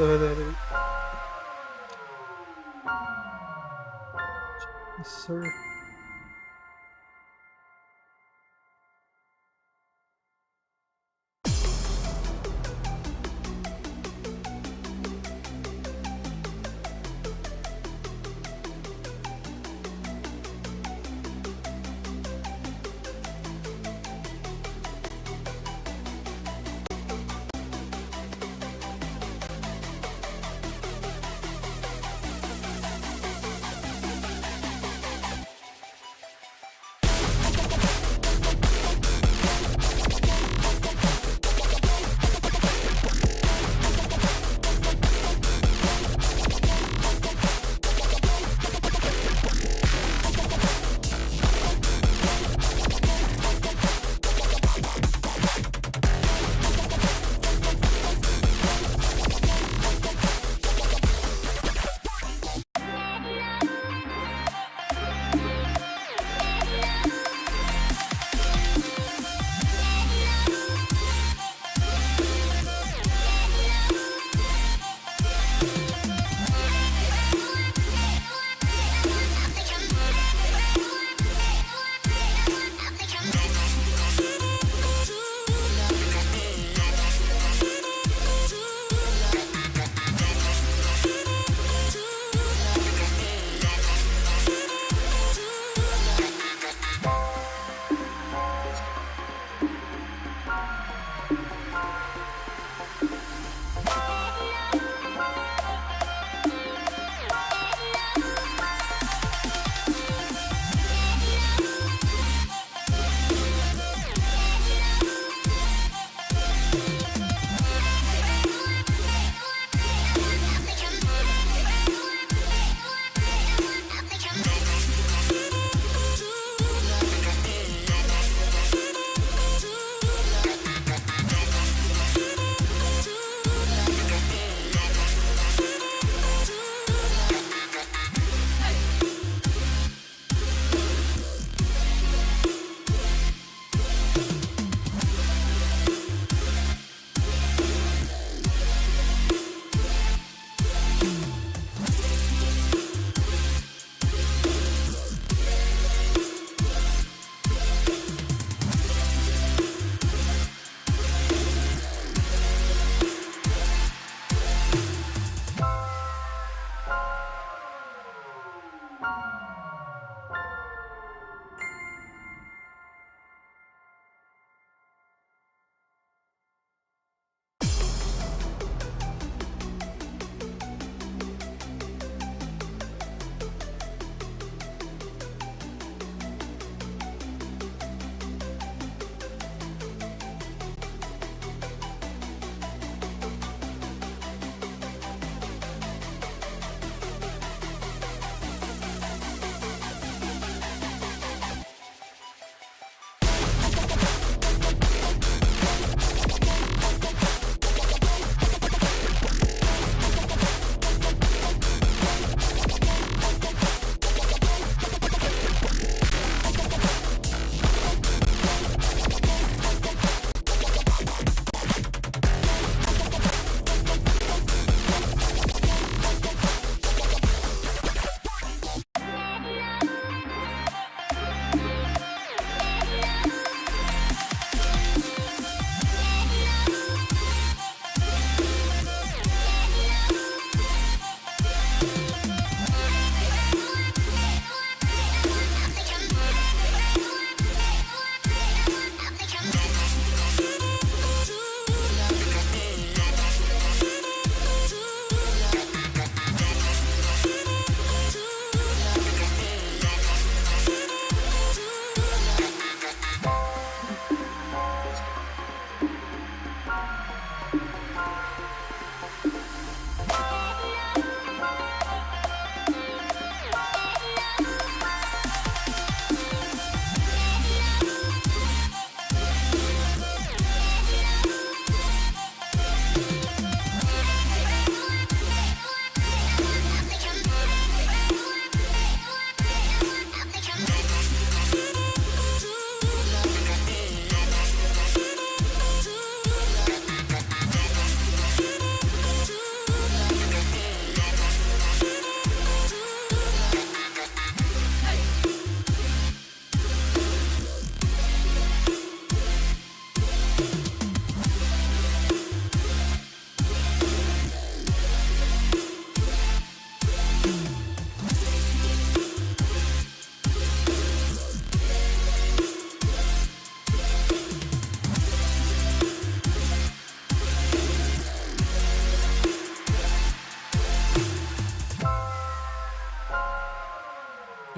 hadi hadi. Yes, sir.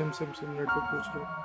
Same same same network पूछ रहे हो।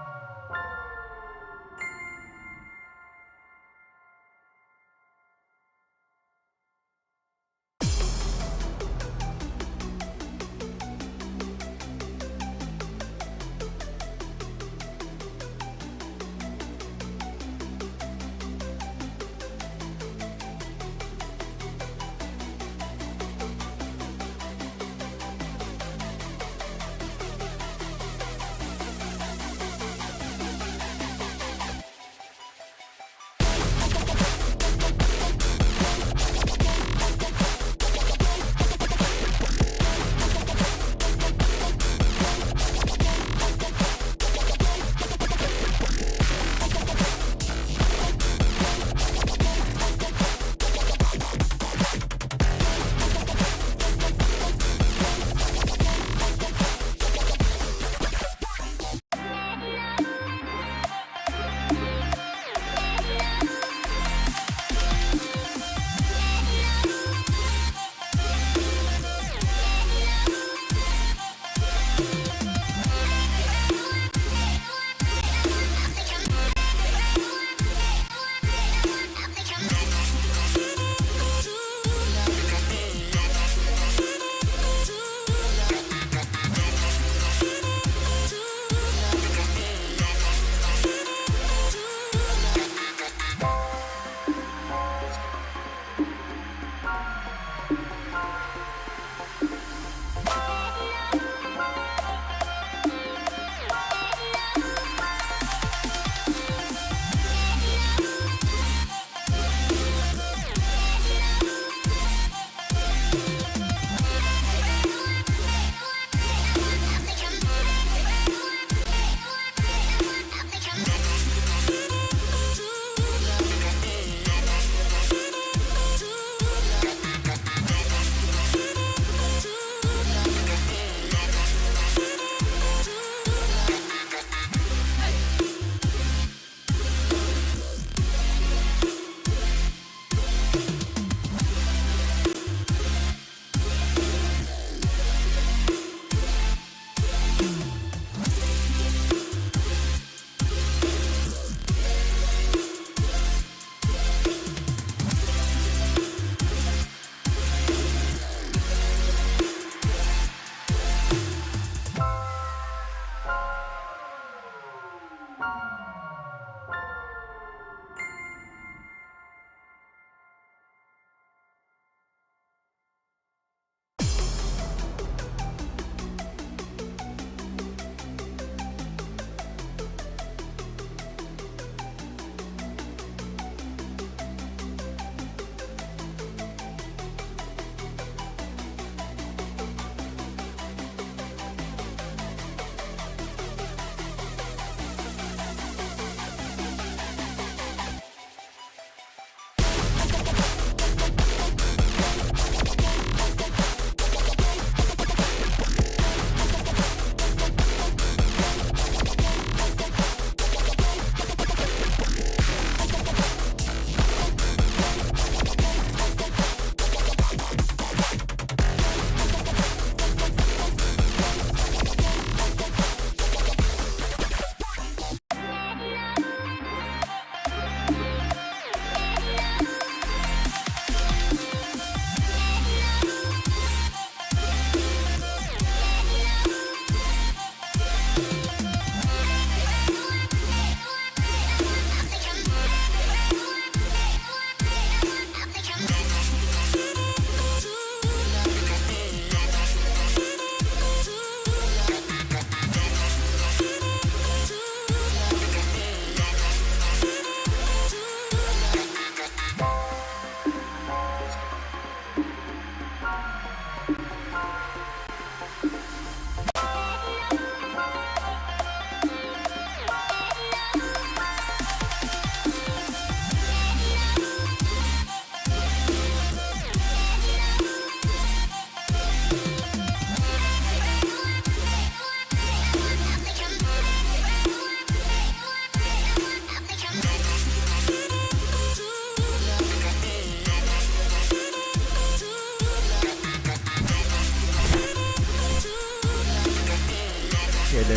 Hello.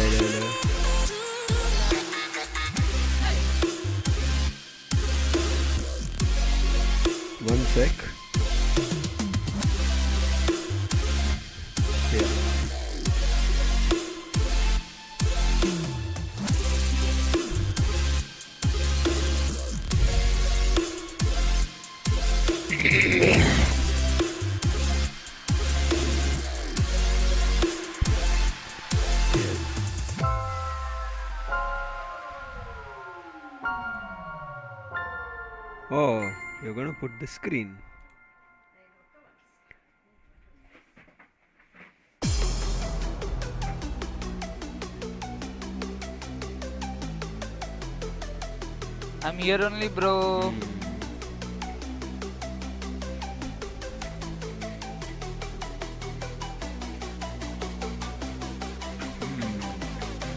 1 sec. Yeah. Oh, you're gonna put the screen. I'm here only, bro.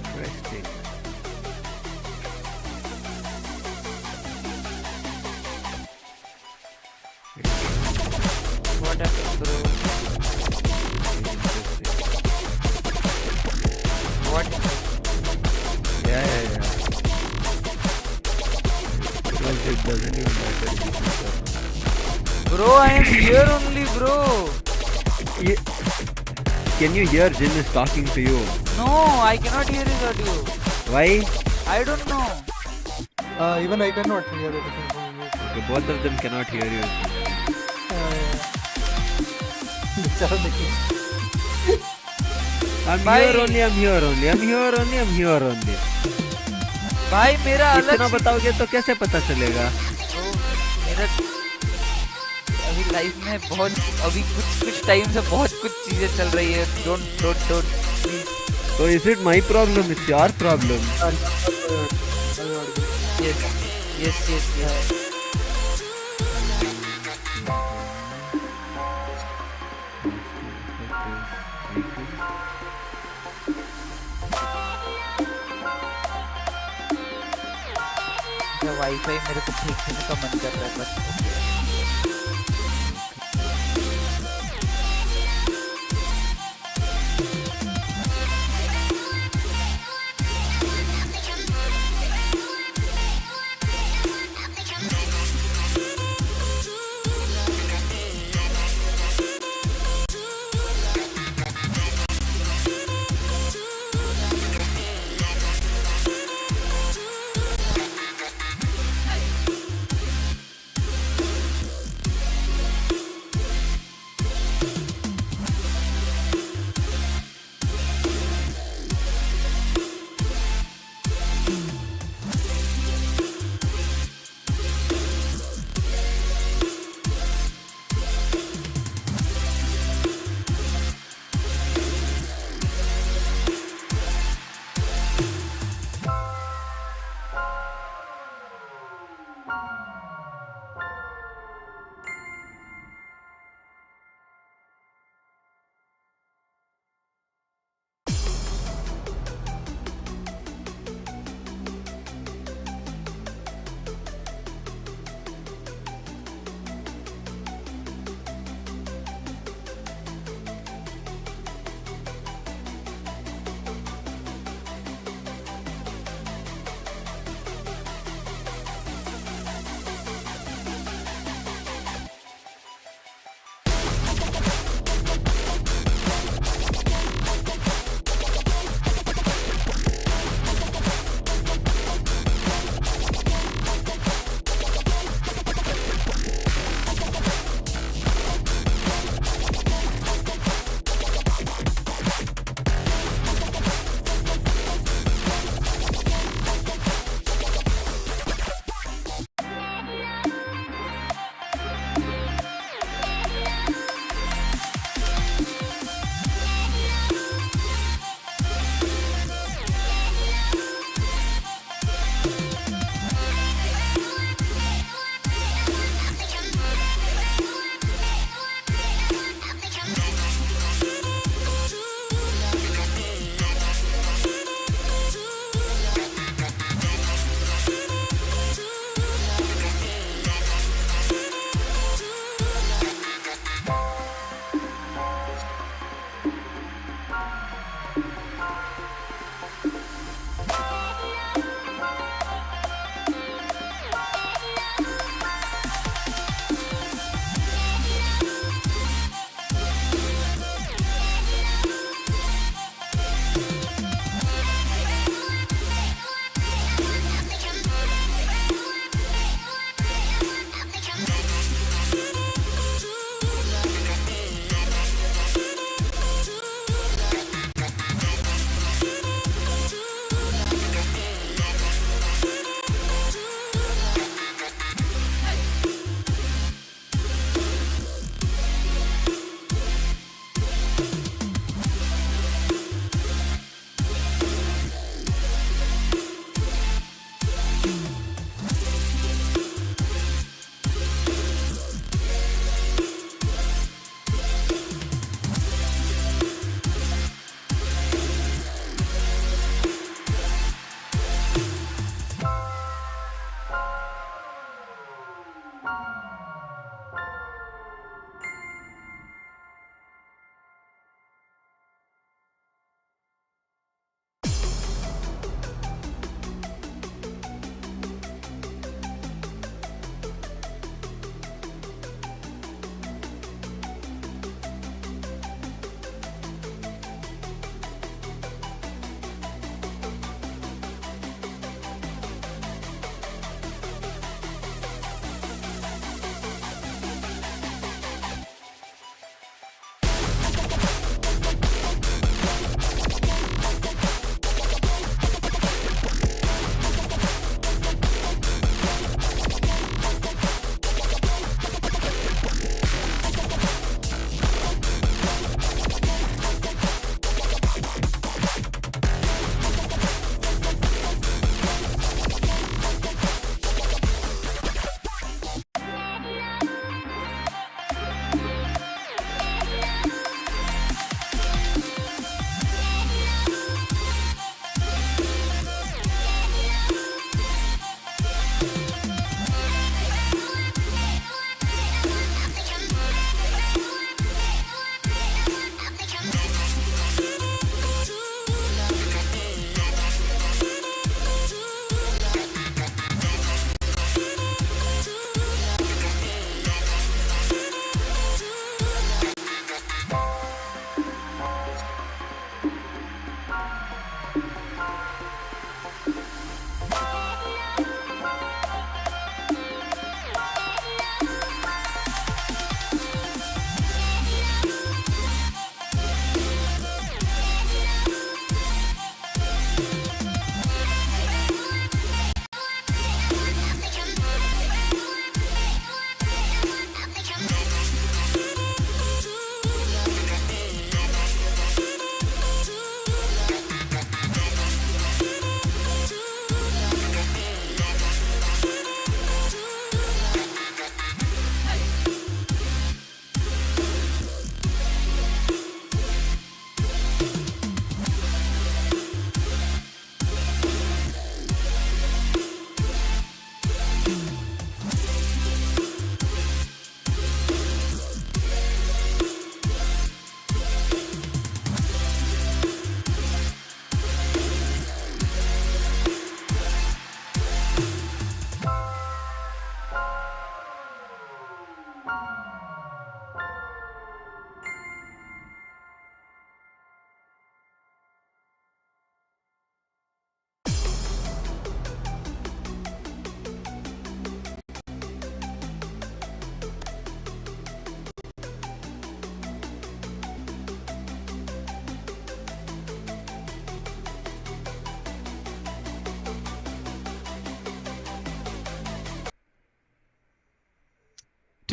Interesting. What happened, bro? What? Yeah. Because it doesn't even matter if you put Bro, I am here only, bro. Can you hear Jin is talking to you? No, I cannot hear his audio. Why? I don't know. Even I cannot hear anything from you. Okay, both of them cannot hear you. I'm Bye. here only. भाई मेरा अलग इतना बताओगे तो कैसे पता चलेगा? तो मेरा अभी लाइफ में बहुत अभी कुछ टाइम से बहुत कुछ चीजें चल रही है. Don't please. So is it my problem? It's your problem. Yes. Wifi मेरे को ठीक करने का मन कर रहा है बस.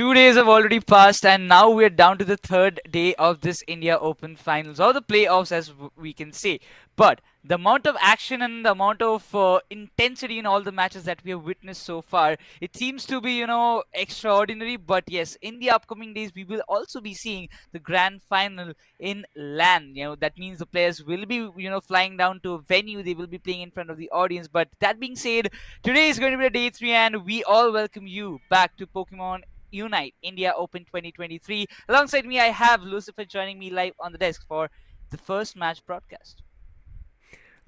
2 days have already passed, and now we're down to the third day of this India Open finals, or the playoffs, as we can say. But the amount of action and the amount of intensity in all the matches that we have witnessed so far, it seems to be, extraordinary. But yes, in the upcoming days, we will also be seeing the grand final in land. That means the players will be, flying down to a venue. They will be playing in front of the audience. But that being said, today is going to be the day three, and we all welcome you back to Pokemon Unite India Open 2023. Alongside me, I have Lucifer joining me live on the desk for the first match broadcast.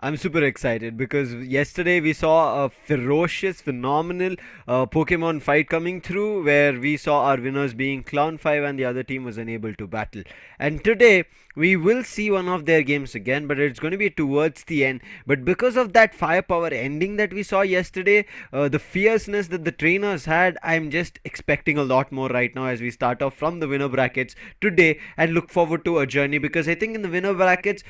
I'm super excited because yesterday we saw a ferocious, phenomenal Pokemon fight coming through where we saw our winners being Clown 5 and the other team was unable to battle. And today we will see one of their games again, but it's going to be towards the end. But because of that firepower ending that we saw yesterday, the fierceness that the trainers had, I'm just expecting a lot more right now as we start off from the winner brackets today and look forward to a journey because I think in the winner brackets,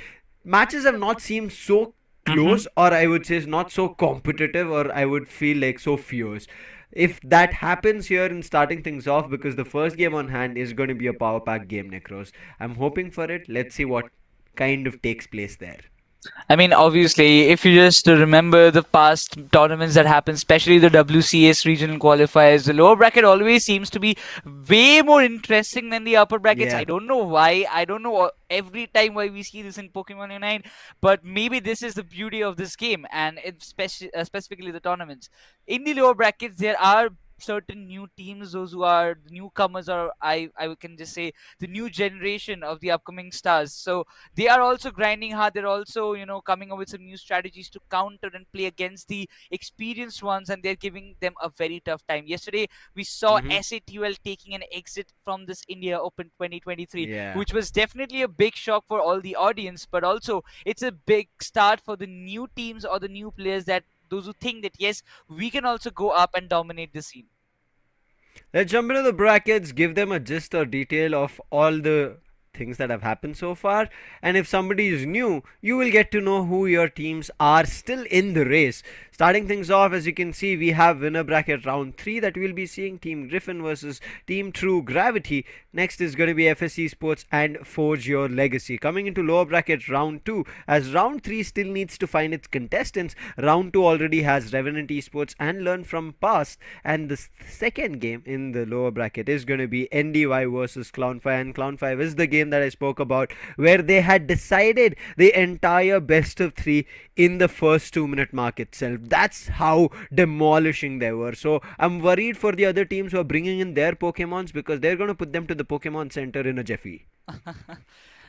matches have not seemed so close, or I would say not so competitive, or I would feel like so fierce. If that happens here in starting things off, because the first game on hand is going to be a power pack game, Necros. I'm hoping for it. Let's see what kind of takes place there. I mean, obviously, if you just remember the past tournaments that happened, especially the WCS regional qualifiers, the lower bracket always seems to be way more interesting than the upper brackets. Yeah. I don't know why. I don't know every time why we see this in Pokemon Unite, but maybe this is the beauty of this game, and specifically the tournaments. In the lower brackets, there are certain new teams, those who are newcomers, or I can just say the new generation of the upcoming stars. So they are also grinding hard. They're also, coming up with some new strategies to counter and play against the experienced ones, and they're giving them a very tough time. Yesterday, we saw Mm-hmm. SATUL taking an exit from this India Open 2023, Yeah. which was definitely a big shock for all the audience, but also it's a big start for the new teams or the new players, that those who think that yes, we can also go up and dominate the scene. Let's jump into the brackets, give them a gist or detail of all the things that have happened so far. And if somebody is new, you will get to know who your teams are still in the race. Starting things off, as you can see, we have winner bracket round 3 that we'll be seeing Team Griffin versus Team True Gravity. Next is going to be FSC Sports and Forge Your Legacy. Coming into lower bracket round 2, as round 3 still needs to find its contestants. Round 2 already has Revenant Esports and Learn From Past. And the second game in the lower bracket is going to be NDY versus Clown 5. And Clown 5 is the game that I spoke about, where they had decided the entire best of 3 in the first 2-minute mark itself. That's how demolishing they were. So I'm worried for the other teams who are bringing in their Pokemons, because they're going to put them to the Pokemon Center in a jiffy.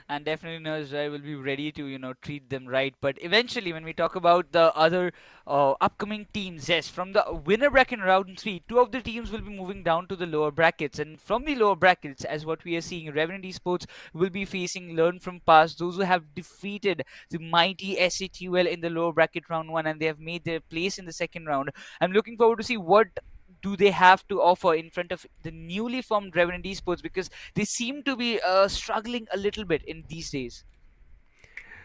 And definitely Nurse will be ready to treat them right. But eventually, when we talk about the other upcoming teams, yes, from the winner bracket round 3, 2 of the teams will be moving down to the lower brackets, and from the lower brackets, as what we are seeing, Revenant Esports will be facing Learn From Past, those who have defeated the mighty SATUL in the lower bracket round 1, and they have made their place in the second round. I'm looking forward to see what do they have to offer in front of the newly formed Revenant Esports, because they seem to be struggling a little bit in these days.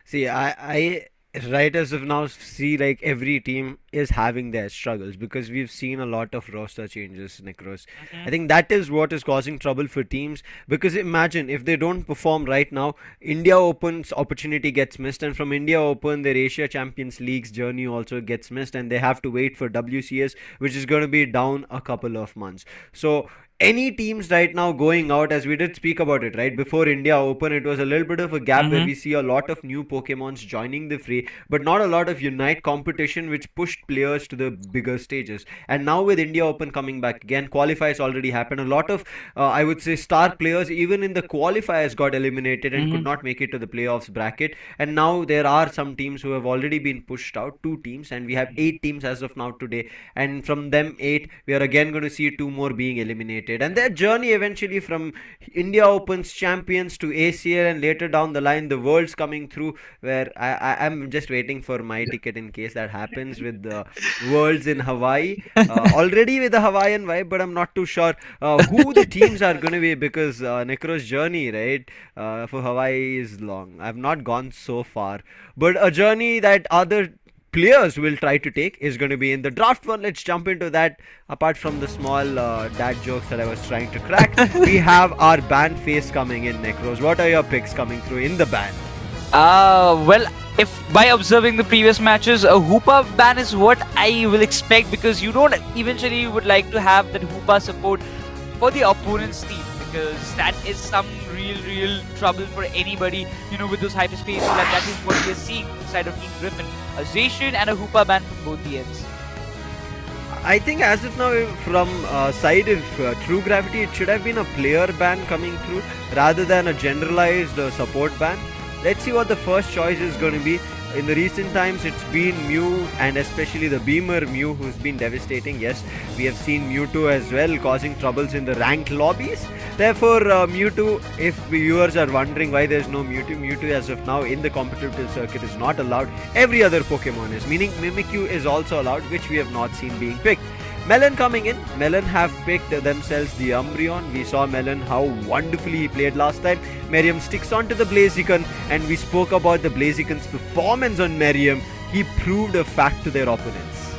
See, I right as of now see like every team is having their struggles, because we've seen a lot of roster changes, Necros. I think that is what is causing trouble for teams, because imagine if they don't perform right now, India Open's opportunity gets missed, and from India Open their Asia Champions League's journey also gets missed, and they have to wait for WCS, which is going to be down a couple of months. So any teams right now going out, as we did speak about it right before India Open, it was a little bit of a gap where we see a lot of new Pokemons joining the fray, but not a lot of Unite competition, which pushed players to the bigger stages. And now with India Open coming back again, qualifiers already happened. A lot of I would say star players even in the qualifiers got eliminated and could not make it to the playoffs bracket. And now there are some teams who have already been pushed out, 2 teams, and we have 8 teams as of now today. And from them 8, we are again going to see 2 more being eliminated. And their journey eventually from India Open's champions to ACL, and later down the line the Worlds coming through, where I'm just waiting for my ticket in case that happens with the Worlds in Hawaii. Already with the Hawaiian vibe, but I'm not too sure who the teams are going to be, because Necro's journey right for Hawaii is long. I've not gone so far, but a journey that other players will try to take is going to be in the draft one. Let's jump into that. Apart from the small dad jokes that I was trying to crack, we have our ban phase coming in, Necros. What are your picks coming through in the ban? Well, if by observing the previous matches, a Hoopa ban is what I will expect, because you don't eventually would like to have that Hoopa support for the opponent's team, because that is some real trouble for anybody, with those hyperspace. So that is what we are seeing inside of Team Griffin. A Zacian and a Hoopa ban from both the ends. I think as of now, from side of True Gravity, it should have been a player ban coming through rather than a generalized support ban. Let's see what the first choice is going to be. In the recent times, it's been Mew, and especially the Beamer Mew, who's been devastating. Yes, we have seen Mewtwo as well causing troubles in the ranked lobbies. Therefore, Mewtwo, if viewers are wondering why there's no Mewtwo, Mewtwo as of now in the competitive circuit is not allowed. Every other Pokemon is, meaning Mimikyu is also allowed, which we have not seen being picked. Melon coming in. Melon have picked themselves the Umbreon. We saw Melon how wonderfully he played last time. Merriam sticks onto the Blaziken, and we spoke about the Blaziken's performance on Merriam. He proved a fact to their opponents.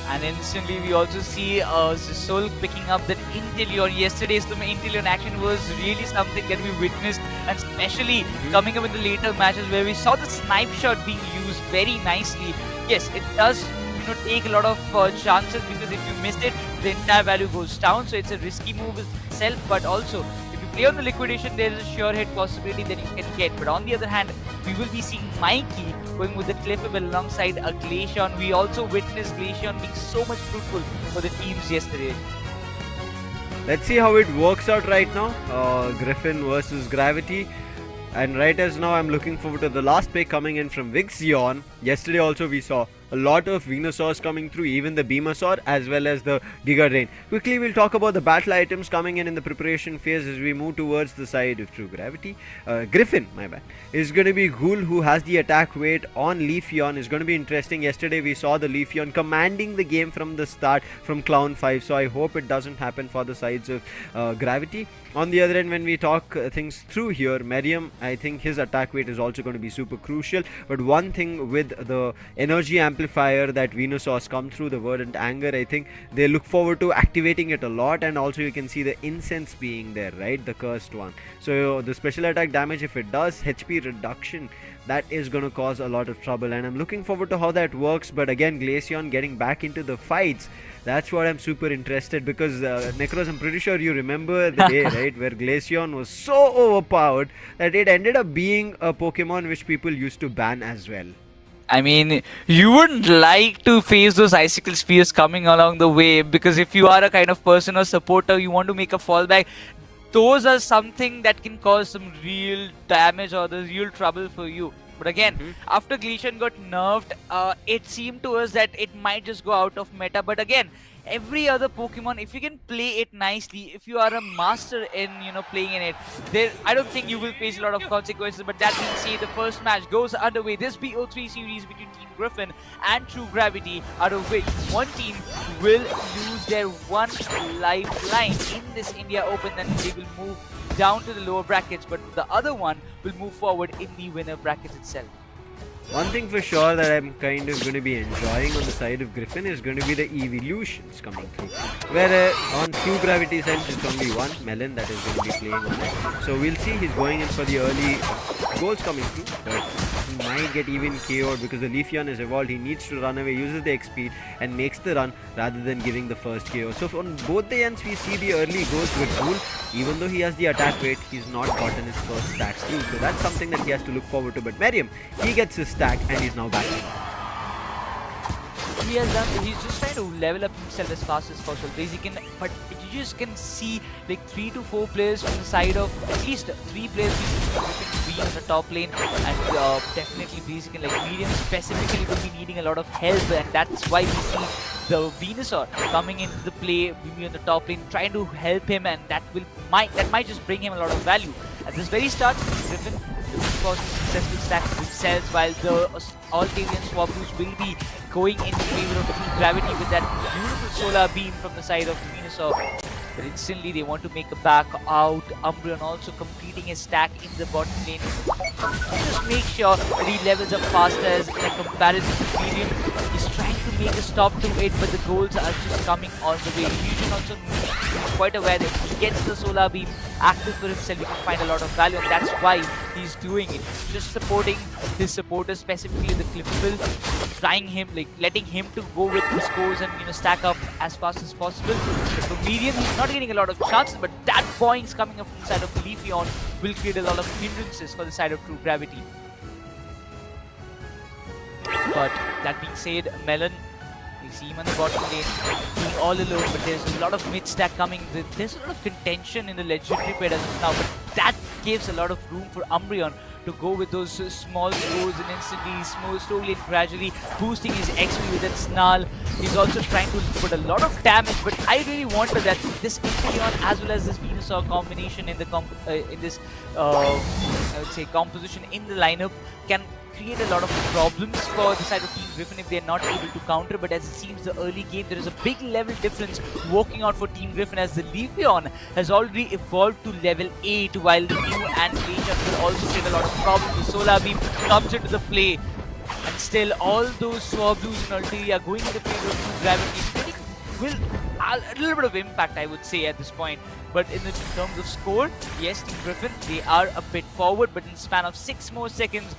And instantly we also see Zisol picking up that Inteleon. Yesterday's Inteleon action was really something that we witnessed, and especially coming up in the later matches where we saw the snipe shot being used very nicely. Yes, it does take a lot of chances, because if you miss it, the entire value goes down. So it's a risky move itself, but also if you play on the liquidation, there is a sure hit possibility that you can get. But on the other hand, we will be seeing Mikey going with the Clippable alongside a Glaceon. We also witnessed Glaceon being so much fruitful for the teams yesterday. Let's see how it works out right now. Griffin versus Gravity. And right as now, I'm looking forward to the last pick coming in from Vixion. Yesterday also we saw a lot of Venusaurs coming through, even the Beamosaur as well as the Giga Drain. Quickly, we'll talk about the battle items coming in the preparation phase as we move towards the side of True Gravity. Griffin, my bad, is going to be Ghoul, who has the attack weight on Leafeon. Is going to be interesting. Yesterday we saw the Leafeon commanding the game from the start from Clown 5, so I hope it doesn't happen for the sides of Gravity. On the other end, when we talk things through here, Merriam, I think his attack weight is also going to be super crucial. But one thing with the energy amplifier that Venusaurs come through, the Verdant Anger, I think they look forward to activating it a lot. And also you can see the incense being there, right? The cursed one. So the special attack damage, if it does, HP reduction, that is going to cause a lot of trouble. And I'm looking forward to how that works. But again, Glaceon getting back into the fights, that's what I'm super interested, because Necros, I'm pretty sure you remember the day, right, where Glaceon was so overpowered that it ended up being a Pokemon which people used to ban as well. I mean, you wouldn't like to face those icicle spears coming along the way, because if you are a kind of person or supporter, you want to make a fallback, those are something that can cause some real damage or the real trouble for you. But again, after Glaceon got nerfed, it seemed to us that it might just go out of meta. But again, every other Pokemon, if you can play it nicely, if you are a master in playing in it, there I don't think you will face a lot of consequences. But that being said, the first match goes underway. This BO3 series between Team Griffin and True Gravity, out of which one team will lose their one lifeline in this India Open, and they will move down to the lower brackets, but the other one will move forward in the winner bracket itself. One thing for sure that I'm kind of going to be enjoying on the side of Griffin is going to be the evolutions coming through. Where on True Gravity sense, it's only one Melon that is going to be playing on it. So we'll see, he's going in for the early goals coming through. But he might get even KO'd because the Leafeon is evolved. He needs to run away, uses the XP and makes the run rather than giving the first KO. So on both the ends, we see the early goals with Ghoul. Even though he has the attack weight, he's not gotten his first stack through. So that's something that he has to look forward to. But Merriam, he gets his stack and he's now back. He has done, he's just trying to level up himself as fast as possible. But you just can see like 3 to 4 players from the side of, at least 3 players be on the top lane, and definitely Blaziken, like Medium specifically, will be needing a lot of help, and that's why we see the Venusaur coming into the play, maybe on the top lane, trying to help him, and that might just bring him a lot of value. At this very start, Griffin looking for successful stacks themselves, while the Altavian Swablues will be going in favor of Team Gravity with that beautiful solar beam from the side of Venusaur. But instantly they want to make a back out. Umbreon also completing his stack in the bottom lane. Just make sure that he levels up faster as in a comparison to Miriam is trying to make a stop to it, but the goals are just coming on the way. Illusion also is quite aware that if he gets the solar beam active for himself, he can find a lot of value, and that's why he's doing it. Just supporting his supporters, specifically the Clippable, trying him, like letting him to go with the scores and stack up as fast as possible. But for Miriam, he's not getting a lot of chances, but that points coming up from the side of Leafeon will create a lot of hindrances for the side of True Gravity. But that being said, Melon, we see him on the bottom lane, being all alone, but there's a lot of mid stack coming. There's a lot of contention in the legendary pit as of now, but that gives a lot of room for Umbreon to go with those small scores and instantly, slowly and gradually boosting his XP with that Snarl. He's also trying to put a lot of damage, but I really wonder that this Inteleon as well as this Venusaur combination in the I would say composition in the lineup can create a lot of problems for the side of Team Griffin if they're not able to counter. But as it seems the early game, there is a big level difference working out for Team Griffin, as the Leafeon has already evolved to level 8, while the Mew and Glacier will also create a lot of problems. The Solar Beam comes into the play, and still all those Swablues and Ulteria going in the favor of True Gravity will a little bit of impact, I would say, at this point. But in terms of score, yes, Team Griffin, they are a bit forward, but in the span of 6 more seconds,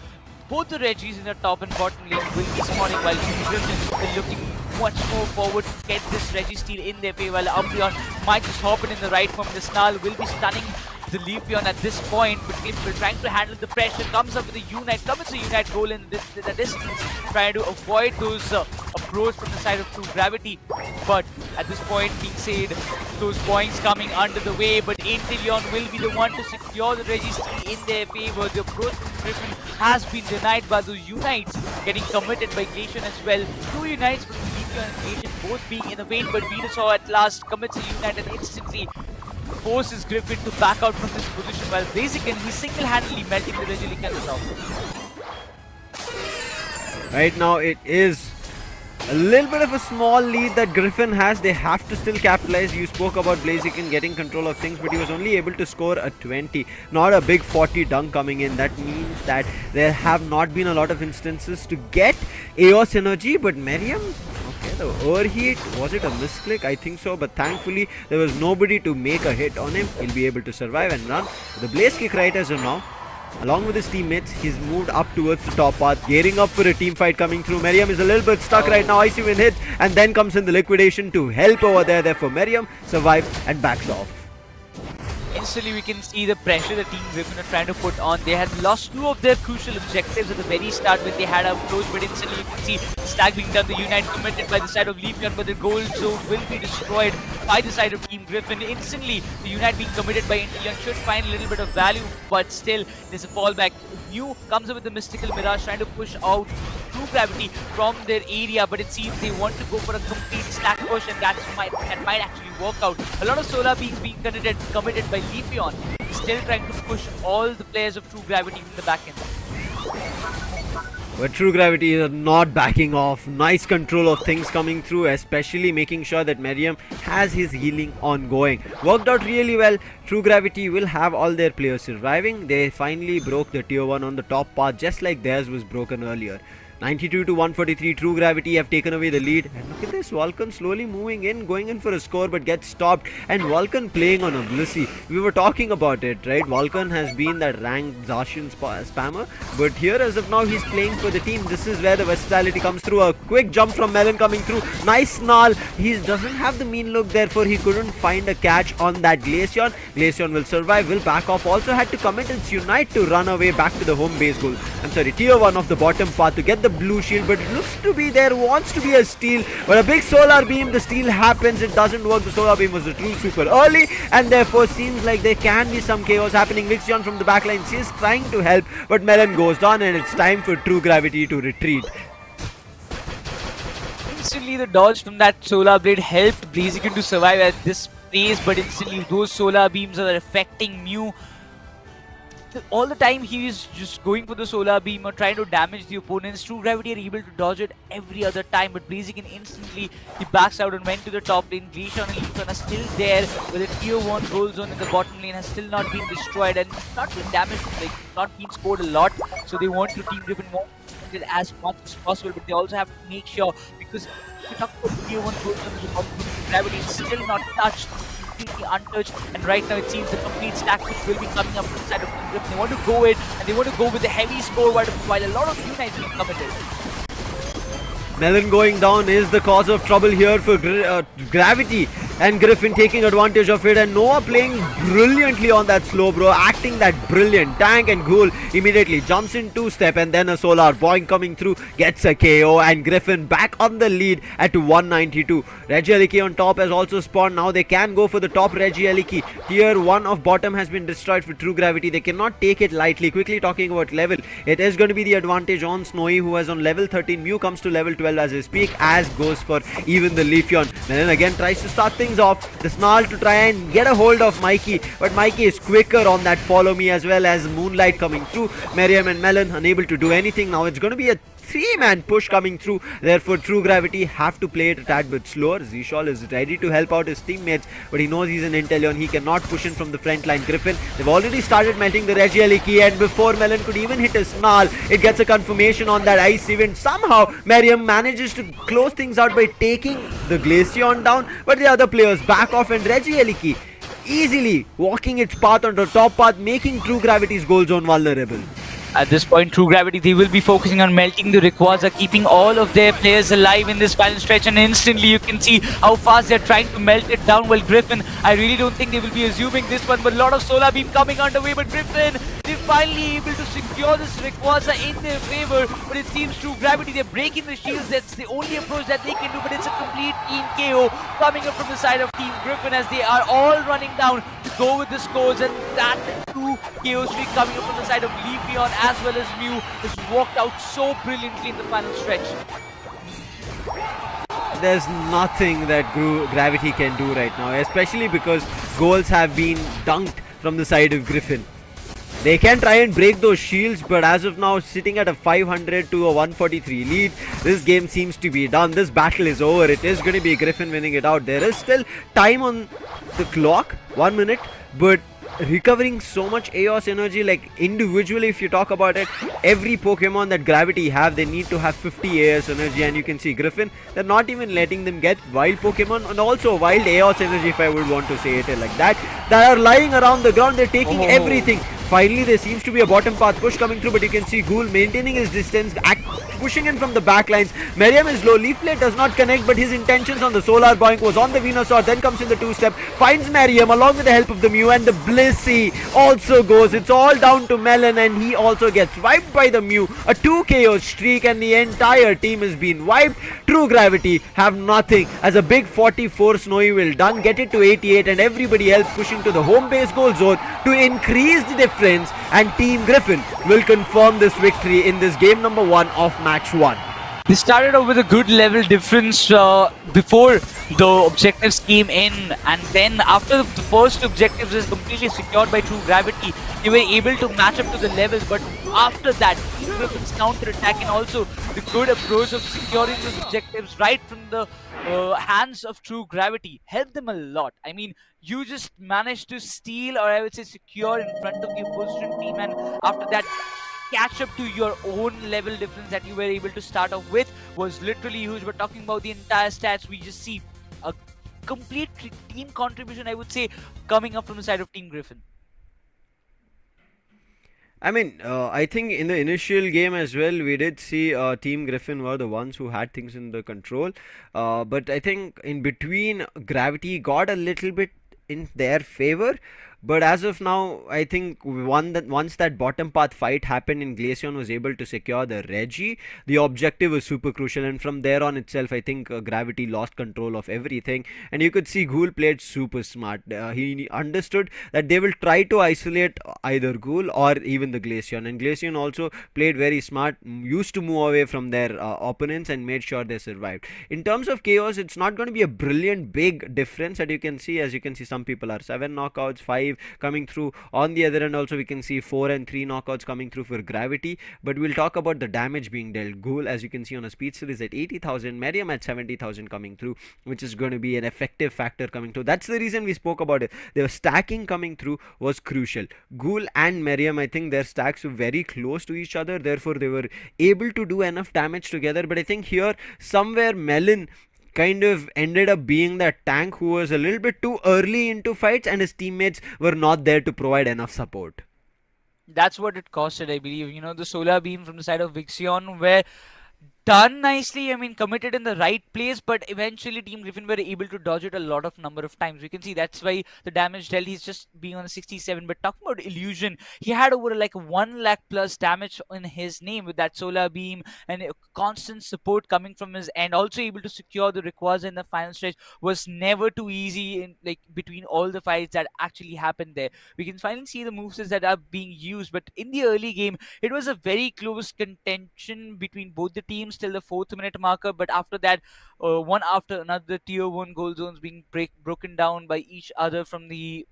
both the Regis in the top and bottom lane will be spawning, while Team Griffin is looking much more forward to get this Reggie steal in their favor, while Umbreon might just hop in the right from the Snarl will be stunning the Leafeon at this point. But if we're trying to handle the pressure, comes up with a Unite, commits a Unite goal in the distance, trying to avoid those approach from the side of True Gravity. But at this point, being said, those points coming under the way, but Inteleon will be the one to secure the Regis in their favor. The approach from Griffin has been denied by those Unites getting committed by Glacier as well. 2 Unites from Leafeon and Glacier both being in the vein, but Venusaur at last commits a Unite and instantly forces Griffin to back out from this position, while Blaziken, he's single-handedly melting the Regilican now. Right now it is a little bit of a small lead that Griffin has. They have to still capitalize. You spoke about Blaziken getting control of things, but he was only able to score a 20, not a big 40 dunk coming in. That means that there have not been a lot of instances to get AOS energy, but Miriam, okay, the overheat, was it a misclick? I think so, but thankfully there was nobody to make a hit on him. He'll be able to survive and run. The Blaze Kick right as of now, along with his teammates, he's moved up towards the top path, gearing up for a team fight coming through. Miriam is a little bit stuck right now. Icy Wind hit, and then comes in the liquidation to help over there. Therefore, Miriam survives and backs off. Instantly, we can see the pressure the Team Griffin are trying to put on. They had lost 2 of their crucial objectives at the very start when they had a approach, but instantly you can see Stag being done, the Unite committed by the side of Leafeon, but the gold zone will be destroyed by the side of Team Griffin. Instantly, the Unite being committed by Inteleon should find a little bit of value, but still, there's a fallback. Mew comes up with the Mystical Mirage, trying to push out True Gravity from their area, but it seems they want to go for a complete stack push, and that might actually work out. A lot of Solar Beams being committed by Leafeon, still trying to push all the players of True Gravity in the back end. But True Gravity is not backing off. Nice control of things coming through, especially making sure that Miriam has his healing ongoing. Worked out really well. True Gravity will have all their players surviving. They finally broke the tier 1 on the top path, just like theirs was broken earlier. 92 to 143, True Gravity have taken away the lead. And look at this, Vulcan slowly moving in, going in for a score, but gets stopped. And Vulcan playing on a Blissey. We were talking about it, right? Vulcan has been that ranked Zacian spammer, but here as of now, he's playing for the team. This is where the versatility comes through. A quick jump from Melon coming through. Nice Snarl. He doesn't have the mean look, therefore he couldn't find a catch on that Glaceon. Glaceon will survive, will back off. Also had to commit its Unite to run away back to the home base goal. I'm sorry, tier 1 of the bottom path to get the blue shield, but it looks to be there, wants to be a steal, but a big solar beam, the steal happens, it doesn't work. The solar beam was a true super early, and therefore seems like there can be some chaos happening. Lixion from the backline, she is trying to help, but Melon goes down, and it's time for True Gravity to retreat. Instantly, the dodge from that Solar Blade helped Blaziken to survive at this pace, but instantly those Solar Beams are affecting Mew. All the time he is just going for the Solar Beam or trying to damage the opponents. True Gravity are able to dodge it every other time, but Blaziken instantly he backs out and went to the top lane. Glacier and Leafeon are still there, with a tier 1 gold zone in the bottom lane has still not been destroyed and not been damaged, like not been scored a lot, so they want to Team Griffin more it as much as possible, but they also have to make sure, because if you talk about tier 1 goals on the bottom, gravity is still not touched, completely untouched, and right now it seems the complete stack which will be coming up from the side of Team Grip. They want to go in, and they want to go with a heavy score while a lot of unites being committed. Melon going down is the cause of trouble here for Gravity, and Griffin taking advantage of it, and Noah playing brilliantly on that slow bro, acting that brilliant. Tank and Ghoul immediately jumps in 2-step, and then a Solar Boing coming through gets a KO, and Griffin back on the lead at 192. Regieleki on top has also spawned. Now they can go for the top Regieleki. Tier 1 of bottom has been destroyed for True Gravity. They cannot take it lightly. Quickly talking about level, it is going to be the advantage on Snowy, who is on level 13. Mew comes to level 12 as we speak, as goes for even the Leafeon. Then again tries to start things off. The Snarl to try and get a hold of Mikey, but Mikey is quicker on that follow me, as well as Moonlight coming through. Miriam and Melon unable to do anything. Now it's going to be a 3-man push coming through. Therefore True Gravity have to play it a tad bit slower. Zishal is ready to help out his teammates, but he knows he's an Inteleon. He cannot push in from the front line. Griffin, they've already started melting the Regieleki, and before Melon could even hit a Snarl, it gets a confirmation on that ice event. Somehow Miriam manages to close things out by taking the Glaceon down, but the other players back off, and Regieleki easily walking its path on the top path, making True Gravity's goal zone vulnerable. At this point, True Gravity, they will be focusing on melting the Rayquaza, keeping all of their players alive in this final stretch, and instantly you can see how fast they're trying to melt it down. Well, Griffin, I really don't think they will be assuming this one, but a lot of Solar Beam coming underway, but Griffin, they're finally able to secure this Rayquaza in their favor, but it seems True Gravity, they're breaking the shields. That's the only approach that they can do, but it's a complete team KO coming up from the side of Team Griffin, as they are all running down to go with the scores, and that 2 KO streak coming up from the side of Leafeon as well as Mew has walked out so brilliantly in the final stretch. There's nothing that Gravity can do right now, especially because goals have been dunked from the side of Griffin. They can try and break those shields, but as of now, sitting at a 500 to a 143 lead, this game seems to be done. This battle is over. It is going to be Griffin winning it out. There is still time on the clock, 1 minute, but recovering so much Eos energy, like individually if you talk about it, every Pokemon that Gravity have, they need to have 50 Eos energy, and you can see Griffin, they're not even letting them get wild Pokemon and also wild Eos energy, if I would want to say it like that are lying around the ground. They're taking everything. Finally, there seems to be a bottom path push coming through, but you can see Ghoul maintaining his distance, pushing in from the back lines. Miriam is low. Leaf Blade does not connect, but his intentions on the Solar Boink was on the Venusaur, then comes in the 2-step, finds Miriam along with the help of the Mew, and the Blissey also goes. It's all down to Melon, and he also gets wiped by the Mew. A 2 KO streak, and the entire team has been wiped. True Gravity have nothing, as a big 44 Snowy will done, get it to 88, and everybody else pushing to the home base goal zone to increase the difference, and Team Griffin will confirm this victory in this game number 1 of match 1. They started off with a good level difference before the objectives came in, and then after the first objectives is completely secured by True Gravity, they were able to match up to the levels, but after that, Team Griffin's counter-attack and also the good approach of securing those objectives right from the hands of True Gravity helped them a lot. I mean, you just managed to steal, or I would say secure, in front of the opposition team, and after that, catch up to your own level difference that you were able to start off with was literally huge. But talking about the entire stats, we just see a complete team contribution, I would say, coming up from the side of Team Griffin. I mean, I think in the initial game as well, we did see Team Griffin were the ones who had things in the control. But I think in between, Gravity got a little bit in their favor. But as of now, I think once that bottom path fight happened and Glaceon was able to secure the Reggie, the objective was super crucial, and from there on itself, I think Gravity lost control of everything. And you could see Ghoul played super smart. He understood that they will try to isolate either Ghoul or even the Glaceon, and Glaceon also played very smart, used to move away from their opponents and made sure they survived. In terms of chaos, it's not going to be a brilliant big difference that you can see. As you can see, some people are 7 knockouts, 5, 5 coming through. On the other end also we can see 4 and 3 knockouts coming through for Gravity. But we'll talk about the damage being dealt. Ghoul, as you can see on a speed still, is at 80,000, Miriam at 70,000 coming through, which is going to be an effective factor coming through. That's the reason we spoke about it. The stacking coming through was crucial. Ghoul and Miriam, I think their stacks were very close to each other, therefore they were able to do enough damage together. But I think here somewhere Melon kind of ended up being that tank who was a little bit too early into fights, and his teammates were not there to provide enough support. That's what it costed, I believe. The solar beam from the side of Vixion were done nicely. I mean, committed in the right place, but eventually Team Griffin were able to dodge it a lot of number of times. We can see that's why the damage dealt, he's just being on a 67. But talking about Illusion, he had over like 1 lakh plus damage in his name with that solar beam and constant support coming from his end. Also able to secure the Rayquaza in the final stretch was never too easy in like between all the fights that actually happened there. We can finally see the movesets that are being used, but in the early game, it was a very close contention between both the teams till the 4th minute marker. But after that, one after another, tier 1 goal zones being broken down by each other from the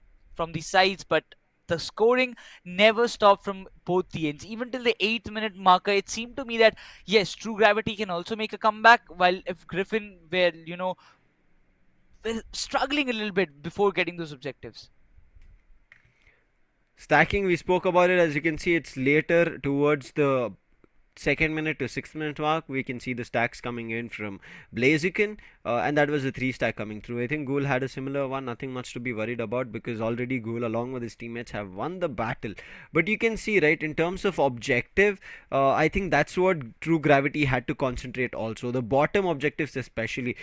sides. But the scoring never stopped from both the ends. Even till the 8th minute marker, it seemed to me that yes, True Gravity can also make a comeback, while if Griffin were were struggling a little bit before getting those objectives. Stacking, we spoke about it. As you can see, it's later towards the 2nd minute to 6th minute mark. We can see the stacks coming in from Blaziken, and that was a 3 stack coming through. I think Ghoul had a similar one, nothing much to be worried about, because already Ghoul along with his teammates have won the battle. But you can see, right, in terms of objective, I think that's what True Gravity had to concentrate also. The bottom objectives especially,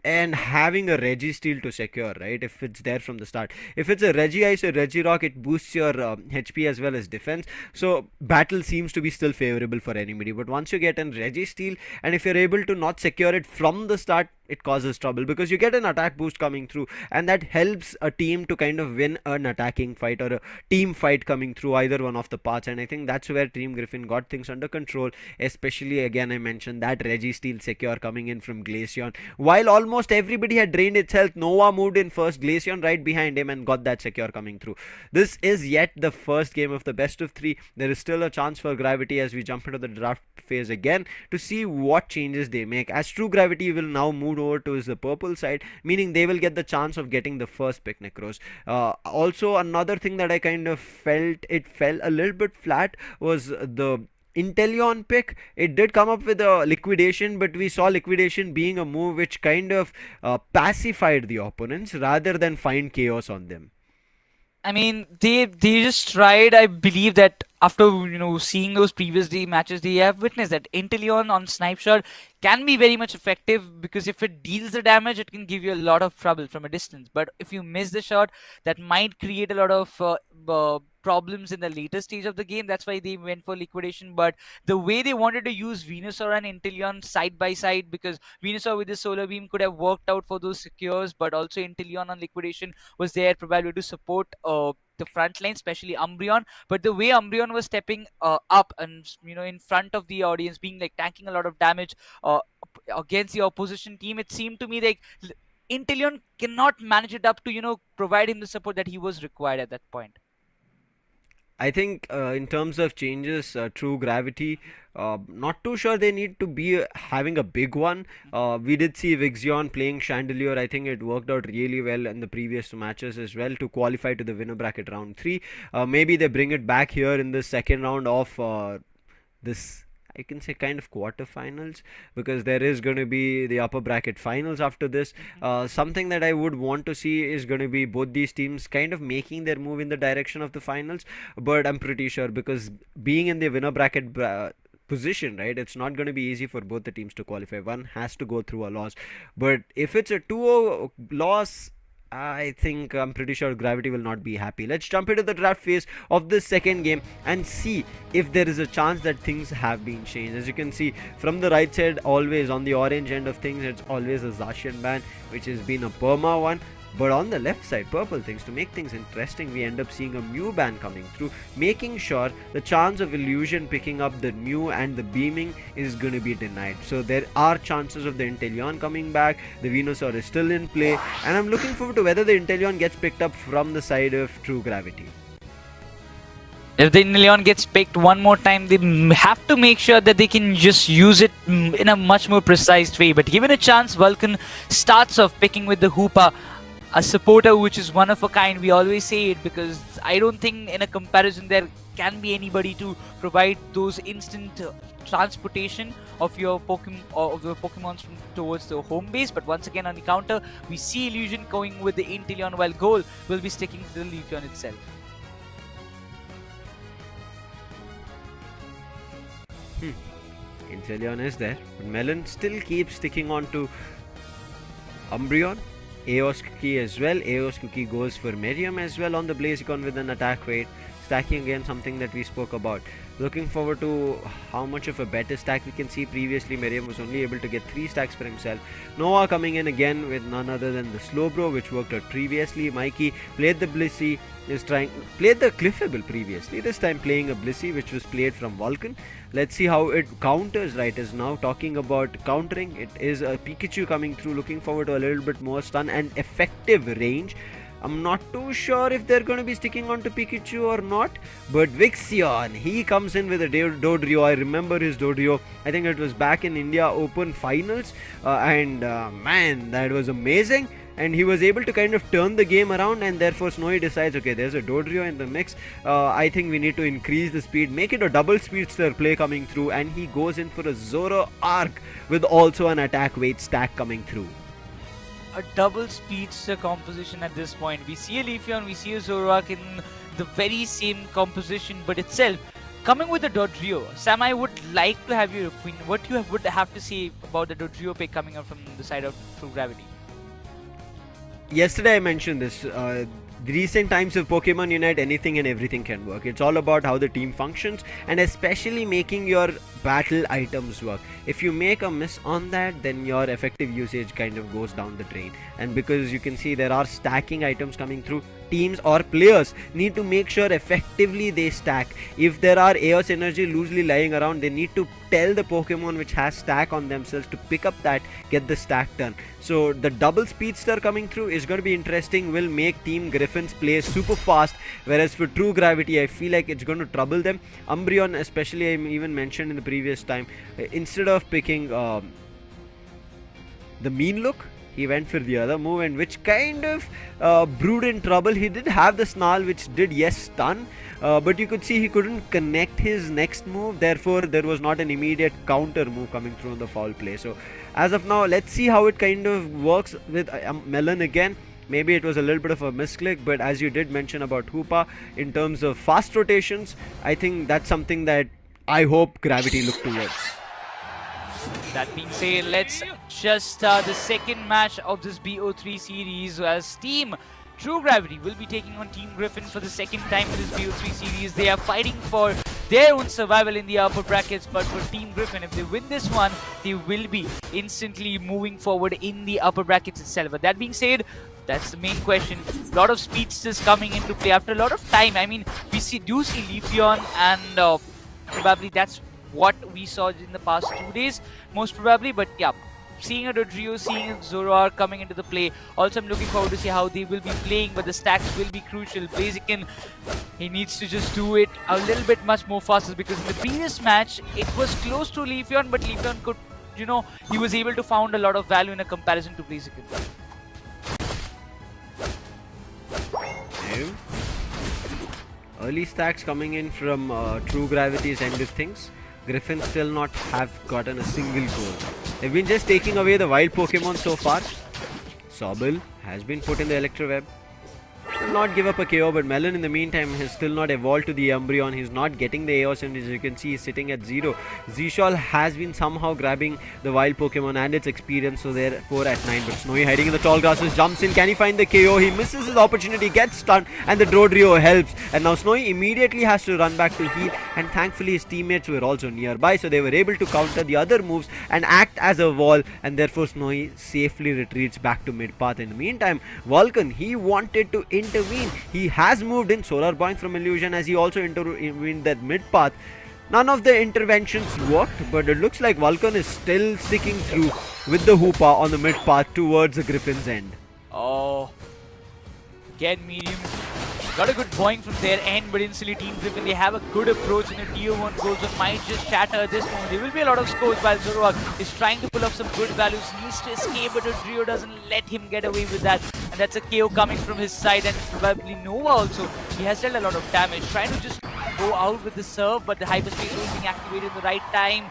and having a Registeel to secure, right, if it's there from the start. If it's a Regice or Regirock, it boosts your HP as well as defense. So battle seems to be still favorable for enemy. But once you get an Registeel, and if you're able to not secure it from the start, it causes trouble, because you get an attack boost coming through, and that helps a team to kind of win an attacking fight or a team fight coming through either one of the parts. And I think that's where Team Griffin got things under control, especially again I mentioned that Registeel secure coming in from Glaceon. While almost everybody had drained its health, Nova moved in first, Glaceon right behind him, and got that secure coming through. This is yet the first game of the best of 3. There is still a chance for Gravity as we jump into the draft phase again to see what changes they make, as True Gravity will now move over to the purple side, meaning they will get the chance of getting the first pick, Necros. Also, another thing that I kind of felt it fell a little bit flat was the Inteleon pick. It did come up with a liquidation, but we saw liquidation being a move which kind of pacified the opponents rather than find chaos on them. I mean, they just tried. I believe that after seeing those previous day matches, they have witnessed that Inteleon on Snipe Shot can be very much effective, because if it deals the damage, it can give you a lot of trouble from a distance. But if you miss the shot, that might create a lot of problems in the later stage of the game. That's why they went for liquidation. But the way they wanted to use Venusaur and Inteleon side by side, because Venusaur with the solar beam could have worked out for those secures, but also Inteleon on liquidation was there probably to support the front line, especially Umbreon. But the way Umbreon was stepping up and in front of the audience, being like tanking a lot of damage against the opposition team, it seemed to me like Inteleon cannot manage it up to provide him the support that he was required at that point. I think in terms of changes, True Gravity, not too sure they need to be having a big one. We did see Vixion playing Chandelier. I think it worked out really well in the previous matches as well to qualify to the winner bracket round 3. Maybe they bring it back here in the second round of this, I can say, kind of quarterfinals, because there is going to be the upper bracket finals after this. Something that I would want to see is going to be both these teams kind of making their move in the direction of the finals, but I'm pretty sure, because being in the winner bracket position, right, it's not going to be easy for both the teams to qualify. One has to go through a loss, but if it's a 2-0 loss, I think I'm pretty sure Gravity will not be happy. Let's jump into the draft phase of this second game and see if there is a chance that things have been changed. As you can see from the right side, always on the orange end of things, it's always a Zacian ban, which has been a perma one. But on the left side, purple things, to make things interesting, we end up seeing a Mew ban coming through, making sure the chance of Illusion picking up the Mew and the beaming is going to be denied. So there are chances of the Inteleon coming back, the Venusaur is still in play, and I'm looking forward to whether the Inteleon gets picked up from the side of True Gravity. If the Inteleon gets picked one more time, they have to make sure that they can just use it in a much more precise way. But given a chance, Vulcan starts off picking with the Hoopa, a supporter which is one of a kind. We always say it because I don't think in a comparison there can be anybody to provide those instant transportation of your Pokemons from towards the home base. But once again on the counter, we see Illusion going with the Inteleon, while Goal will be sticking to the Leafeon itself. Inteleon is there, but Melon still keeps sticking on to Umbreon. Eos Cookie as well. Eos Cookie goes for Miriam as well on the Blaziken with an attack weight. Stacking again, something that we spoke about. Looking forward to how much of a better stack we can see. Previously, Miriam was only able to get 3 stacks for himself. Noah coming in again with none other than the Slowbro, which worked out previously. Mikey played the Blissey, played the Cliffable previously. This time playing a Blissey, which was played from Vulcan. Let's see how it counters. Right, is now talking about countering. It is a Pikachu coming through. Looking forward to a little bit more stun and effective range. I'm not too sure if they're going to be sticking on to Pikachu or not, but Vixion, he comes in with a Dodrio. I remember his Dodrio. I think it was back in India Open Finals, and man, that was amazing. And he was able to kind of turn the game around, and therefore Snowy decides, okay, there's a Dodrio in the mix. I think we need to increase the speed, make it a double speedster play coming through, and he goes in for a Zoroark with also an attack weight stack coming through. A double speedster composition at this point. We see a Leafeon, we see a Zoroark in the very same composition, but itself coming with the Dodrio. Sam, I would like to have your opinion. What you would have to say about the Dodrio pick coming up from the side of True Gravity? Yesterday I mentioned this. The recent times of Pokemon Unite, anything and everything can work. It's all about how the team functions, and especially making your battle items work. If you make a miss on that, then your effective usage kind of goes down the drain. And because you can see there are stacking items coming through, teams or players need to make sure effectively they stack. If there are Eos Energy loosely lying around, they need to tell the Pokemon which has stack on themselves to pick up that, get the stack done. So the double speedster coming through is going to be interesting, will make Team Griffin's play super fast, whereas for True Gravity I feel like it's going to trouble them. Umbreon especially, I even mentioned in the previous time, instead of picking the mean look, he went for the other move, and which kind of brewed in trouble. He did have the Snarl, which did, yes, stun, but you could see he couldn't connect his next move, therefore there was not an immediate counter move coming through in the foul play. So as of now, let's see how it kind of works with Melon again. Maybe it was a little bit of a misclick, but as you did mention about Hoopa, in terms of fast rotations, I think that's something that I hope Gravity look towards. That being said, let's just start the second match of this BO3 series, as Team True Gravity will be taking on Team Griffin for the second time in this BO3 series. They are fighting for their own survival in the upper brackets, but for Team Griffin, if they win this one, they will be instantly moving forward in the upper brackets itself. But that being said, that's the main question. A lot of speedsters coming into play after a lot of time. I mean, we do see Leafeon, and probably that's what we saw in the past 2 days, most probably. But yeah, seeing a Dodrio, seeing a Zoroark coming into the play. Also, I'm looking forward to see how they will be playing, but the stacks will be crucial. Blaziken, he needs to just do it a little bit much more faster, because in the previous match, it was close to Leafeon, but Leafeon could, he was able to found a lot of value in a comparison to Blaziken. Early stacks coming in from True Gravity's end of things. Griffin still not have gotten a single goal. They've been just taking away the wild Pokemon so far. Sobble has been put in the Electro Web. will not give up a KO, but Melon in the meantime has still not evolved to the Umbreon. He's not getting the AOS, and as you can see, he's sitting at 0. Zishal has been somehow grabbing the wild Pokemon and its experience, so they're 4 at 9. But Snowy hiding in the tall grasses, jumps in. Can he find the KO? He misses his opportunity, gets stunned, and the Dodrio helps. And now Snowy immediately has to run back to heal, and thankfully his teammates were also nearby, so they were able to counter the other moves and act as a wall, and therefore Snowy safely retreats back to mid path. In the meantime, Vulcan, he wanted to intervene. He has moved in Solar Point from Illusion, as he also intervened that mid path. None of the interventions worked, but it looks like Vulcan is still sticking through with the Hoopa on the mid path towards the Griffin's end. Oh, again medium. Got a good point from their end, but instantly Team Griffin, they have a good approach, and the tier 1 goals that might just shatter at this moment. There will be a lot of scores while Zoroark is trying to pull up some good values, needs to escape, but Dodrio doesn't let him get away with that. And that's a KO coming from his side, and probably Nova also. He has dealt a lot of damage, trying to just go out with the serve, but the hyperspace was being activated at the right time.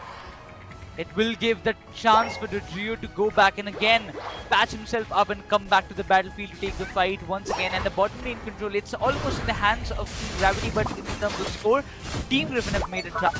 It will give the chance for Dodrio to go back and again patch himself up and come back to the battlefield to take the fight once again. And the bottom lane control, it's almost in the hands of Team Gravity, but in terms of score, Team Griffin have made a try.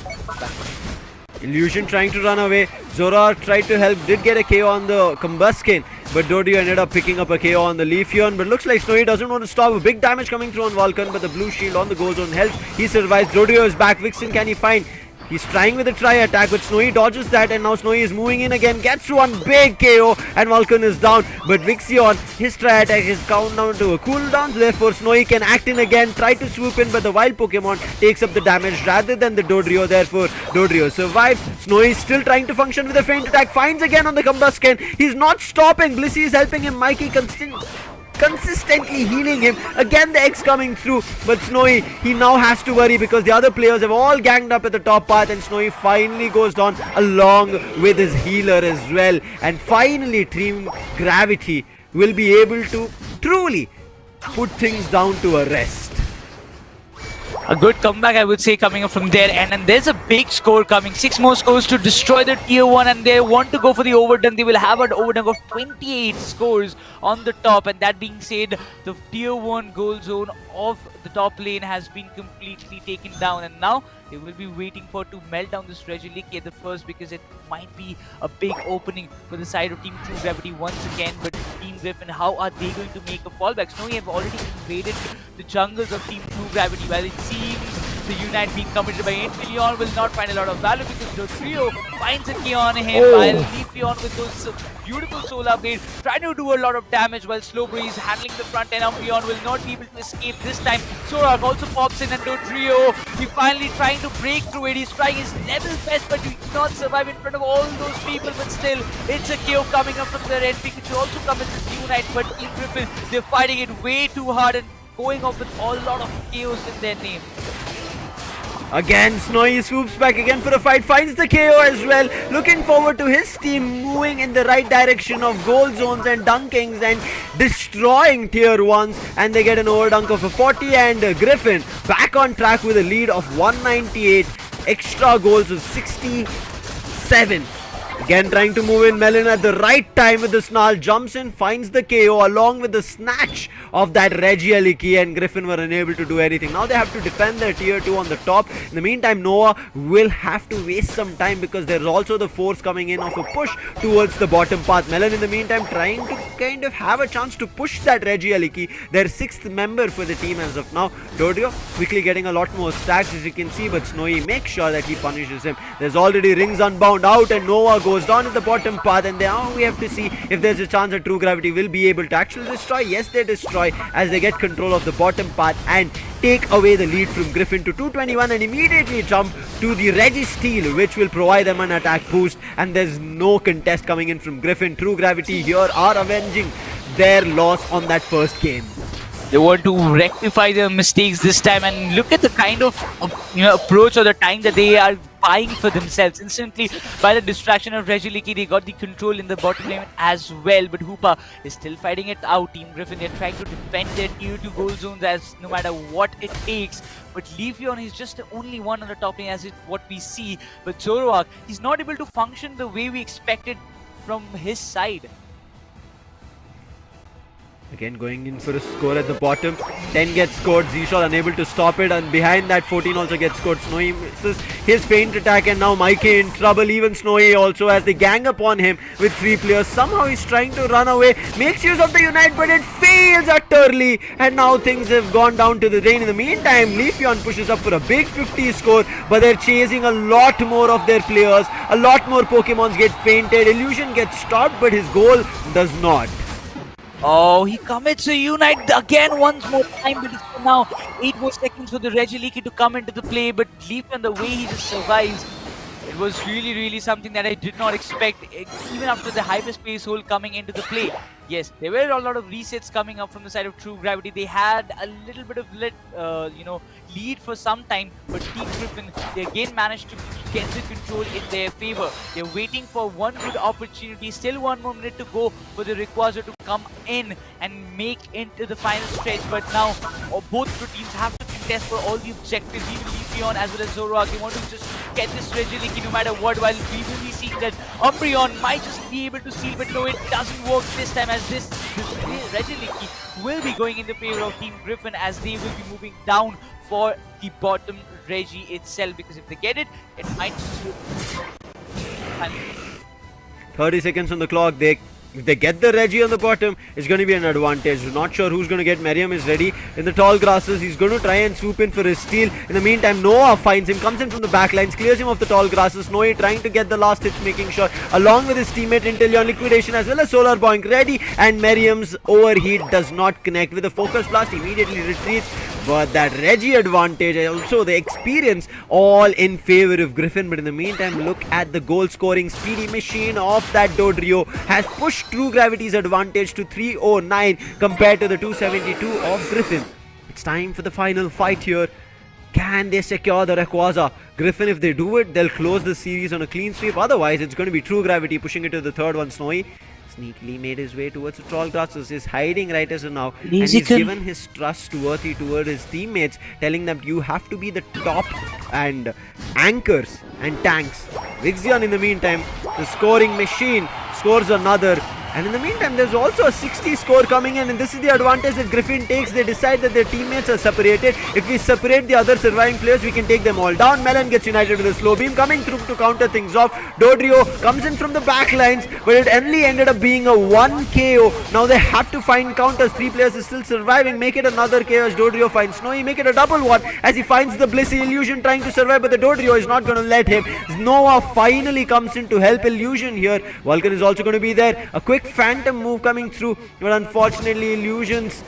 Illusion trying to run away. Zora tried to help, did get a KO on the Combuskin, but Dodrio ended up picking up a KO on the Leafeon. But looks like Snowy doesn't want to stop. A big damage coming through on Vulcan, but the blue shield on the goal zone helps. He survives. Dodrio is back. Vixen, can he find? He's trying with a tri attack, but Snowy dodges that, and now Snowy is moving in again, gets one big KO, and Vulcan is down. But Vixion, his tri attack is count down to a cooldown, therefore Snowy can act in again, try to swoop in, but the wild Pokemon takes up the damage rather than the Dodrio, therefore Dodrio survives. Snowy is still trying to function with a feint attack, finds again on the Combuskin. He's not stopping, Blissey is helping him, Mikey consistently healing him. Again the X coming through, but Snowy, he now has to worry because the other players have all ganged up at the top path, and Snowy finally goes down along with his healer as well. And finally Team Gravity will be able to truly put things down to a rest. A good comeback, I would say, coming up from their end, and there's a big score coming. 6 more scores to destroy the tier 1, and they want to go for the overdone. They will have an overdone of 28 scores on the top. And that being said, the tier 1 goal zone of the top lane has been completely taken down, and now they will be waiting for to melt down this Regieleki at the first, because it might be a big opening for the side of Team True Gravity once again. But Team Griffin, how are they going to make a fallback? Snowy have already invaded the jungles of Team True Gravity. While it seems the Unite being committed by Leafeon will not find a lot of value, because the trio finds a K on him, while Leafeon with those beautiful solar blade trying to do a lot of damage, while Slowbreeze handling the front end. Umbreon will not be able to escape this time. Zoroark also pops in, and Dodrio, he finally trying to break through it. He's trying his level best, but he cannot survive in front of all those people. But still, it's a KO coming up from their end. Pikachu also comes in this Unite, but Team Griffin, they're fighting it way too hard and going off with a lot of chaos in their name. Again, Snowy swoops back again for a fight, finds the KO as well. Looking forward to his team moving in the right direction of gold zones and dunkings and destroying tier 1s. And they get an overdunk of a 40, and Griffin back on track with a lead of 198. Extra goals of 67. Again trying to move in, Melon at the right time with the snarl, jumps in, finds the KO along with the snatch of that Regieleki, and Griffin were unable to do anything. Now they have to defend their tier 2 on the top. In the meantime, Noah will have to waste some time, because there's also the force coming in of a push towards the bottom path. Melon in the meantime trying to kind of have a chance to push that Regieleki, their 6th member for the team as of now. Dodrio quickly getting a lot more stacks, as you can see, but Snowy makes sure that he punishes him. There's already Rings Unbound out, and Noah goes down at the bottom path, and now we have to see if there's a chance that True Gravity will be able to actually destroy. Yes, they destroy as they get control of the bottom path and take away the lead from Griffin to 221, and immediately jump to the Registeel, which will provide them an attack boost. And there's no contest coming in from Griffin. True Gravity here are avenging their loss on that first game. They want to rectify their mistakes this time, and look at the kind of approach or the time that they are buying for themselves. Instantly, by the distraction of Regieleki, they got the control in the bottom lane as well. But Hoopa is still fighting it out. Team Griffin, they're trying to defend their tier 2 goal zones as no matter what it takes. But Leafeon is just the only one on the top lane, as it what we see. But Zoroark, he's not able to function the way we expected from his side. Again going in for a score at the bottom. 10 gets scored. Zishal unable to stop it, and behind that 14 also gets scored. Snowy misses his feint attack, and now Mikey in trouble. Even Snowy also, as they gang upon him with 3 players. Somehow he's trying to run away, makes use of the Unite, but it fails utterly, and now things have gone down to the drain. In the meantime, Leafeon pushes up for a big 50 score, but they're chasing a lot more of their players. A lot more Pokemons get fainted. Illusion gets stopped, but his goal does not. Oh, he commits a Unite again once more time, but it's now 8 more seconds for the Regieleki to come into the play, but Leafeon, the way he just survives, it was really something that I did not expect, even after the hyperspace hole coming into the play. Yes, there were a lot of resets coming up from the side of True Gravity. They had a little bit of lead for some time, but Team Griffin, they again managed to get the control in their favor. They're waiting for one good opportunity. Still 1 more minute to go for the Rayquaza to come in and make into the final stretch. But now both teams have to contest for all the objectives. Even Leafeon as well as Zoroark, they want to just get this Regieleki no matter what. While we will be seeing that Umbreon might just be able to steal, but no, it doesn't work this time, as this Regieleki will be going in the favor of Team Griffin, as they will be moving down for the bottom Reggie itself, because if they get it, it might 30 seconds on the clock. If they get the Reggie on the bottom, it's going to be an advantage. Not sure who's going to get. Merriam is ready in the tall grasses. He's going to try and swoop in for his steal. In the meantime, Noah finds him, comes in from the back lines, clears him off the tall grasses. Noah trying to get the last hits, making sure, along with his teammate Inteleon, Liquidation as well as Solar Boink ready. And Merriam's overheat does not connect. With a focus blast, immediately retreats. But that Reggie advantage, also the experience, all in favor of Griffin. But in the meantime, look at the goal scoring speedy machine of that Dodrio. Has pushed True Gravity's advantage to 309 compared to the 272 of Griffin. It's time for the final fight here. Can they secure the Rayquaza? Griffin, if they do it, they'll close the series on a clean sweep. Otherwise, it's going to be True Gravity pushing it to the third one. Snowy sneakily made his way towards the tall grasses. He's hiding right as of now, and he's given his trust toward his teammates, telling them you have to be the top and anchors and tanks. Vixion, in the meantime, the scoring machine, scores another. And in the meantime, there's also a 60 score coming in, and this is the advantage that Griffin takes. They decide that their teammates are separated. If we separate the other surviving players, we can take them all down. Melon gets united with a slow beam coming through to counter things off. Dodrio comes in from the back lines, but it only ended up being a 1 KO. Now they have to find counters. 3 players is still surviving. Make it another KO as Dodrio finds Snowy. Make it a double one as he finds the Blissey. Illusion trying to survive, but the Dodrio is not going to let him. Noah finally comes in to help Illusion here. Vulcan is also going to be there. A quick phantom move coming through, but unfortunately Illusion's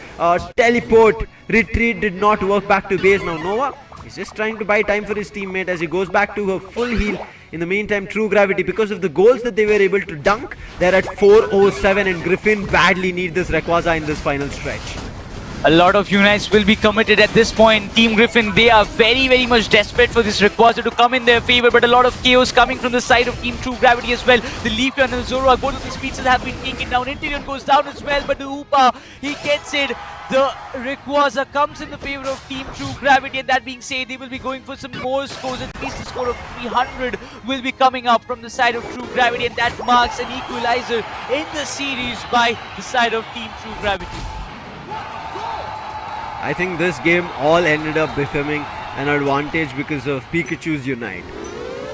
teleport retreat did not work back to base. Now Noah is just trying to buy time for his teammate as he goes back to her full heal. In the meantime, True Gravity, because of the goals that they were able to dunk, they're at 407, and Griffin badly need this Rayquaza in this final stretch. A lot of unites will be committed at this point. Team Griffin, they are very much desperate for this Rayquaza to come in their favor, but a lot of chaos coming from the side of Team True Gravity as well. The Leafeon and Zoroark, both of the speeches have been taken down. Inteleon goes down as well, but the Hoopa, he gets it. The Rayquaza comes in the favor of Team True Gravity, and that being said, they will be going for some more scores. At least a score of 300 will be coming up from the side of True Gravity, and that marks an equalizer in the series by the side of Team True Gravity. I think this game all ended up becoming an advantage because of Pikachu's Unite.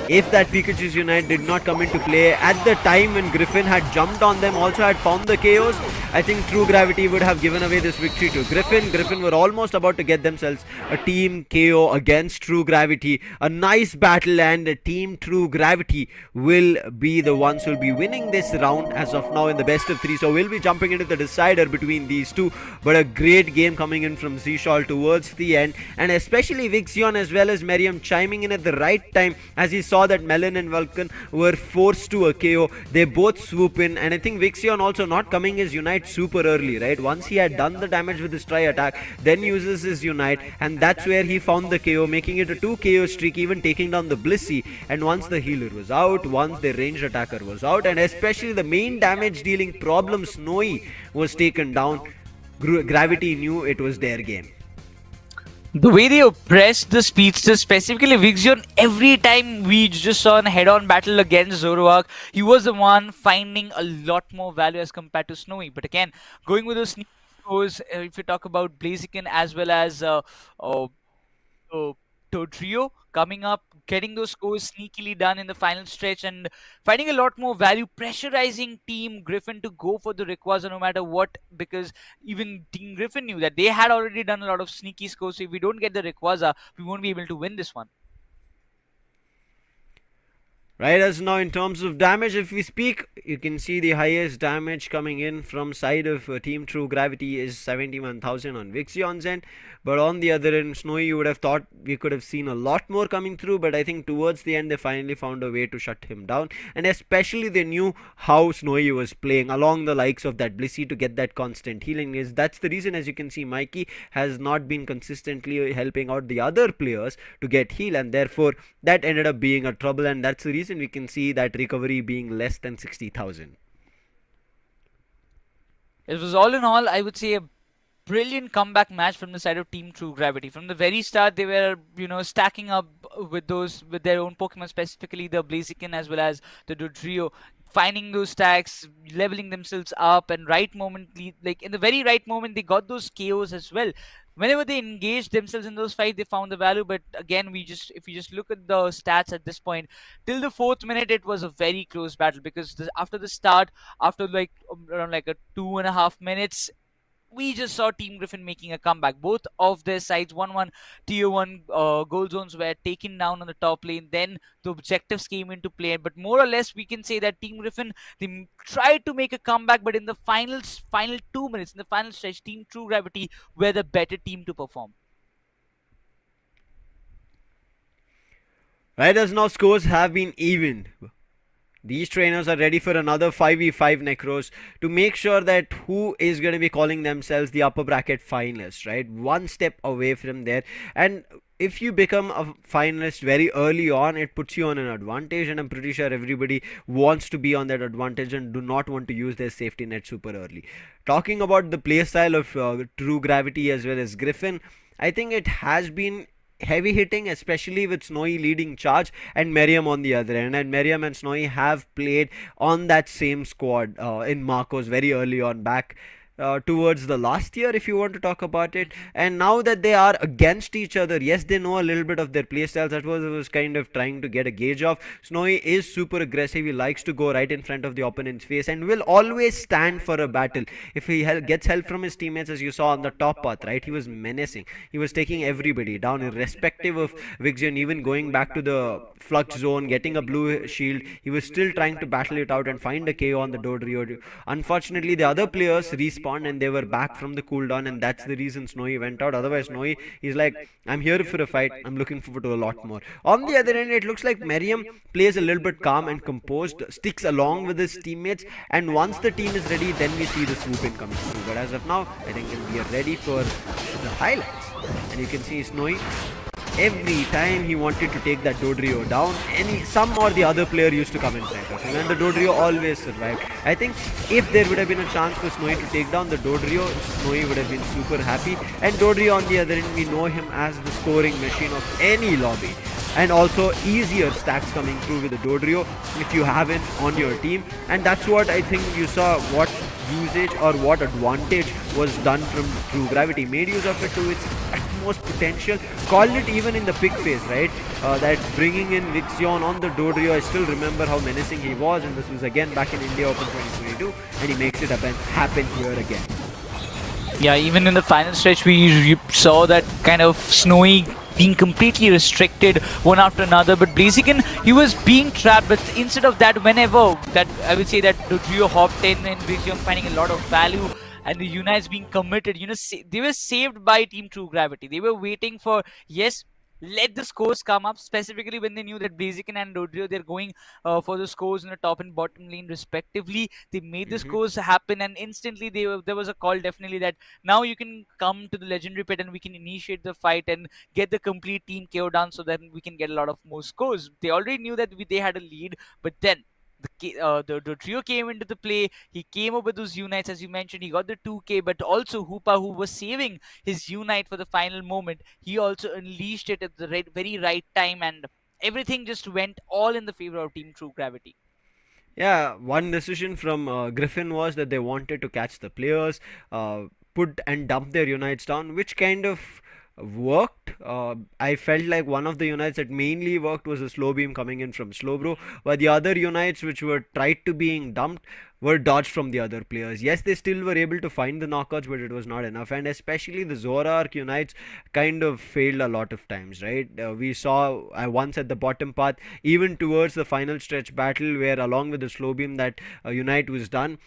If that Pikachu's Unite did not come into play at the time when Griffin had jumped on them, also had found the chaos, I think True Gravity would have given away this victory to Griffin. Griffin were almost about to get themselves a team KO against True Gravity. A nice battle, and Team True Gravity will be the ones who will be winning this round as of now in the best of 3. So we'll be jumping into the decider between these two. But a great game coming in from Zishal towards the end, and especially Vixion as well as Merriam chiming in at the right time as he saw that Melon and Vulcan were forced to a KO. They both swoop in, and I think Vixion also not coming his Unite super early, right? Once he had done the damage with his try attack, then uses his Unite, and that's where he found the KO, making it a 2 KO streak, even taking down the Blissey. And once the healer was out, once the ranged attacker was out, and especially the main damage dealing problem Snowy was taken down, Gravity knew it was their game. The way they oppressed the speedster, specifically Vixion, every time we just saw a head-on battle against Zoroark, he was the one finding a lot more value as compared to Snowy. But again, going with those sneak scores. If you talk about Blaziken as well as uh, uh, Trio coming up, getting those scores sneakily done in the final stretch and finding a lot more value, pressurizing Team Griffin to go for the Rayquaza no matter what, because even Team Griffin knew that they had already done a lot of sneaky scores. So if we don't get the Rayquaza, we won't be able to win this one. Right, as now in terms of damage, if we speak, you can see the highest damage coming in from side of Team True Gravity is 71,000 on Vixion's end. But on the other end, Snowy, you would have thought we could have seen a lot more coming through, but I think towards the end they finally found a way to shut him down. And especially they knew how Snowy was playing along the likes of that Blissey to get that constant healing. That's the reason, as you can see, Mikey has not been consistently helping out the other players to get heal, and therefore that ended up being a trouble, and that's the reason we can see that recovery being less than 60,000. It was all in all, I would say, a brilliant comeback match from the side of Team True Gravity. From the very start, they were, stacking up with their own Pokemon, specifically the Blaziken as well as the Dodrio, finding those stacks, leveling themselves up, and like in the very right moment, they got those KOs as well. Whenever they engaged themselves in those fights, they found the value. But again, if you just look at the stats at this point, till the 4th minute, it was a very close battle because after the start, after like around like a 2.5 minutes, we just saw Team Griffin making a comeback. Both of their sides, 1-1 Tier 1 gold zones were taken down on the top lane. Then the objectives came into play. But more or less, we can say that Team Griffin, they tried to make a comeback, but in the final 2 minutes, in the final stretch, Team True Gravity were the better team to perform. Right, as now scores have been evened. These trainers are ready for another 5v5 Necros to make sure that who is going to be calling themselves the upper bracket finalists, right? One step away from there. And if you become a finalist very early on, it puts you on an advantage, and I'm pretty sure everybody wants to be on that advantage and do not want to use their safety net super early. Talking about the playstyle of True Gravity as well as Griffin, I think it has been heavy hitting, especially with Snowy leading charge and Miriam on the other end. And Miriam and Snowy have played on that same squad in Marcos very early on, back towards the last year, if you want to talk about it. And now that they are against each other, yes, they know a little bit of their playstyles. That was kind of trying to get a gauge of. Snowy is super aggressive. He likes to go right in front of the opponent's face and will always stand for a battle. If he gets help from his teammates, as you saw on the top path, right, he was menacing. He was taking everybody down, irrespective of Vixion, even going back to the flux zone, getting a blue shield. He was still trying to battle it out and find a KO on the Dodrio. Unfortunately, the other players respawned and they were back from the cooldown, and that's the reason Snowy went out. Otherwise, Snowy is like, I'm here for a fight. I'm looking forward to a lot more. On the other end, it looks like Miriam plays a little bit calm and composed, sticks along with his teammates, and once the team is ready, then we see the swoop in coming through. But as of now, I think we are ready for the highlights. And you can see Snowy, every time he wanted to take that Dodrio down, some or the other player used to come in front of him, and the Dodrio always survived. I think if there would have been a chance for Snowy to take down the Dodrio, Snowy would have been super happy. And Dodrio on the other end, we know him as the scoring machine of any lobby, and also easier stacks coming through with the Dodrio if you have it on your team. And that's what I think you saw, what usage or what advantage was done from True Gravity. Made use of it to its utmost potential. Called it even in the pick phase, right? That bringing in Vixion on the Dodrio, I still remember how menacing he was, and this was again back in India Open 2022, and he makes it happen here again. Yeah, even in the final stretch, we saw that kind of Snowy being completely restricted one after another. But Blaziken, he was being trapped. But instead of that, whenever that, I would say that the trio hopped in and Blaziken finding a lot of value, and the Unites being committed, they were saved by Team True Gravity. They were waiting for, yes, let the scores come up, specifically when they knew that Blaziken and Dodrio, they're going for the scores in the top and bottom lane respectively. They made the scores happen, and instantly there was a call definitely that now you can come to the legendary pit and we can initiate the fight and get the complete team KO down so that we can get a lot of more scores. They already knew that they had a lead, but then the trio came into the play. He came up with those unites, as you mentioned. He got the 2K, but also Hoopa, who was saving his unite for the final moment, he also unleashed it at the very right time, and everything just went all in the favor of Team True Gravity. Yeah, one decision from Griffin was that they wanted to catch the players. put and dump their unites down, which kind of worked. I felt like one of the unites that mainly worked was a slow beam coming in from Slowbro, but the other unites which were tried to being dumped were dodged from the other players. Yes, they still were able to find the knockouts, but it was not enough. And especially the Zora Arc unites kind of failed a lot of times, right? We saw once at the bottom path, even towards the final stretch battle, where along with the slow beam that unite was done.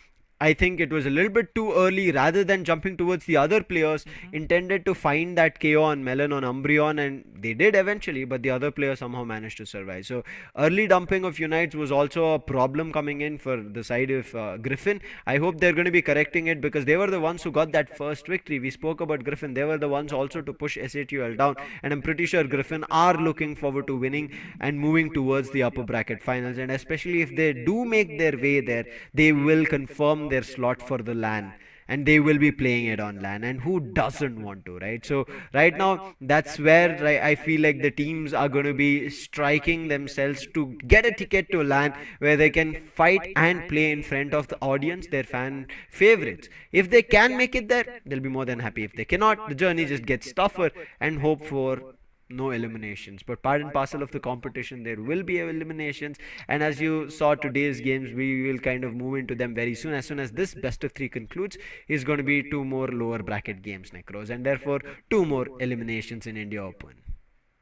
I think it was a little bit too early. Rather than jumping towards the other players, intended to find that KO on Melon on Umbreon, and they did eventually, but the other player somehow managed to survive. So early dumping of Unites was also a problem coming in for the side of Griffin. I hope they're going to be correcting it, because they were the ones who got that first victory. We spoke about Griffin. They were the ones also to push SATUL down, and I'm pretty sure Griffin are looking forward to winning and moving towards the upper bracket finals. And especially if they do make their way there, they will confirm their slot for the LAN, and they will be playing it on LAN, and who doesn't want to, right? So right now that's where I feel like the teams are going to be striking themselves to get a ticket to LAN, where they can fight and play in front of the audience, their fan favorites. If they can make it there, they'll be more than happy. If they cannot, the journey just gets tougher, and hope for no eliminations. But part and parcel of the competition, there will be eliminations, and as you saw today's games, we will kind of move into them very soon. As soon as this best of 3 concludes, is going to be 2 more lower bracket games, Necros, and therefore 2 more eliminations in India Open.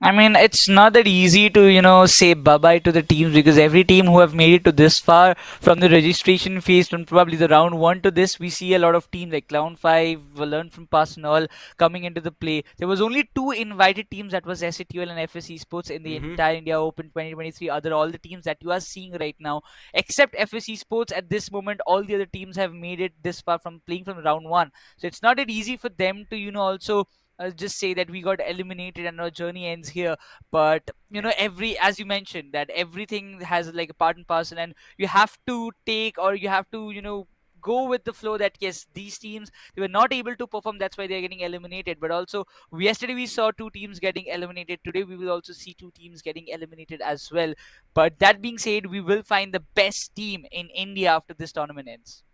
I mean, it's not that easy to, say bye-bye to the teams, because every team who have made it to this far from the registration phase, from probably the round 1 to this, we see a lot of teams like Clown5, Learn from Past and all coming into the play. There was only 2 invited teams, that was SATUL and FS Esports in the entire India Open 2023. All the teams that you are seeing right now, except FS Esports at this moment, all the other teams have made it this far from playing from round 1. So it's not that easy for them to, also just say that we got eliminated and our journey ends here. But as you mentioned, that everything has like a part and parcel, and you have to take, or you have to go with the flow, that yes, these teams, they were not able to perform, that's why they're getting eliminated. But also, yesterday we saw 2 teams getting eliminated, today we will also see 2 teams getting eliminated as well. But that being said, we will find the best team in India after this tournament ends.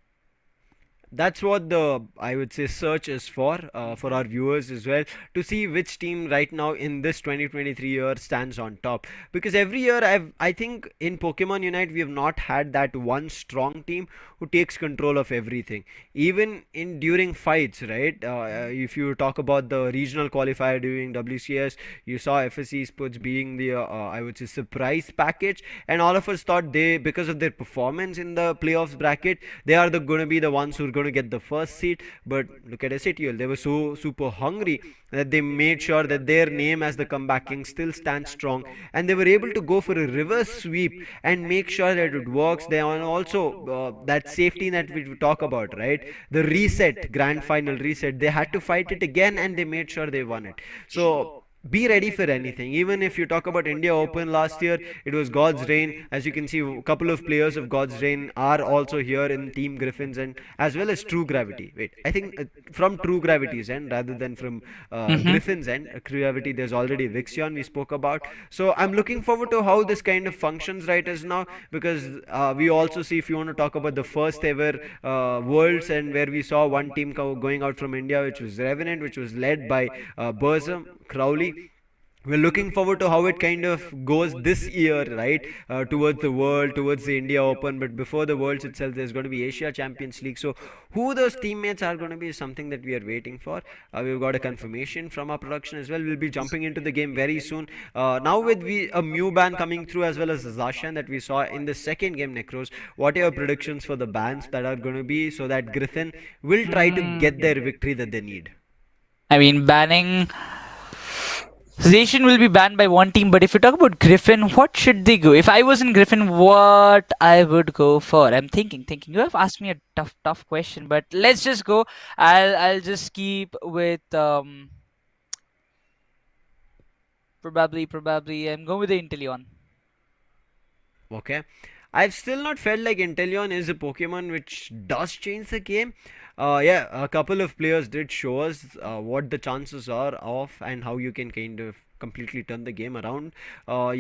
That's what the, I would say, search is for our viewers as well, to see which team right now in this 2023 year stands on top. Because every year I think in Pokemon Unite we have not had that one strong team who takes control of everything, even in during fights, right? If you talk about the regional qualifier during WCS, you saw FSC Sports being the I would say surprise package, and all of us thought they, because of their performance in the playoffs bracket, they are going to be the ones who are going to get the first seat. But look at SATUL, they were so super hungry that they made sure that their name as the comeback king still stands strong, and they were able to go for a reverse sweep and make sure that it works. They are also that safety net which we talk about, right? The reset, grand final reset, they had to fight it again, and they made sure they won it. So be ready for anything. Even if you talk about India Open last year, it was God's Reign. As you can see, a couple of players of God's Reign are also here in Team Griffins, and as well as True Gravity. Wait, I think from True Gravity's end rather than from Griffin's end. True Gravity, there's already Vixion we spoke about. So I'm looking forward to how this kind of functions right as now, because we also see, if you want to talk about the first ever Worlds, and where we saw one team going out from India, which was Revenant, which was led by Burzum Crowley. We're looking forward to how it kind of goes this year, right? Towards the World, towards the India Open. But before the Worlds itself, there's going to be Asia Champions League. So who those teammates are going to be is something that we are waiting for. We've got a confirmation from our production as well. We'll be jumping into the game very soon. Now with a Mew ban coming through, as well as Zashan that we saw in the second game, Necros, what are your predictions for the bans that are going to be, so that Griffin will try to get their victory that they need? I mean, banning Zacian will be banned by one team, but if you talk about Griffin, what should they go? If I was in Griffin, what I would go for? I'm thinking. You have asked me a tough question, but let's just go. I'll just keep with probably I'm going with the Inteleon. Okay. I've still not felt like Inteleon is a Pokemon which does change the game. A couple of players did show us what the chances are of, and how you can kind of completely turn the game around.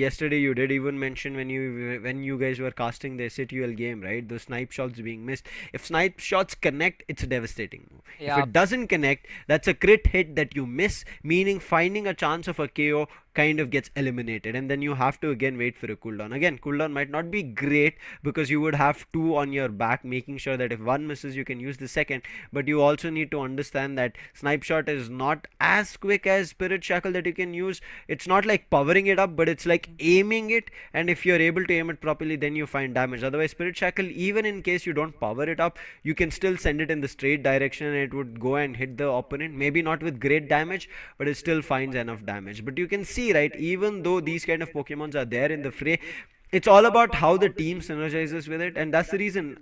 Yesterday you did even mention when you guys were casting the SATUL game, right? The snipe shots being missed. If snipe shots connect, it's a devastating move. If Yeah. it doesn't connect, that's a crit hit that you miss, meaning finding a chance of a KO kind of gets eliminated, and then you have to again wait for a cooldown. Again, cooldown might not be great because you would have two on your back, making sure that if one misses you can use the second, but you also need to understand that snipe shot is not as quick as spirit shackle that you can use. It's not like powering it up, but it's like aiming it, and if you're able to aim it properly, then you find damage. Otherwise, spirit shackle, even in case you don't power it up, you can still send it in the straight direction and it would go and hit the opponent, maybe not with great damage, but it still finds enough damage. But you can see, right, even though these kind of Pokemons are there in the fray, it's all about how the team synergizes with it, and that's the reason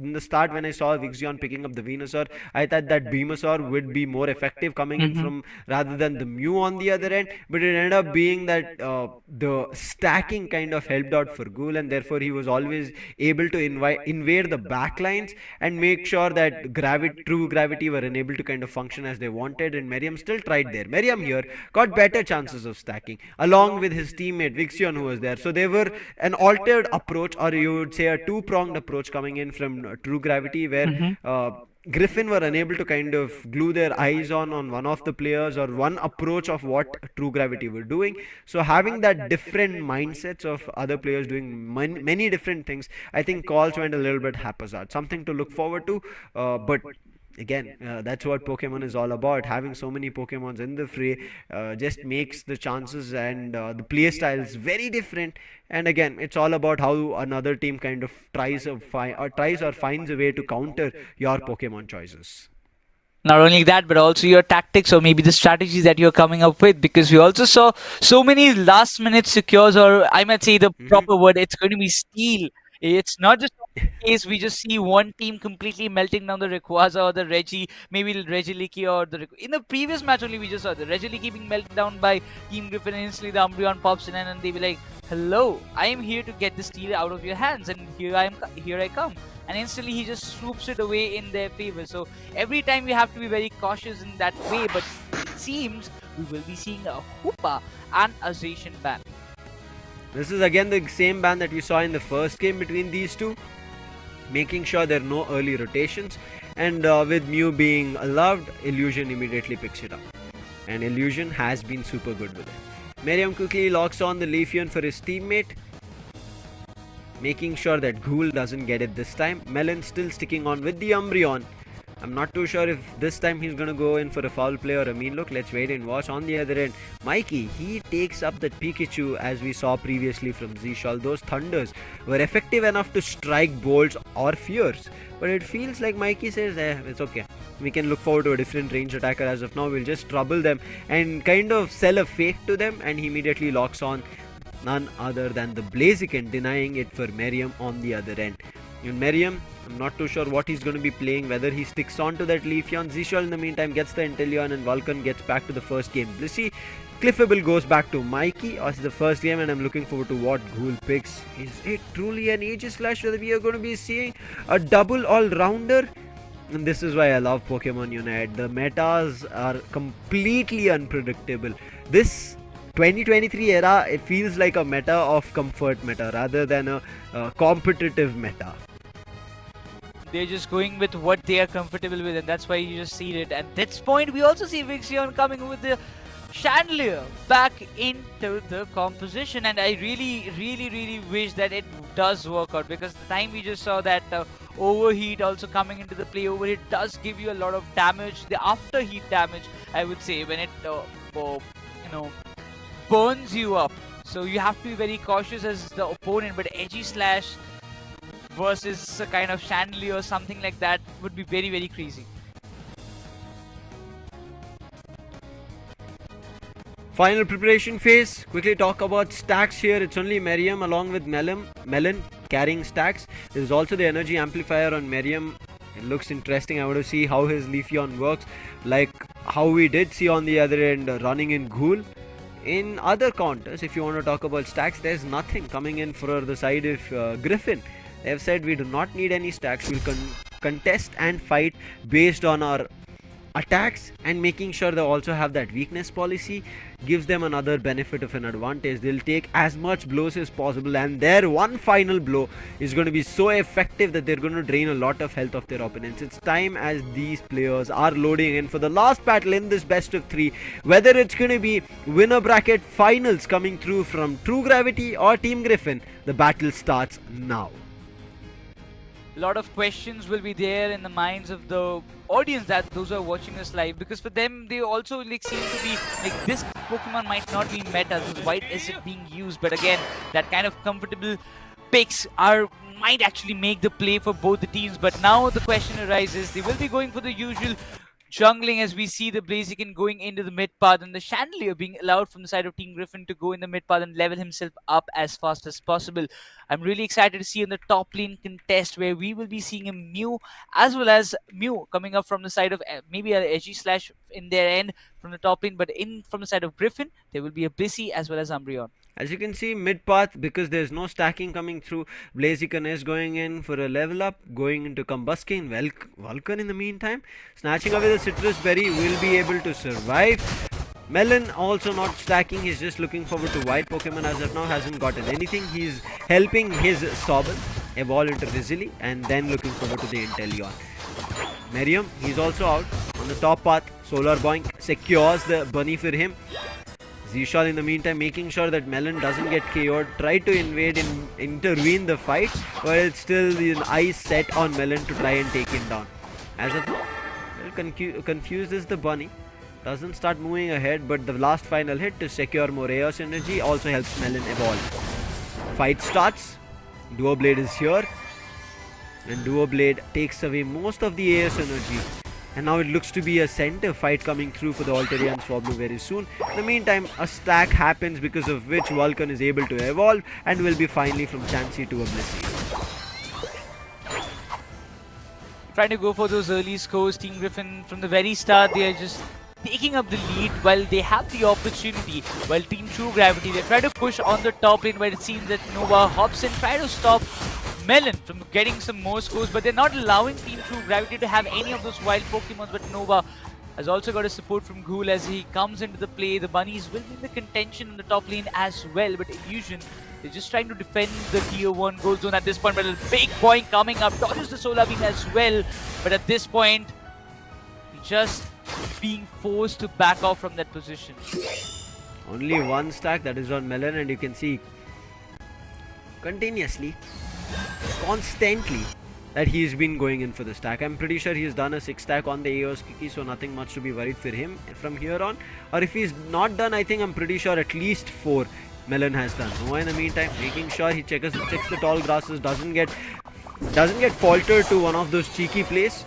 in the start when I saw Vixion picking up the Venusaur, I thought that Venusaur would be more effective coming in from rather than the Mew on the other end, but it ended up being that the stacking kind of helped out for Ghoul, and therefore he was always able to invade the backlines and make sure that true gravity were unable to kind of function as they wanted, and Meriam still tried there. Meriam here got better chances of stacking along with his teammate Vixion who was there, so they were an altered approach, or you would say a two-pronged approach coming in from true gravity, where Griffin were unable to kind of glue their eyes on one of the players or one approach of what true gravity were doing. So having that different mindsets of other players doing many different things, I think calls went a little bit haphazard. Something to look forward to, but again, that's what Pokemon is all about. Having so many Pokemons in the fray just makes the chances and the play styles very different. And again, it's all about how another team kind of tries or finds a way to counter your Pokemon choices. Not only that, but also your tactics or maybe the strategies that you're coming up with, because we also saw so many last minute secures, or I might say the proper word, it's going to be steal. It's not just a case we just see one team completely melting down the Rayquaza or the Reggie, maybe Regieleki or the in the previous match only we just saw the Regieleki being melted down by Team Griffin, and instantly the Umbreon pops in and they be like, "Hello, I am here to get the steal out of your hands, and here I come." And instantly he just swoops it away in their favor. So every time we have to be very cautious in that way, but it seems we will be seeing a Hoopa and a Zacian ban. This is again the same ban that we saw in the first game between these two, making sure there are no early rotations, and with Mew being allowed, Illusion immediately picks it up, and Illusion has been super good with it. Meriam quickly locks on the Leafeon for his teammate, making sure that Ghoul doesn't get it this time. Melon still sticking on with the Umbreon. I'm not too sure if this time he's gonna go in for a foul play or a mean look. Let's wait and watch. On the other end, Mikey, he takes up that Pikachu as we saw previously from Zishal. Those thunders were effective enough to strike bolts or fears, but it feels like Mikey says, it's okay. We can look forward to a different range attacker as of now. We'll just trouble them and kind of sell a fake to them, and he immediately locks on none other than the Blaziken, denying it for Meriam on the other end. And Meriam, I'm not too sure what he's going to be playing, whether he sticks on to that Leafeon. Zishal in the meantime gets the Inteleon, and Vulcan gets back to the first game. Blissey, Cliffable goes back to Mikey as the first game, and I'm looking forward to what Ghoul picks. Is it truly an Aegislash that we are going to be seeing? A double all-rounder? And this is why I love Pokemon Unite. The metas are completely unpredictable. This 2023 era, it feels like a meta of comfort meta rather than a competitive meta. They're just going with what they are comfortable with, and that's why you just see it. At this point, we also see Vixion coming with the Chandelier back into the composition, and I really wish that it does work out, because the time we just saw that overheat also coming into the play. Overheat does give you a lot of damage. The after heat damage, I would say, when it burns you up. So you have to be very cautious as the opponent. But Aegislash versus a kind of Chandelier or something like that would be very crazy. Final preparation phase. Quickly talk about stacks here. It's only Meriam along with Melon carrying stacks. There's also the energy amplifier on Meriam. It looks interesting. I want to see how his Leafeon works, like how we did see on the other end running in Ghoul. In other counters, if you want to talk about stacks, there's nothing coming in for the side of Griffin. They have said we do not need any stacks. We'll contest and fight based on our attacks and making sure they also have that weakness policy gives them another benefit of an advantage. They'll take as much blows as possible, and their one final blow is going to be so effective that they're going to drain a lot of health of their opponents. It's time as these players are loading in for the last battle in this best of 3, whether it's going to be winner bracket finals coming through from True Gravity or Team Griffin. The battle starts now. A lot of questions will be there in the minds of the audience, that those who are watching us live, because for them they also like seem to be like, this Pokemon might not be meta, so why is it being used? But again, that kind of comfortable picks might actually make the play for both the teams. But now the question arises, they will be going for the usual jungling, as we see the Blaziken going into the mid path and the Chandelier being allowed from the side of Team Griffin to go in the mid path and level himself up as fast as possible. I'm really excited to see in the top lane contest, where we will be seeing a Mew as well as Mew coming up from the side of maybe a Edgy Slash in their end from the top lane, but from the side of Griffin there will be a Blissey as well as Umbreon. As you can see, mid path, because there's no stacking coming through, Blaziken is going in for a level up, going into Combusken. Vulcan in the meantime, snatching away the Citrus Berry, will be able to survive. Melon also not stacking, he's just looking forward to white Pokemon as of now, hasn't gotten anything. He's helping his Sobble evolve into Rizili and then looking forward to the Inteleon. Miriam, he's also out on the top path. Solar Boink secures the bunny for him. Zishal in the meantime making sure that Melon doesn't get KO'd, try to invade and intervene the fight, but it's still the eyes set on Melon to try and take him down. As of now, confused is the bunny, doesn't start moving ahead, but the last final hit to secure more Aeos energy also helps Melon evolve. Fight starts, Duo Blade is here, and Duo Blade takes away most of the Aeos energy. And now it looks to be a center fight coming through for the Altaria and Swablu very soon. In the meantime, a stack happens, because of which Vulcan is able to evolve and will be finally from Chansey to a Blissey. Trying to go for those early scores. Team Griffin from the very start, they are just taking up the lead while they have the opportunity. While Team True Gravity, they try to push on the top lane, but it seems that Nova hops in, try to stop Melon from getting some more scores, but they're not allowing Team True Gravity to have any of those wild Pokemon. But Nova has also got a support from Ghoul as he comes into the play. The bunnies will be in the contention in the top lane as well, but Illusion, they're just trying to defend the tier 1 gold zone at this point. But a big point coming up, dodges the Solar Beam as well, but at this point just being forced to back off from that position. Only one stack, that is on Melon, and you can see continuously, constantly, that he's been going in for the stack. I'm pretty sure he's done a 6 stack on the Aeos Kiki, so nothing much to be worried for him from here on. Or if he's not done, I think I'm pretty sure at least 4 Melon has done. Nova in the meantime making sure he checks the tall grasses, doesn't get faltered to one of those cheeky plays.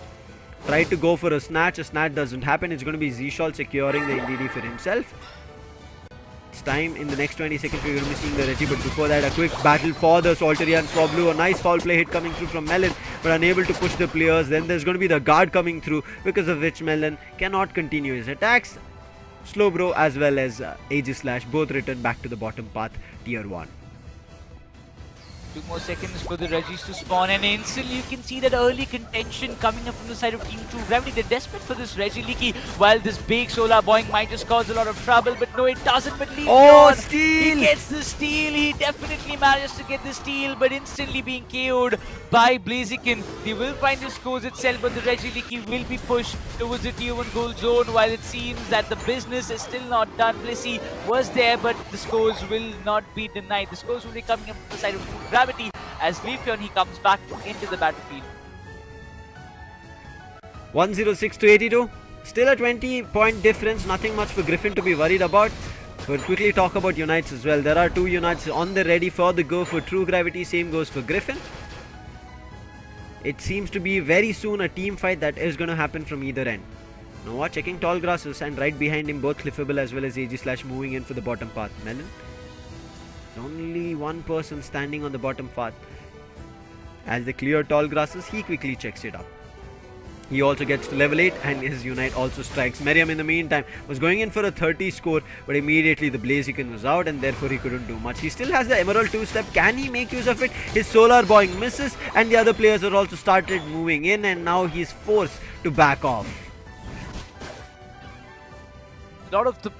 Tried to go for a snatch doesn't happen. It's going to be Zishal securing the NDD for himself. It's time in the next 20 seconds we're going to be seeing the Reggie, but before that a quick battle for the Solteria and Swablu. A nice foul play hit coming through from Melon, but unable to push the players. Then there's going to be the guard coming through, because of which Melon cannot continue his attacks. Slowbro as well as Aegislash both return back to the bottom path, tier 1. 2 more seconds for the Regis to spawn, and instantly you can see that early contention coming up from the side of Team True Gravity. They're desperate for this Regiliki, while this big Solar Boing might just cause a lot of trouble, but no, it doesn't. But Leafeon, steal! He gets the steal. He definitely manages to get the steal, but instantly being KO'd by Blaziken. They will find the scores itself, but the Regiliki will be pushed towards the tier 1 gold zone, while it seems that the business is still not done. Blissey was there, but the scores will not be denied. The scores will be coming up from the side of True Gravity. As Leafeon, he comes back into the battlefield. 106 to 82. Still a 20-point difference. Nothing much for Griffin to be worried about. But quickly talk about Unites as well. There are 2 Unites on the ready for the go for True Gravity. Same goes for Griffin. It seems to be very soon a team fight that is going to happen from either end. Nova checking tall grasses, and right behind him both Cliffable as well as Aegislash moving in for the bottom path. Melon. There's only one person standing on the bottom path. As they clear tall grasses, he quickly checks it up. He also gets to level 8, and his Unite also strikes. Miriam in the meantime was going in for a 30 score, but immediately the Blaziken was out, and therefore he couldn't do much. He still has the Emerald 2-step. Can he make use of it? His Solar Boing misses, and the other players are also started moving in, and now he's forced to back off. lot of the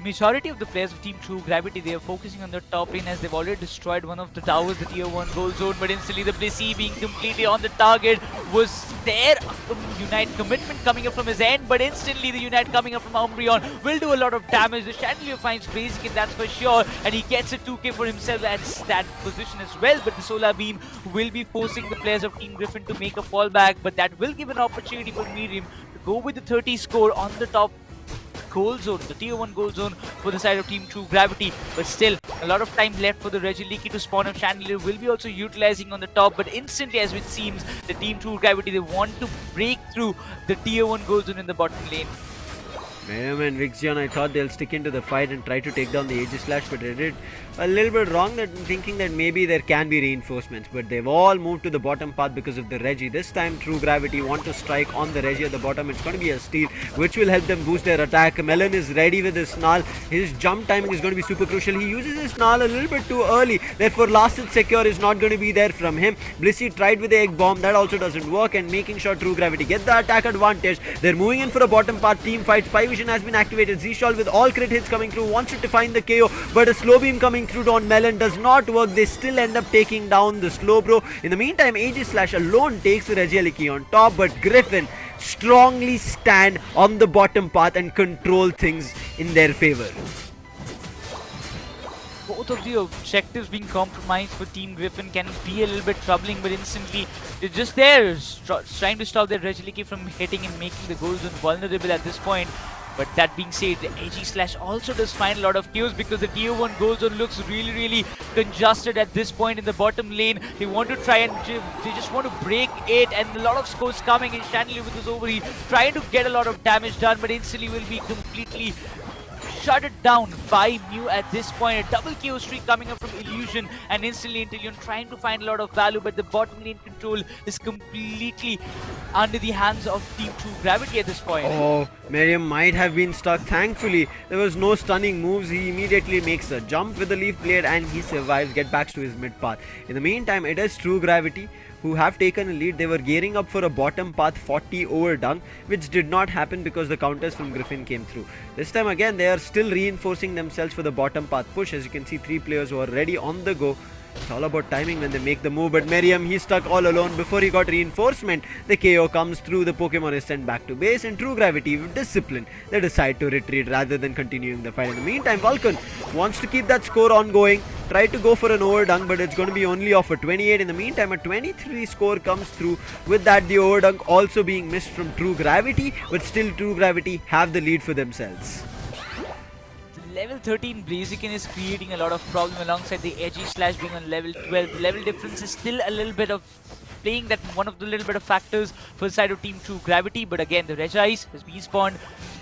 majority of the players of Team True Gravity, they are focusing on the top lane as they've already destroyed one of the towers, the tier 1 goal zone, but instantly the Blissey being completely on the target. Was there a Unite commitment coming up from his end, but instantly the Unite coming up from Umbreon will do a lot of damage. The Chandelier finds basic, and that's for sure, and he gets a 2k for himself at that position as well, but the Solar Beam will be forcing the players of Team Griffin to make a fallback, but that will give an opportunity for Miriam to go with the 30 score on the top goal zone, the tier 1 goal zone for the side of Team True Gravity. But still, a lot of time left for the Regieleki to spawn up. Chandelier will be also utilizing on the top, but instantly, as it seems, the Team True Gravity, they want to break through the tier 1 goal zone in the bottom lane. Miriam and Vixion, I thought they'll stick into the fight and try to take down the Aegis Slash, but they did a little bit wrong, that thinking that maybe there can be reinforcements, but they've all moved to the bottom path because of the Regi. This time True Gravity want to strike on the Regi at the bottom. It's going to be a steal which will help them boost their attack. Melon is ready with his Snarl. His jump timing is going to be super crucial. He uses his Snarl a little bit too early, therefore last hit secure is not going to be there from him. Blissey tried with the Egg Bomb, that also doesn't work, and making sure True Gravity get the attack advantage. They're moving in for a bottom path team fight. Spy Vision has been activated. Z-Shawl with all crit hits coming through wants to define the KO, but a slow beam coming through on Melon does not work. They still end up taking down the Slowbro. In the meantime, Aegis Slash alone takes the Regieleki on top, but Griffin strongly stand on the bottom path and control things in their favor. Both of the objectives being compromised for Team Griffin can be a little bit troubling, but instantly they're just there trying to stop their Regieleki from hitting and making the goal zone vulnerable at this point. But that being said, the Aegis Slash also does find a lot of kills because the tier 1 goal zone looks really congested at this point in the bottom lane. They want to try and they just want to break it, and a lot of scores coming in. Chandelier with his overheat trying to get a lot of damage done, but instantly will be completely shut it down by Mew at this point. A double KO streak coming up from Illusion, and instantly Intellion trying to find a lot of value, but the bottom lane control is completely under the hands of Team True Gravity at this point. Oh, Miriam might have been stuck. Thankfully, there was no stunning moves. He immediately makes a jump with the Leaf Blade and he survives, get back to his mid path. In the meantime, it is True Gravity who have taken a lead. They were gearing up for a bottom path 40 over Dung, which did not happen because the counters from Griffin came through. This time again, they are still reinforcing themselves for the bottom path push. As you can see, 3 players who are ready on the go. It's all about timing when they make the move, but Miriam, he's stuck all alone. Before he got reinforcement, the KO comes through, the Pokemon is sent back to base, and True Gravity, with discipline, they decide to retreat rather than continuing the fight. In the meantime, Vulcan wants to keep that score ongoing, tried to go for an overdunk, but it's going to be only off a 28. In the meantime, a 23 score comes through. With that, the overdunk also being missed from True Gravity, but still True Gravity have the lead for themselves. Level 13 Blaziken is creating a lot of problem alongside the Aegis Slash being on level 12. The level difference is still a little bit of playing that one of the little bit of factors for the side of Team True Gravity, but again the Regis has been spawned,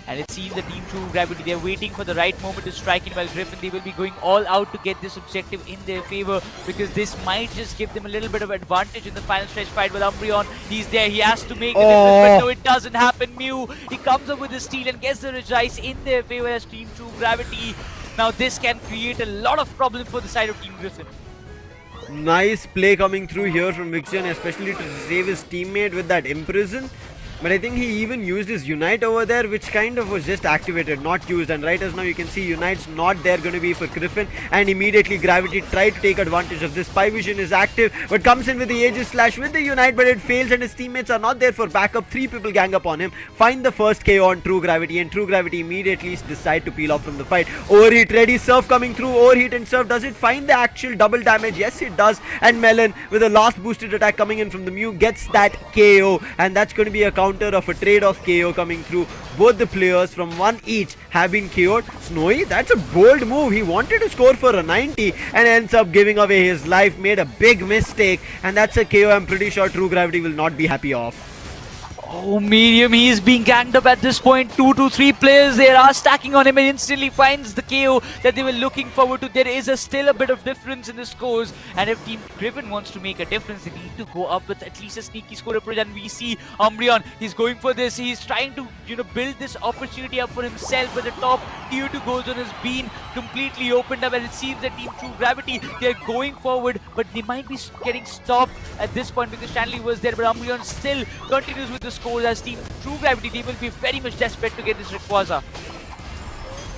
and it seems the Team True Gravity, they're waiting for the right moment to strike in, while Griffin, they will be going all out to get this objective in their favor, because this might just give them a little bit of advantage in the final stretch fight with Umbreon. He's there, he has to make a difference, but no, it doesn't happen. Mew, he comes up with the steal and gets the Regis in their favor as Team True Gravity. Now this can create a lot of problems for the side of Team Griffin. Nice play coming through here from Vixion, especially to save his teammate with that Imprison. But I think he even used his Unite over there, which kind of was just activated, not used. And right as now you can see Unite's not there going to be for Griffin. And immediately Gravity tried to take advantage of this. Spy Vision is active, but comes in with the Aegis Slash with the Unite, but it fails and his teammates are not there for backup. 3 people gang up on him, find the first KO on True Gravity, and True Gravity immediately decide to peel off from the fight. Overheat ready, Surf coming through, Overheat and Surf. Does it find the actual double damage? Yes, it does. And Melon with a last boosted attack coming in from the Mew gets that KO, and that's going to be a counter of a trade-off KO coming through. Both the players from 1 each have been KO'd. Snowy, that's a bold move. He wanted to score for a 90 and ends up giving away his life. Made a big mistake, and that's a KO I'm pretty sure True Gravity will not be happy of. Oh, Medium, he is being ganged up at this point. 2 to 3 players, they are stacking on him, and instantly finds the KO that they were looking forward to. There is still a bit of difference in the scores, and if Team Griffin wants to make a difference, they need to go up with at least a sneaky score approach. And we see Umbreon, he's going for this. He's trying to, build this opportunity up for himself, but the top tier 2 goal zone has been completely opened up, and it seems that Team True Gravity, they're going forward, but they might be getting stopped at this point because Chandelier was there, but Umbreon still continues with the scores as Team True Gravity, they will be very much desperate to get this Rayquaza.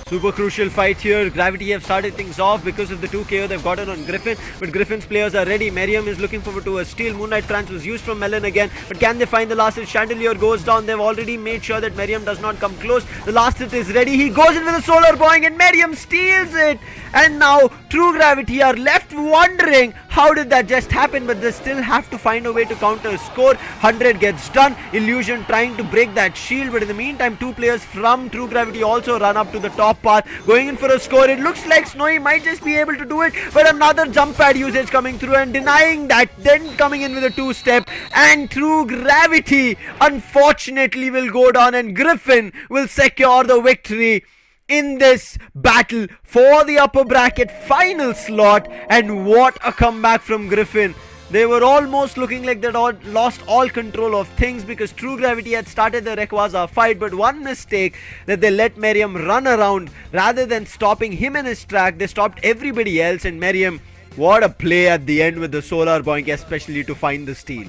Super crucial fight here. Gravity have started things off because of the 2 KO they've gotten on Griffin. But Griffin's players are ready. Merriam is looking forward to a steal. Moonlight Trance was used from Melon again. But can they find the last hit? Chandelier goes down. They've already made sure that Merriam does not come close. The last hit is ready. He goes in with a solar boing and Merriam steals it. And now True Gravity are left wondering how did that just happen, but they still have to find a way to counter a score. 100 gets done. Illusion trying to break that shield, but in the meantime 2 players from True Gravity also run up to the top path, going in for a score. It looks like Snowy might just be able to do it, but another jump pad usage coming through and denying that, then coming in with a 2-step, and True Gravity unfortunately will go down and Griffin will secure the victory in this battle for the upper bracket final slot. And what a comeback from Griffin. They were almost looking like they'd lost all control of things because True Gravity had started the Rayquaza fight, but one mistake that they let Merriam run around rather than stopping him in his track. They stopped everybody else, and Merriam, what a play at the end with the Solar Boink, especially to find the steal.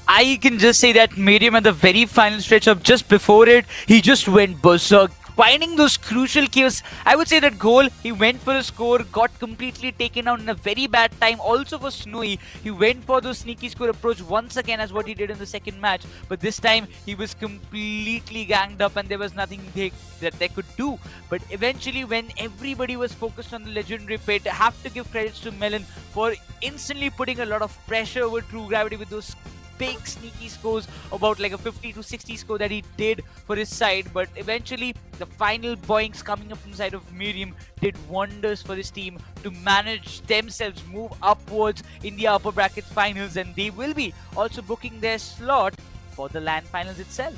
I can just say that Miriam at the very final stretch of just before it, he just went berserk, finding those crucial kills. I would say that goal, he went for a score, got completely taken out in a very bad time. Also for Snowy, he went for the sneaky score approach once again as what he did in the second match. But this time, he was completely ganged up and there was nothing that they could do. But eventually, when everybody was focused on the legendary pit, I have to give credits to Melon for instantly putting a lot of pressure over True Gravity with those big sneaky scores, about like a 50 to 60 score that he did for his side. But eventually the final boinks coming up from the side of Miriam did wonders for his team to manage themselves move upwards in the upper bracket finals, and they will be also booking their slot for the LAN finals itself.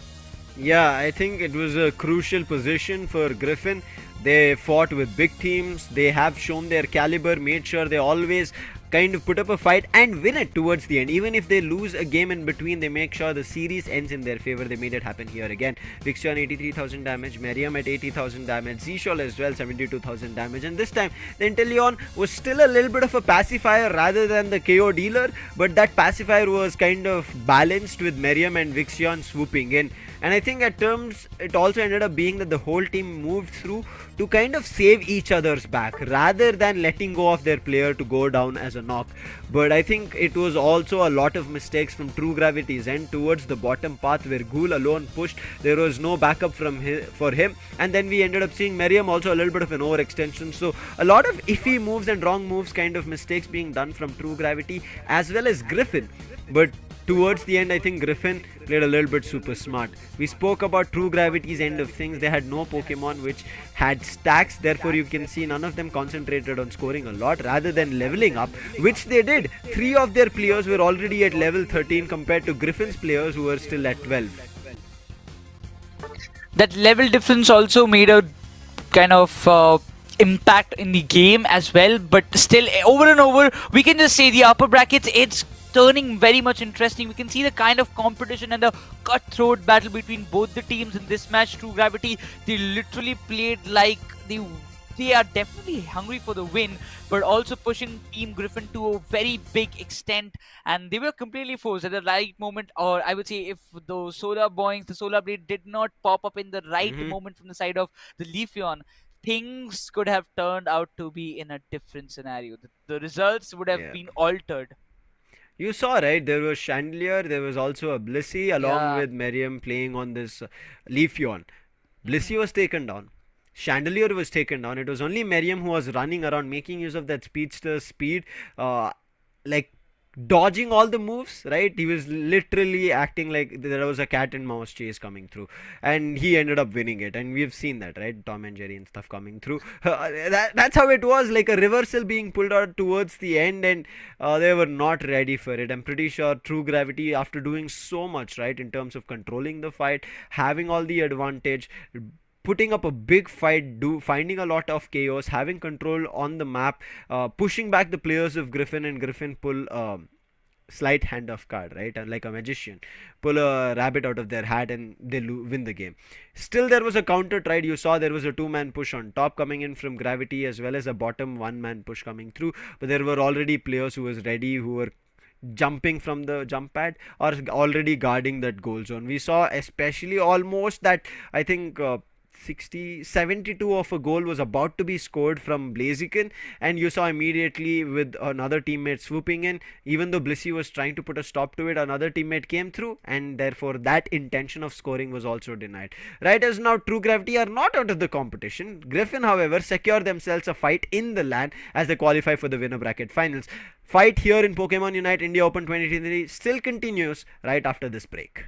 Yeah, I think it was a crucial position for Griffin. They fought with big teams. They have shown their caliber, made sure they always kind of put up a fight and win it towards the end. Even if they lose a game in between, they make sure the series ends in their favor. They made it happen here again. Vixen 83,000 damage, Merriam at 80,000 damage, Zshol as well 72,000 damage, and this time the Inteleon was still a little bit of a pacifier rather than the KO dealer, but that pacifier was kind of balanced with Merriam and Vixen swooping in. And I think at terms it also ended up being that the whole team moved through to kind of save each other's back rather than letting go of their player to go down as a knock. But I think it was also a lot of mistakes from True Gravity's end towards the bottom path where Ghoul alone pushed. There was no backup for him, and then we ended up seeing Merriam also a little bit of an overextension. So a lot of iffy moves and wrong moves kind of mistakes being done from True Gravity as well as Griffin. But towards the end, I think Griffin played a little bit super smart. We spoke about True Gravity's end of things. They had no Pokemon which had stacks, therefore you can see none of them concentrated on scoring a lot rather than leveling up, which they did. 3 of their players were already at level 13 compared to Griffin's players who were still at 12. That level difference also made a kind of impact in the game as well, but still over and over we can just say the upper brackets, it's turning very much interesting. We can see the kind of competition and the cutthroat battle between both the teams in this match. True Gravity, they literally played like they are definitely hungry for the win, but also pushing Team Griffin to a very big extent, and they were completely forced at the right moment. Or I would say if the solar boings, the solar blade did not pop up in the right moment from the side of the Leafeon, things could have turned out to be in a different scenario. The results would have been altered. You saw, right? There was Chandelier, there was also a Blissey along with Merriam playing on this Leafeon. Blissey was taken down. Chandelier was taken down. It was only Merriam who was running around, making use of that speedster speed, like dodging all the moves, right? He was literally acting like there was a cat and mouse chase coming through, and he ended up winning it. And we've seen that, right? Tom and Jerry and stuff coming through. That's how it was, like a reversal being pulled out towards the end, and they were not ready for it. I'm pretty sure True Gravity, after doing so much, right, in terms of controlling the fight, having all the advantage, putting up a big fight, finding a lot of chaos, having control on the map, pushing back the players of Griffin, and Griffin pull slight hand off card, right, like a magician, pull a rabbit out of their hat and they win the game. Still there was a counter tried. You saw there was a 2-man push on top coming in from Gravity as well as a bottom 1-man push coming through, but there were already players who was ready, who were jumping from the jump pad or already guarding that goal zone. We saw especially almost that, I think 72 of a goal was about to be scored from Blaziken, and you saw immediately with another teammate swooping in, even though Blissey was trying to put a stop to it, another teammate came through, and therefore that intention of scoring was also denied. Right as now, True Gravity are not out of the competition. Griffin, however, secure themselves a fight in the LAN as they qualify for the winner bracket finals. Fight here in Pokemon Unite India Open 2023 still continues right after this break.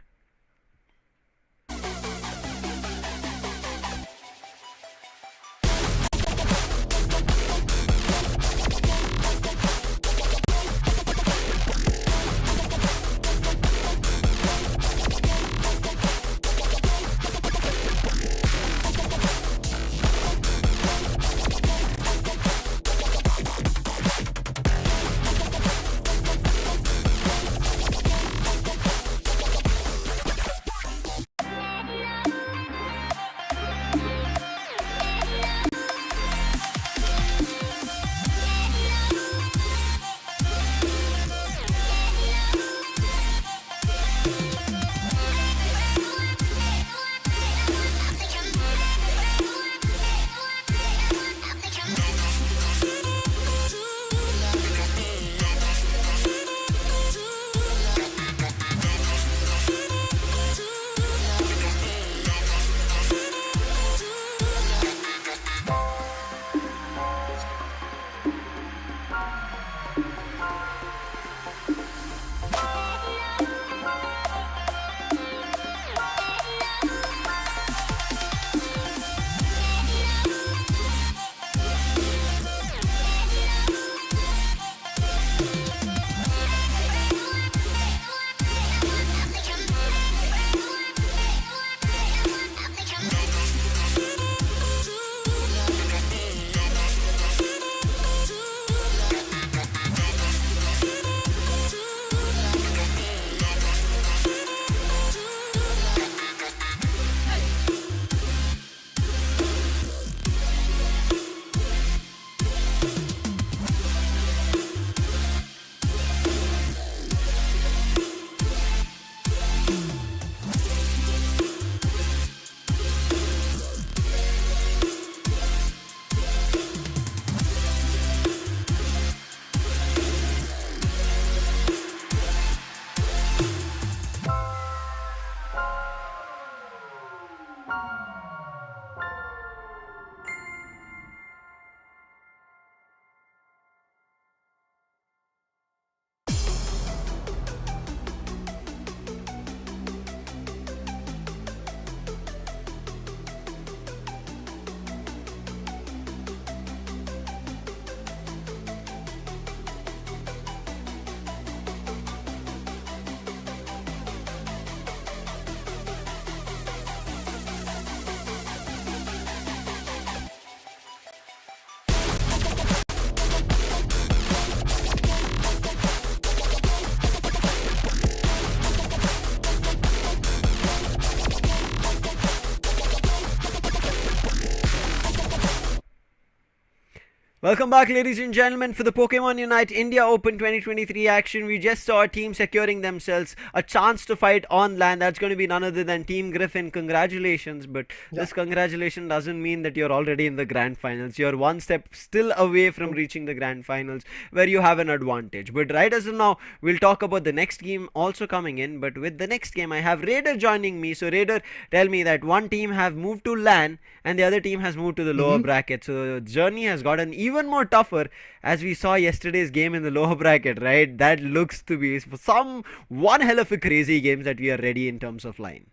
Welcome back, ladies and gentlemen, for the Pokemon Unite India Open 2023 action. We just saw a team securing themselves a chance to fight on land. That's going to be none other than Team Griffin. Congratulations, but this congratulation doesn't mean that you're already in the grand finals. You're one step still away from reaching the grand finals, where you have an advantage. But right as of now, we'll talk about the next game also coming in. But with the next game, I have Raider joining me. So Raider, tell me that one team have moved to LAN and the other team has moved to the lower bracket. So the journey has gotten even more tougher, as we saw yesterday's game in the lower bracket, right? That looks to be some one hell of a crazy games that we are ready in terms of line.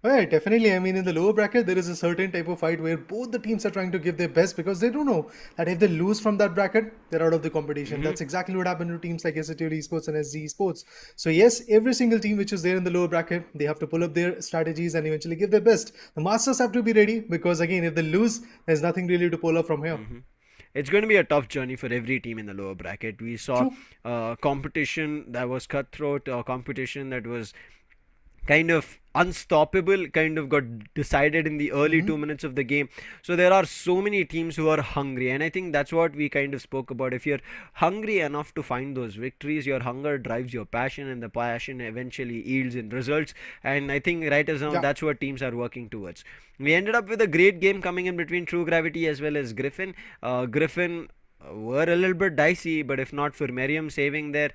Right, definitely. I mean, in the lower bracket, there is a certain type of fight where both the teams are trying to give their best because they don't know that if they lose from that bracket, they're out of the competition. That's exactly what happened to teams like Skyesports and Skyesports. So yes, every single team which is there in the lower bracket, they have to pull up their strategies and eventually give their best. The Masters have to be ready because again, if they lose, there's nothing really to pull up from here. It's going to be a tough journey for every team in the lower bracket. We saw competition that was cutthroat, competition that was kind of unstoppable kind of got decided in the early Mm-hmm. 2 minutes of the game. So there are so many teams who are hungry, and I think that's what we kind of spoke about. If you're hungry enough to find those victories, your hunger drives your passion, and the passion eventually yields in results. And I think right as now Yeah. that's what teams are working towards. We ended up with a great game coming in between True Gravity as well as Griffin. Griffin were a little bit dicey, but if not for Merriam saving their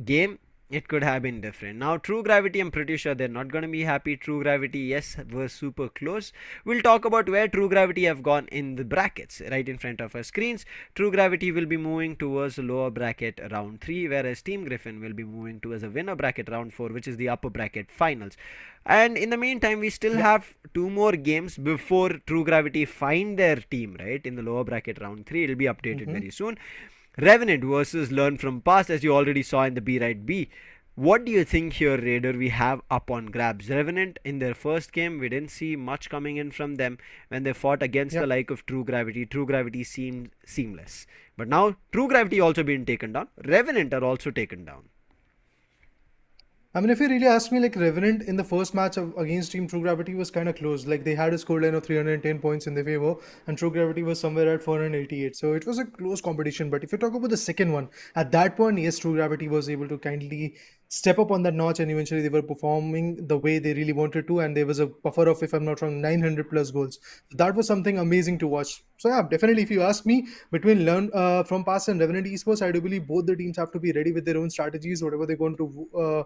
game, it could have been different. Now, True Gravity, I'm pretty sure they're not going to be happy. True Gravity, yes, was super close. We'll talk about where True Gravity have gone in the brackets right in front of our screens. True Gravity will be moving towards the lower bracket round 3, whereas Team Griffin will be moving towards a winner bracket round 4, which is the upper bracket finals. And in the meantime, we still Yeah. have 2 more games before True Gravity find their team, right? In the lower bracket round 3, it'll be updated Mm-hmm. very soon. Revenant versus Learn from Past, as you already saw in the B Right B. What do you think here, Raider, we have up on grabs? Revenant, in their first game, we didn't see much coming in from them when they fought against the Yeah. like of True Gravity. True Gravity seemed seamless. But now, True Gravity also being taken down. Revenant are also taken down. I mean, if you really ask me, like Revenant in the first match against Team True Gravity was kind of close. Like they had a scoreline of 310 points in their favor, and True Gravity was somewhere at 488. So it was a close competition. But if you talk about the second one, at that point, yes, True Gravity was able to kindly step up on that notch, and eventually they were performing the way they really wanted to. And there was a buffer of, if I'm not wrong, 900 plus goals. That was something amazing to watch. So yeah, definitely. If you ask me, between Learn from Past and Revenant Esports, I do believe both the teams have to be ready with their own strategies, whatever they're going to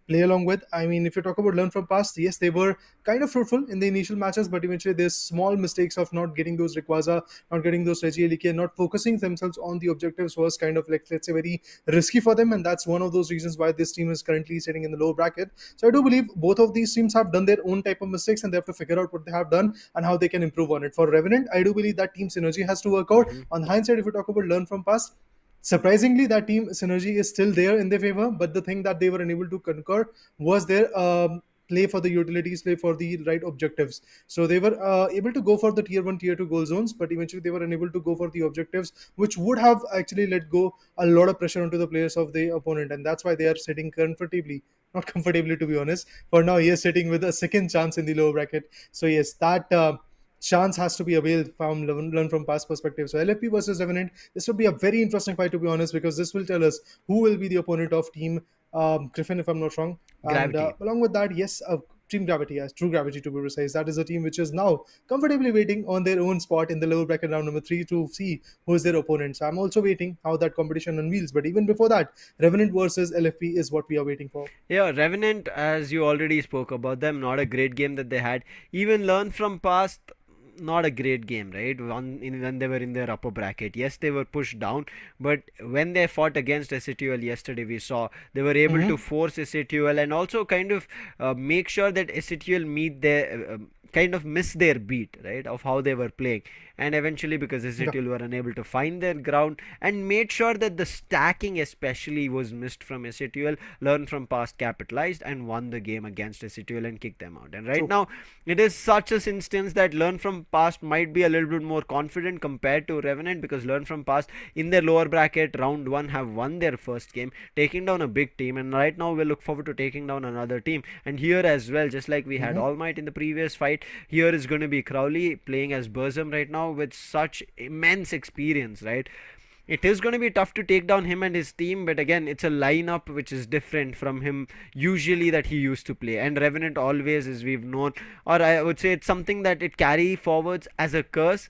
play along with. I mean, if you talk about Learn from Past, yes, they were kind of fruitful in the initial matches, but eventually there's small mistakes of not getting those Rayquaza, not getting those Regieleki, and not focusing themselves on the objectives was kind of like, let's say, very risky for them, and that's one of those reasons why this team is currently sitting in the low bracket. So I do believe both of these teams have done their own type of mistakes, and they have to figure out what they have done and how they can improve on it. For Revenant, I do believe that team synergy has to work out. Mm-hmm. On the hindsight, if you talk about Learn from Past, surprisingly, that team synergy is still there in their favor, but the thing that they were unable to conquer was their play for the utilities, play for the right objectives. So they were able to go for the tier 1, tier 2 goal zones, but eventually they were unable to go for the objectives, which would have actually let go a lot of pressure onto the players of the opponent. And that's why they are sitting comfortably. Not comfortably, to be honest. For now, he is sitting with a second chance in the lower bracket. So, yes, that. Chance has to be availed from Learn from Past perspective. So LFP versus Revenant, this would be a very interesting fight, to be honest, because this will tell us who will be the opponent of Team Griffin, if I'm not wrong. And Gravity. along with that, yes, Team Gravity, yes, True Gravity to be precise. That is a team which is now comfortably waiting on their own spot in the lower bracket round number 3 to see who is their opponent. So I'm also waiting how that competition unveils. But even before that, Revenant versus LFP is what we are waiting for. Yeah, Revenant, as you already spoke about them, not a great game that they had. Even Learn from Past, not a great game, right? When they were in their upper bracket. Yes, they were pushed down, but when they fought against SATUL yesterday, we saw they were able to Mm-hmm. force SATUL and also kind of make sure that SATUL meet their. Kind of miss their beat, right, of how they were playing, and eventually because Yeah. SATUL were unable to find their ground and made sure that the stacking especially was missed from SATUL. Learn from Past capitalized and won the game against SATUL and kicked them out. And right True. now it is such an instance that Learn from Past might be a little bit more confident compared to Revenant, because Learn from Past in their lower bracket round 1 have won their first game, taking down a big team, and right now we look forward to taking down another team. And here as well, just like we had Mm-hmm. All Might in the previous fight, here is going to be Crowley playing as Burzum right now with such immense experience, right? It is going to be tough to take down him and his team, but again, it's a lineup which is different from him usually that he used to play. And Revenant always, as we've known, or I would say it's something that it carry forwards as a curse,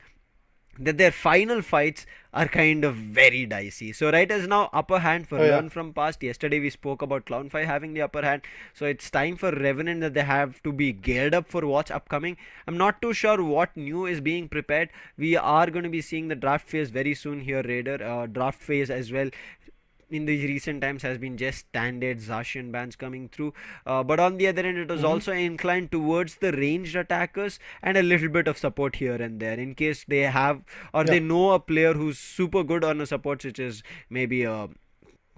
that their final fights are kind of very dicey. So right as now, upper hand for Oh, yeah. Learn from Past. Yesterday we spoke about Clown5 having the upper hand. So it's time for Revenant that they have to be geared up for what's upcoming. I'm not too sure what new is being prepared. We are going to be seeing the draft phase very soon here, Raider. Draft phase as well in the recent times has been just standard Zacian bans coming through. But on the other end, it was Mm-hmm. also inclined towards the ranged attackers and a little bit of support here and there in case they have or Yeah. they know a player who's super good on a support, such as maybe a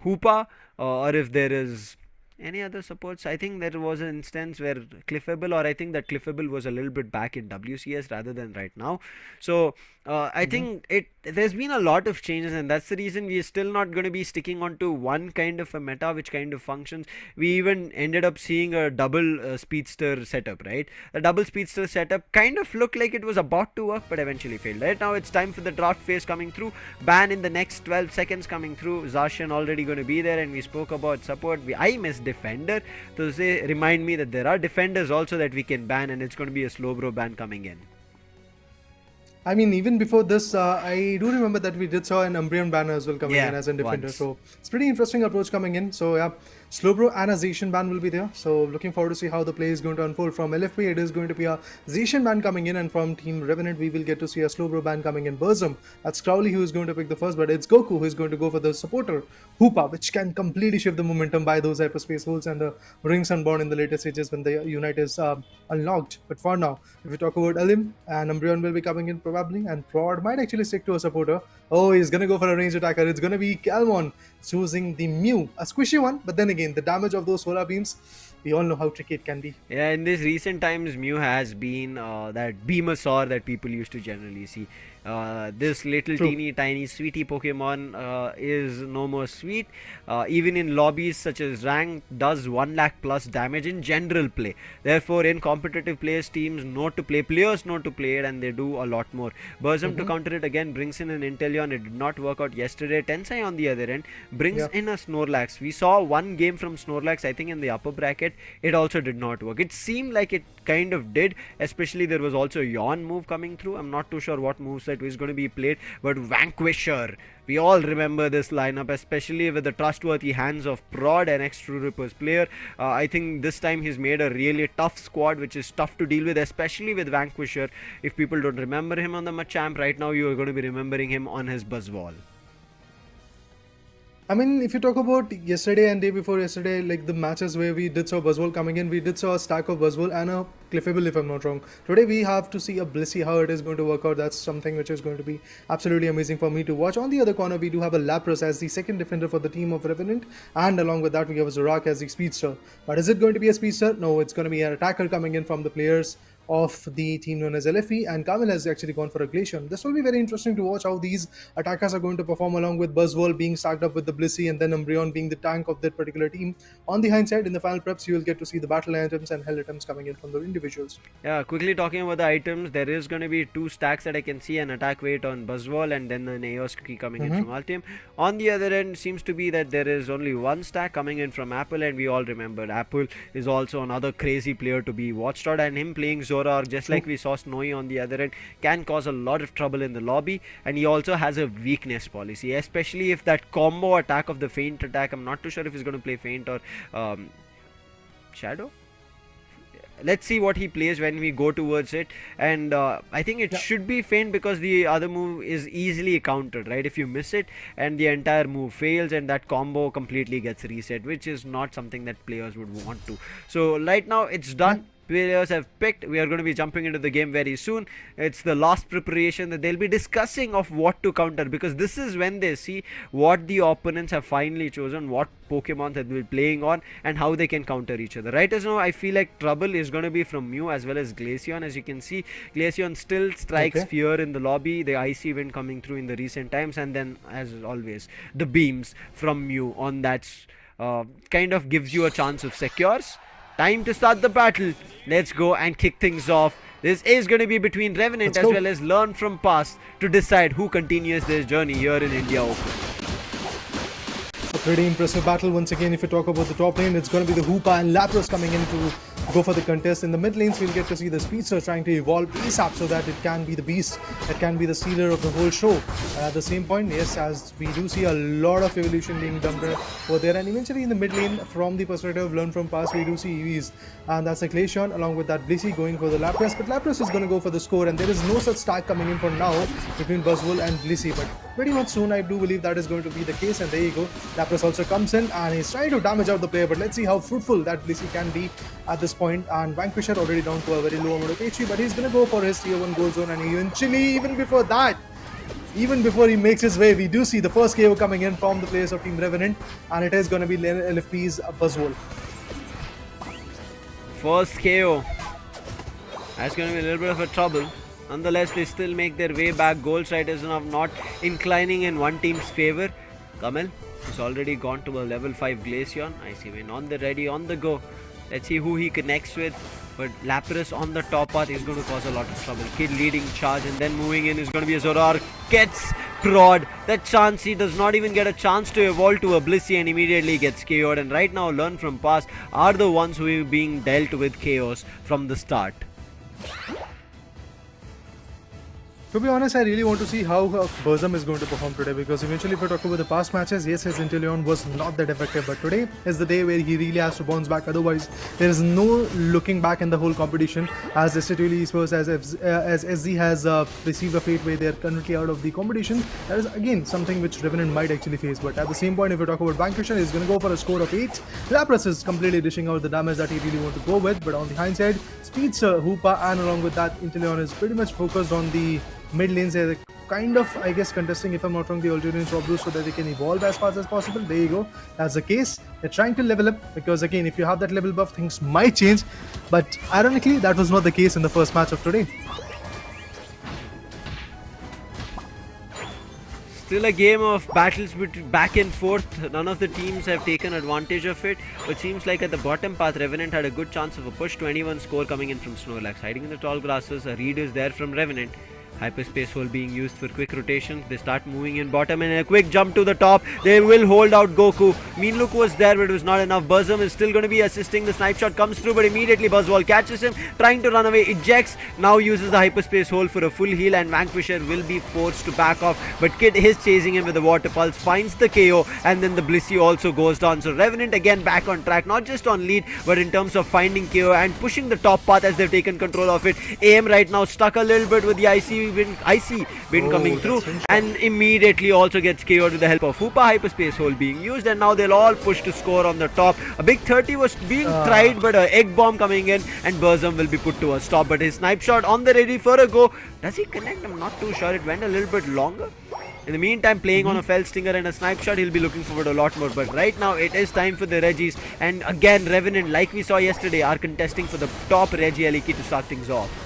Hoopa, or if there is Any other supports? I think there was an instance where Cliffable, or I think that Cliffable was a little bit back in WCS rather than right now. So I Mm-hmm. think there's been a lot of changes, and that's the reason we are still not going to be sticking on to one kind of a meta which kind of functions. We even ended up seeing a double speedster setup, right? The double speedster setup kind of looked like it was about to work, but eventually failed. Right now, it's time for the draft phase coming through. Ban in the next 12 seconds coming through. Zarshan already going to be there, and we spoke about support. I miss defender. So they remind me that there are defenders also that we can ban, and it's going to be a slow bro ban coming in. I mean, even before this, I do remember that we did saw an Umbreon banner as well coming Yeah, in as a defender. once. So it's pretty interesting approach coming in. So yeah, Slowbro and a Zacian ban will be there. So looking forward to see how the play is going to unfold. From LFP, it is going to be a Zacian ban coming in, and from Team Revenant, we will get to see a Slowbro ban coming in. Burzum, that's Crowley who is going to pick the first, but it's Goku who is going to go for the supporter Hoopa, which can completely shift the momentum by those hyperspace holes and the rings unborn in the later stages when the unite is unlocked. But for now, if we talk about Elim, and Umbreon will be coming in probably, and Prod might actually stick to a supporter. Oh, he's gonna go for a ranged attacker. It's gonna be Calmon choosing the Mew, a squishy one, but then again, the damage of those solar beams, we all know how tricky it can be. Yeah, in these recent times, Mew has been that Beamosaur that people used to generally see. This little True. teeny tiny sweetie Pokemon is no more sweet. Even in lobbies such as rank, does 1 lakh plus damage in general play. Therefore, in competitive players, teams know to play, players know to play it, and they do a lot more. Burzum to counter it again brings in an Inteleon. It did not work out yesterday. Tensai on the other end brings Yeah. in a Snorlax. We saw one game from Snorlax, I think in the upper bracket. It also did not work. It seemed like it kind of did, especially there was also a yawn move coming through. I'm not too sure what moveset is going to be played, but Vanquisher, we all remember this lineup, especially with the trustworthy hands of Prod, an ex-True Rippers player. I think this time he's made a really tough squad, which is tough to deal with, especially with Vanquisher. If people don't remember him on the Machamp, right now you are going to be remembering him on his Buzzwall. I mean, if you talk about yesterday and day before yesterday, like the matches where we did saw Buzzwole coming in, we did saw a stack of Buzzwole and a Cliffable, if I'm not wrong. Today we have to see a Blissey, how it is going to work out. That's something which is going to be absolutely amazing for me to watch. On the other corner, we do have a Lapras as the second defender for the team of Revenant, and along with that, we have a Zorak as the speedster. But is it going to be a speedster? No, it's going to be an attacker coming in from the players of the team known as LFE, and Kamil has actually gone for a Glaceon. This will be very interesting to watch how these attackers are going to perform along with Buzzwole being stacked up with the Blissey and then Umbreon being the tank of that particular team. On the hindsight, in the final preps, you will get to see the battle items and hell items coming in from the individuals. Yeah, quickly talking about the items, there is going to be 2 stacks that I can see, an attack weight on Buzzwall and then an Eos key coming in from Altium. On the other end, seems to be that there is only 1 stack coming in from Apple, and we all remember Apple is also another crazy player to be watched out, and him playing Zora, just like we saw Snowy on the other end, can cause a lot of trouble in the lobby. And he also has a weakness policy, especially if that combo attack of the feint attack, I'm not too sure if he's going to play feint or shadow. Let's see what he plays when we go towards it, and I think it should be feint because the other move is easily countered, right? If you miss it and the entire move fails and that combo completely gets reset, which is not something that players would want to. So right now it's done. Players have picked. We are going to be jumping into the game very soon. It's the last preparation that they'll be discussing of what to counter, because this is when they see what the opponents have finally chosen, what Pokemon that they'll be playing on, and how they can counter each other. Right as now, I feel like trouble is going to be from Mew as well as Glaceon. As you can see, Glaceon still strikes fear in the lobby, the icy wind coming through in the recent times, and then as always the beams from Mew on that kind of gives you a chance of secures. Time to start the battle. Let's go and kick things off. This is going to be between Revenant as well as Learn from Past to decide who continues this journey here in India Open. A pretty impressive battle once again. If you talk about the top lane, it's going to be the Hoopa and Lapras coming in to go for the contest. In the mid lanes, we'll get to see the Speedster trying to evolve ASAP so that it can be the beast, it can be the stealer of the whole show. And at the same point, yes, as we do see a lot of evolution being done over there. And eventually in the mid lane, from the perspective of Learn from Past, we do see EVs. And that's a Glaceon along with that Blissey going for the Lapras. But Lapras is going to go for the score, and there is no such stack coming in for now between Buzzwole and Blissey. But pretty much soon, I do believe that is going to be the case. And there you go. Lapras also comes in and he's trying to damage out the player. But let's see how fruitful that Blissey can be at this point. And Vanquisher already down to a very low amount of HP, but he's going to go for his tier 1 gold zone. And eventually, even before that, even before he makes his way, we do see the first KO coming in from the players of Team Revenant, and it is going to be LFP's Buzzwole. First KO. That's going to be a little bit of a trouble. Nonetheless, they still make their way back. Goal Riders are not inclining in one team's favor. Kamal has already gone to a level 5 Glaceon. Icy Wind on the ready, on the go. Let's see who he connects with. But Lapras on the top path is going to cause a lot of trouble. Kid leading charge and then moving in is going to be a Zorar. Gets Prod. That chance, he does not even get a chance to evolve to a Blissey and immediately gets KO'd. And right now, Learn from Past are the ones who are being dealt with chaos from the start. To be honest, I really want to see how Burzum is going to perform today, because eventually if we talk about the past matches, yes, his Inteleon was not that effective, but today is the day where he really has to bounce back. Otherwise, there is no looking back in the whole competition, as Skyesports, as SZ has received a fate where they are currently out of the competition. That is again something which Revenant might actually face, but at the same point, if we talk about Vanquisher, he's going to go for a score of 8. Lapras is completely dishing out the damage that he really want to go with, but on the hindsight, Speedster, Hoopa, and along with that, Inteleon is pretty much focused on the mid lanes. They're kind of, I guess, contesting, if I'm not wrong, the Alternate Swap Boost so that they can evolve as fast as possible. There you go. That's the case. They're trying to level up, because again, if you have that level buff, things might change. But ironically, that was not the case in the first match of today. Still a game of battles back and forth. None of the teams have taken advantage of it. But seems like at the bottom path, Revenant had a good chance of a push. 21 score coming in from Snorlax. Hiding in the tall grasses, a read is there from Revenant. Hyperspace hole being used for quick rotations. They start moving in bottom and a quick jump to the top. They will hold out Goku. Mean Look was there, but it was not enough. Burzum is still going to be assisting. The snipe shot comes through, but immediately Buzzwall catches him, trying to run away. Ejects, now uses the hyperspace hole for a full heal, and Vanquisher will be forced to back off. But Kid is chasing him with the Water Pulse, finds the KO, and then the Blissey also goes down. So Revenant again back on track, not just on lead, but in terms of finding KO and pushing the top path as they've taken control of it. AM right now stuck a little bit with the icy wind coming through, and immediately also gets KO'd with the help of Hoopa. Hyperspace hole being used, and now they'll all push to score on the top. A big 30 was being tried, but an egg bomb coming in, and Burzum will be put to a stop. But his snipe shot on the ready for a go. Does he connect? I'm not too sure. It went a little bit longer. In the meantime, playing on a Fell Stinger and a snipe shot, he'll be looking forward a lot more. But right now, it is time for the Regis. And again, Revenant, like we saw yesterday, are contesting for the top Regi Aliki to start things off.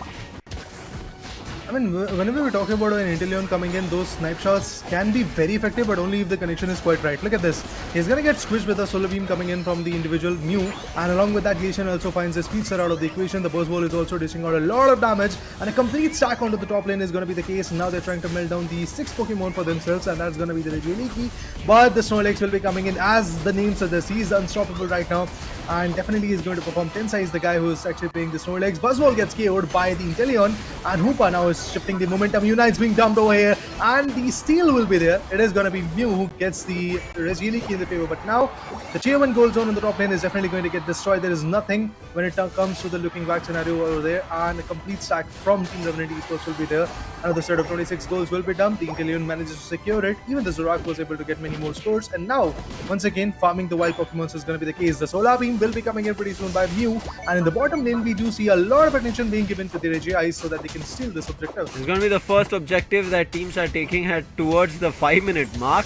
I mean, whenever we're talking about an Inteleon coming in, those snipe shots can be very effective, but only if the connection is quite right. Look at this. He's going to get squished with a Solar Beam coming in from the individual Mew, and along with that, Glacian also finds a Speedster out of the equation. The Burst Wall is also dishing out a lot of damage, and a complete stack onto the top lane is going to be the case. Now they're trying to melt down the 6 Pokemon for themselves, and that's going to be the Regieleki. But the Snorlax will be coming in, as the name suggests. He's unstoppable right now, and definitely he's going to perform. Tensai is the guy who is actually playing the Snorlax. Buzzwole gets KO'd by the Inteleon, and Hoopa now is shifting the momentum. Unite's being dumped over here, and the steal will be there. It is going to be Mew who gets the Regieleki in the favor, but now the tier 1 gold zone in the top lane is definitely going to get destroyed. There is nothing when it comes to the looking back scenario over there, and a complete stack from Team Revenant Esports will be there. Another set of 26 goals will be dumped. The Inteleon manages to secure it. Even the Zorak was able to get many more scores, and now once again farming the wild Pokemon is going to be the case. The Solar Beam will be coming in pretty soon by Mew, and in the bottom lane we do see a lot of attention being given to the Regis so that they can steal this objective. It's going to be the first objective that teams are taking towards the 5-minute mark.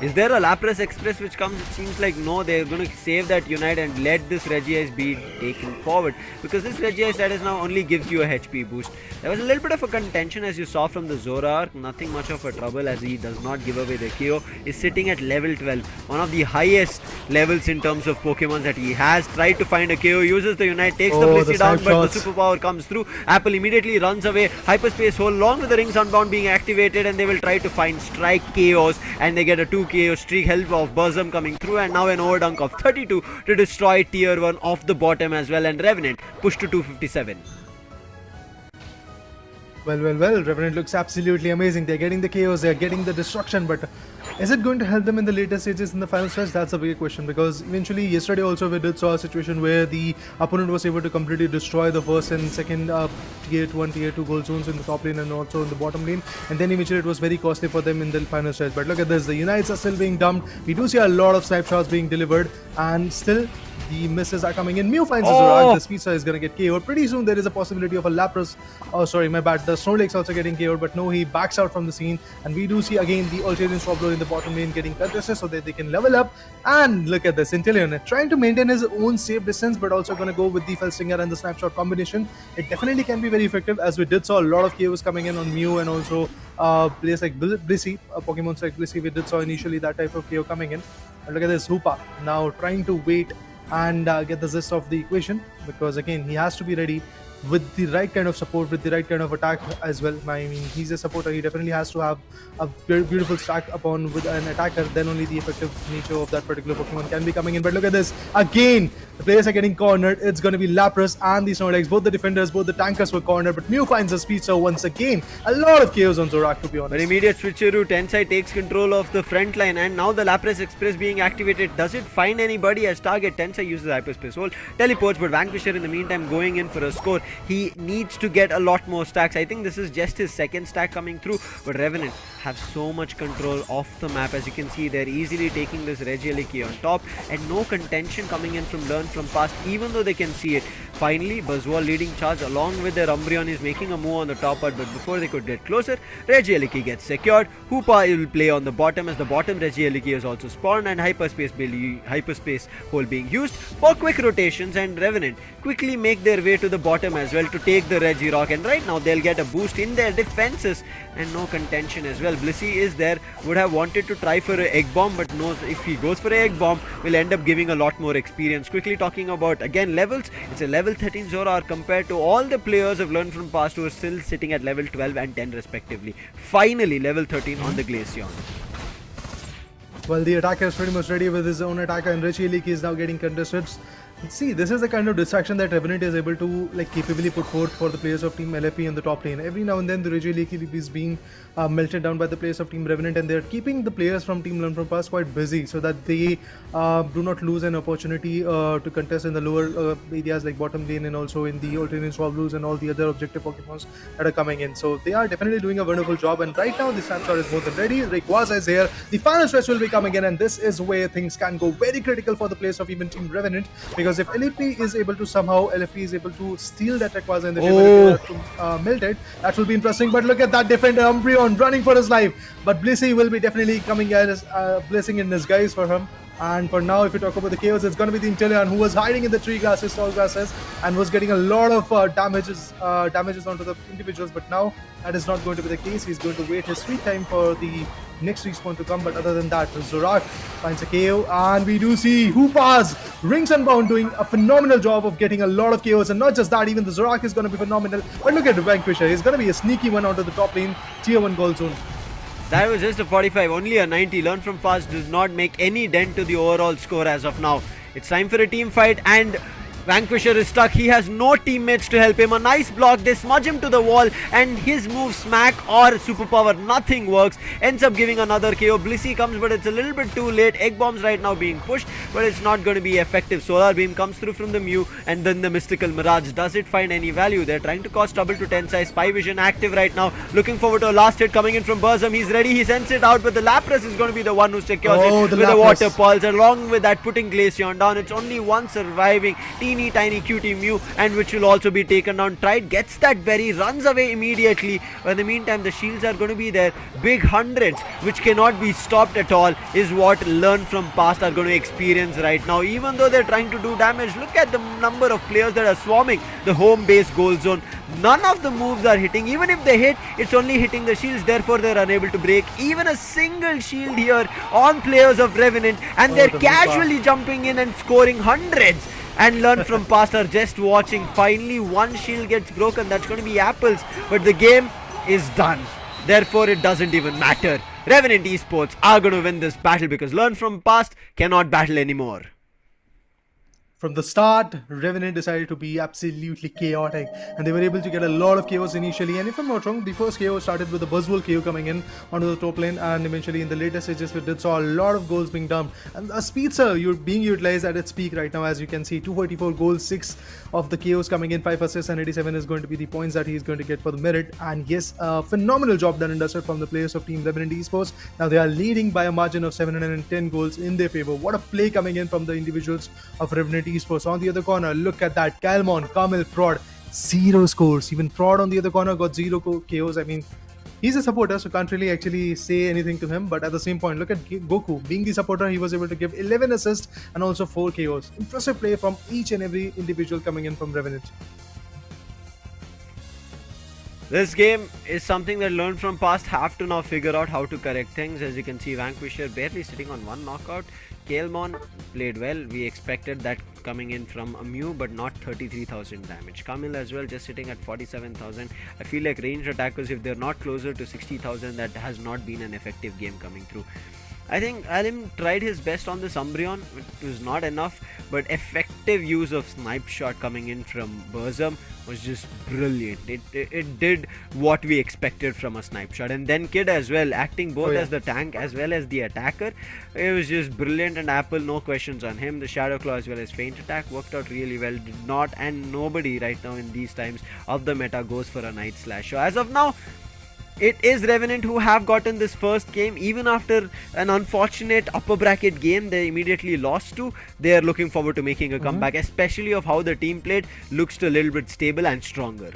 Is there a Lapras Express which comes? It seems like no, they're going to save that Unite and let this Regice be taken forward, because this Regice that is now only gives you a HP boost. There was a little bit of a contention as you saw from the Zora, nothing much of a trouble as he does not give away the KO. Is sitting at level 12, one of the highest levels in terms of Pokemon that he has. Tried to find a KO, uses the Unite, takes the Blissey down, but the superpower comes through. Apple immediately runs away. Hyperspace hole along with the Rings Unbound being activated, and they will try to find Strike KOs, and they get a 2 KO streak, help of Burzum coming through, and now an overdunk of 32 to destroy tier 1 off the bottom as well, and Revenant pushed to 257. Well, Revenant looks absolutely amazing. They're getting the chaos, they're getting the destruction, but is it going to help them in the later stages in the final stretch? That's a big question, because eventually yesterday also we did saw a situation where the opponent was able to completely destroy the first and second tier 1, tier 2 gold zones in the top lane and also in the bottom lane, and then eventually it was very costly for them in the final stretch. But look at this, the Unites are still being dumped. We do see a lot of snipe shots being delivered, and still the misses are coming in. Mew finds his Zorak. The Speedster is going to get KO'd. Pretty soon there is a possibility of a Lapras. Oh, sorry, my bad. The Snorlax also getting KO'd, but no, he backs out from the scene. And we do see again the Alternate Swap in the the bottom lane getting contested so that they can level up. And look at this, Inteleon trying to maintain his own safe distance, but also going to go with the Felstinger and the Snapshot combination. It definitely can be very effective, as we did saw a lot of KOs coming in on Mew and also players like Blissey, Pokemon like Blissey. We did saw initially that type of KO coming in. But look at this, Hoopa now trying to wait and get the gist of the equation, because again he has to be ready with the right kind of support, with the right kind of attack as well. I mean, he's a supporter, he definitely has to have a very beautiful stack upon with an attacker, then only the effective nature of that particular Pokemon can be coming in. But look at this, again the players are getting cornered. It's going to be Lapras and the Snorlax, both the defenders, both the tankers were cornered, but Mew finds a speed, so once again a lot of chaos on Zorak, to be honest. But immediate switcheroo, Tensai takes control of the front line, and now the Lapras Express being activated. Does it find anybody as target? Tensai uses Hyperspace Hole, teleports, but Vanquisher in the meantime going in for a score. He needs to get a lot more stacks. I think this is just his second stack coming through, but Revenant have so much control of the map. As you can see, they're easily taking this Regieleki on top, and no contention coming in from Learn from Past, even though they can see it. Finally, Buzzwole leading charge along with their Umbreon is making a move on the top part, but before they could get closer, Regieleki gets secured. Hoopa will play on the bottom, as the bottom Regieleki is also spawned, and Hyperspace Hole being used for quick rotations, and Revenant quickly make their way to the bottom as well to take the Regirock, and right now they'll get a boost in their defenses and no contention as well. Blissey is there, would have wanted to try for an Egg Bomb, but knows if he goes for an Egg Bomb will end up giving a lot more experience. Quickly talking about again levels, it's a level 13 Zora compared to all the players have learned from past who are still sitting at level 12 and 10 respectively. Finally level 13 on the Glaceon. Well, the attacker is pretty much ready with his own attacker, and Regieleki is now getting contested. See, this is the kind of distraction that Revenant is able to capably put forth for the players of Team LFP in the top lane. Every now and then the Regieleki is being melted down by the players of Team Revenant, and they're keeping the players from Team Learn from Past quite busy so that they do not lose an opportunity to contest in the lower areas like bottom lane, and also in the alternate swap blues and all the other objective Pokemons that are coming in. So they are definitely doing a wonderful job, and right now the Snapshot is more than ready. Rayquaza is here. The final stretch will be coming in, and this is where things can go very critical for the players of even Team Revenant, because if LFP is able to steal that Rayquaza in the melt it, that will be interesting. But look at that defender Umbreon running for his life, but Blissey will be definitely coming as blessing in disguise for him. And for now, if you talk about the chaos, it's going to be the Inteleon, who was hiding in the tree grasses, tall grasses, and was getting a lot of damages onto the individuals. But now that is not going to be the case. He's going to wait his sweet time for the next respawn to come. But other than that, Zorak finds a KO, and we do see Hoopa's Rings Unbound doing a phenomenal job of getting a lot of KOs. And not just that, even the Zorak is going to be phenomenal. But look at the Vanquisher. He's going to be a sneaky one onto the top lane, tier 1 gold zone. That was just a 45, only a 90. Learn from Past does not make any dent to the overall score as of now. It's time for a team fight, and Vanquisher is stuck. He has no teammates to help him. A nice block. They smudge him to the wall, and his move Smack or Superpower, nothing works. Ends up giving another KO. Blissey comes, but it's a little bit too late. Egg Bombs right now being pushed, but it's not going to be effective. Solar Beam comes through from the Mew, and then the Mystical Mirage. Does it find any value? They're trying to cause trouble to Tensai. Spy Vision active right now. Looking forward to a last hit coming in from Burzum. He's ready. He sends it out, but the Lapras is going to be the one who secures it with the Water Pulse. Along with that, putting Glaceon down. It's only one surviving teeny tiny cutie Mew, and which will also be taken down. Tried, gets that berry, runs away immediately. But in the meantime, the shields are going to be there. Big hundreds, which cannot be stopped at all, is what Learn from Past are going to experience right now. Even though they're trying to do damage, look at the number of players that are swarming the home base goal zone. None of the moves are hitting. Even if they hit, it's only hitting the shields, therefore they're unable to break even a single shield here on players of Revenant, and they're casually jumping in and scoring hundreds. And Learn from Past are just watching. Finally one shield gets broken. That's going to be Apples, but the game is done, therefore it doesn't even matter. Revenant Esports are going to win this battle because Learn from Past cannot battle anymore. From the start, Revenant decided to be absolutely chaotic, and they were able to get a lot of KOs initially. And if I'm not wrong, the first KO started with the Buzzwole KO coming in onto the top lane, and eventually in the later stages we did saw a lot of goals being dumped. And a Speedster being utilized at its peak right now, as you can see, 244 goals, 6 of the KOs coming in, 5 assists, and 87 is going to be the points that he's going to get for the merit. And yes, a phenomenal job done and dusted from the players of Team Revenant Esports. Now they are leading by a margin of 710 goals in their favor. What a play coming in from the individuals of Revenant Esports. On the other corner, look at that, Calmon, Carmel, Prod, 0 scores. Even Prod on the other corner got 0 KOs. I mean, he's a supporter, so can't really actually say anything to him. But at the same point, look at Goku. Being the supporter, he was able to give 11 assists and also 4 KOs. Impressive play from each and every individual coming in from Revenant. This game is something that learned from past have to now figure out how to correct things. As you can see, Vanquisher barely sitting on one knockout. Kaelmon played well. We expected that coming in from a Mew, but not 33,000 damage. Camille as well, just sitting at 47,000. I feel like ranged attackers, if they're not closer to 60,000, that has not been an effective game coming through. I think Alim tried his best on this Umbreon. It was not enough, but effective use of snipe shot coming in from Burzum was just brilliant. It did what we expected from a snipe shot. And then Kid as well, acting both as the tank as well as the attacker. It was just brilliant, and Apple, no questions on him. The Shadow Claw as well as Feint Attack worked out really well. Did not, and nobody right now in these times of the meta goes for a Night Slash. So as of now, it is Revenant who have gotten this first game. Even after an unfortunate upper bracket game they immediately lost to, they are looking forward to making a comeback, especially of how the team played. Looks a little bit stable and stronger.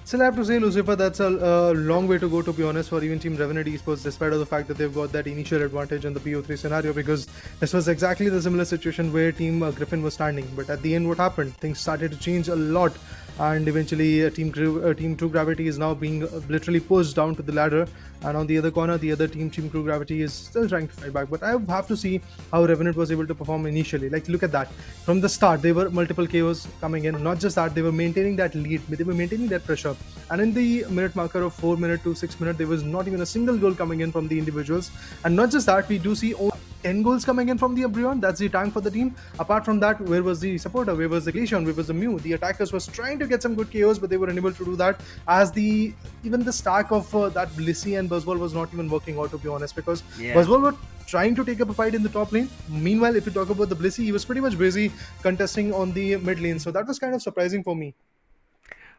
Still, I have to say, Lucifer, that's a long way to go, to be honest, for even Team Revenant Esports, despite of the fact that they've got that initial advantage in the PO3 scenario, because this was exactly the similar situation where Team Griffin was standing. But at the end, what happened? Things started to change a lot, and eventually Team True Gravity is now being literally pushed down to the ladder, and on the other corner, the other team, Team True Gravity, is still trying to fight back. But I have to see how Revenant was able to perform initially. Like, look at that. From the start, there were multiple KOs coming in. Not just that, they were maintaining that lead, they were maintaining that pressure. And in the minute marker of 4 minutes to 6 minutes, there was not even a single goal coming in from the individuals. And not just that, we do see 10 goals coming in from the Umbreon. That's the tank for the team. Apart from that, where was the supporter? Where was the Glaceon? Where was the Mew? The attackers was trying to get some good KOs, but they were unable to do that, as even the stack of that Blissey and Buzzball was not even working out, to be honest, because Buzzball were trying to take up a fight in the top lane. Meanwhile, if you talk about the Blissey, he was pretty much busy contesting on the mid lane. So that was kind of surprising for me.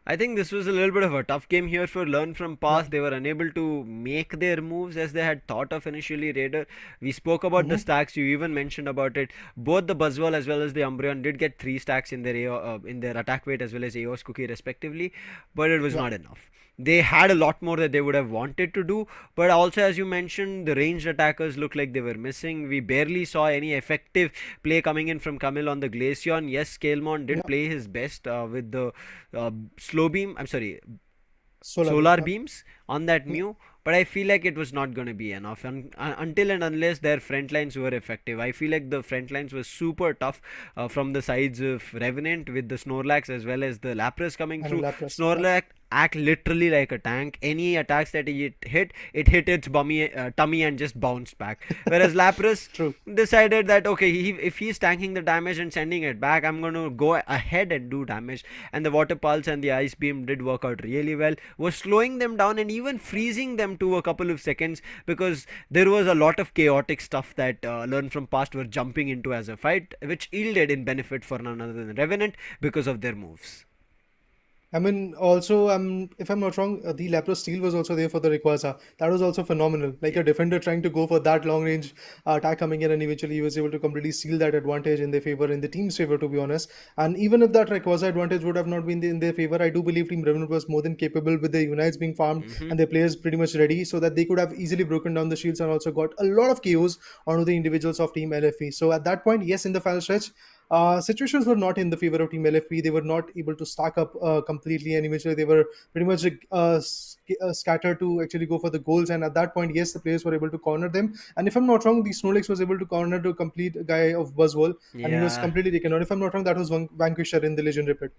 I think this was a little bit of a tough game here for Learn from Past. They were unable to make their moves as they had thought of initially. Raider, we spoke about the stacks. You even mentioned about it. Both the Buzzwall as well as the Umbreon did get 3 stacks in their attack weight as well as AOS cookie respectively, but it was not enough. They had a lot more that they would have wanted to do, but also, as you mentioned, the ranged attackers looked like they were missing. We barely saw any effective play coming in from Camille on the Glaceon. Yes, Kaelmon did play his best with the solar beams on that Mew, but I feel like it was not going to be enough until and unless their front lines were effective. I feel like the front lines were super tough from the sides of Revenant, with the Snorlax as well as the Lapras coming through. Snorlax act literally like a tank. Any attacks that it hit its tummy and just bounced back. Whereas Lapras decided that, okay, if he's tanking the damage and sending it back, I'm going to go ahead and do damage. And the Water Pulse and the Ice Beam did work out really well. Was slowing them down and even freezing them to a couple of seconds, because there was a lot of chaotic stuff that Learn from Past were jumping into as a fight, which yielded in benefit for none other than Revenant because of their moves. I mean, also, if I'm not wrong, the Lapras Steel was also there for the Rayquaza. That was also phenomenal. Like a defender trying to go for that long range attack coming in, and eventually he was able to completely steal that advantage in their favor, in the team's favor, to be honest. And even if that Rayquaza advantage would have not been in their favor, I do believe Team Revenant was more than capable, with their Unites being farmed and their players pretty much ready, so that they could have easily broken down the shields and also got a lot of KOs onto the individuals of Team LFE. So at that point, yes, in the final stretch, situations were not in the favor of Team LFP. They were not able to stack up completely, and eventually they were pretty much scattered to actually go for the goals. And at that point, yes, the players were able to corner them. And if I'm not wrong, the Snorlax was able to corner the complete guy of Buzzwole, and he was completely taken out. If I'm not wrong, that was Vanquisher in the Legendary Pit.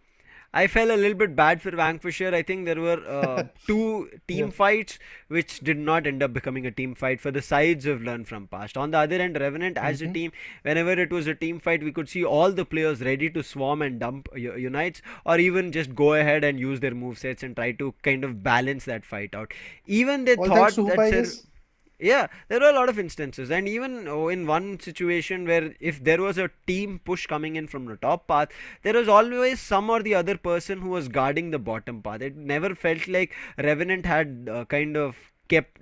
I felt a little bit bad for Vanquisher. I think there were 2 team fights which did not end up becoming a team fight for the sides of Learn from Past. On the other end, Revenant as a team, whenever it was a team fight, we could see all the players ready to swarm and dump Unites, or even just go ahead and use their movesets and try to kind of balance that fight out. Even they thought that... Yeah, there were a lot of instances, and even in one situation where if there was a team push coming in from the top path, there was always some or the other person who was guarding the bottom path. It never felt like Revenant had kind of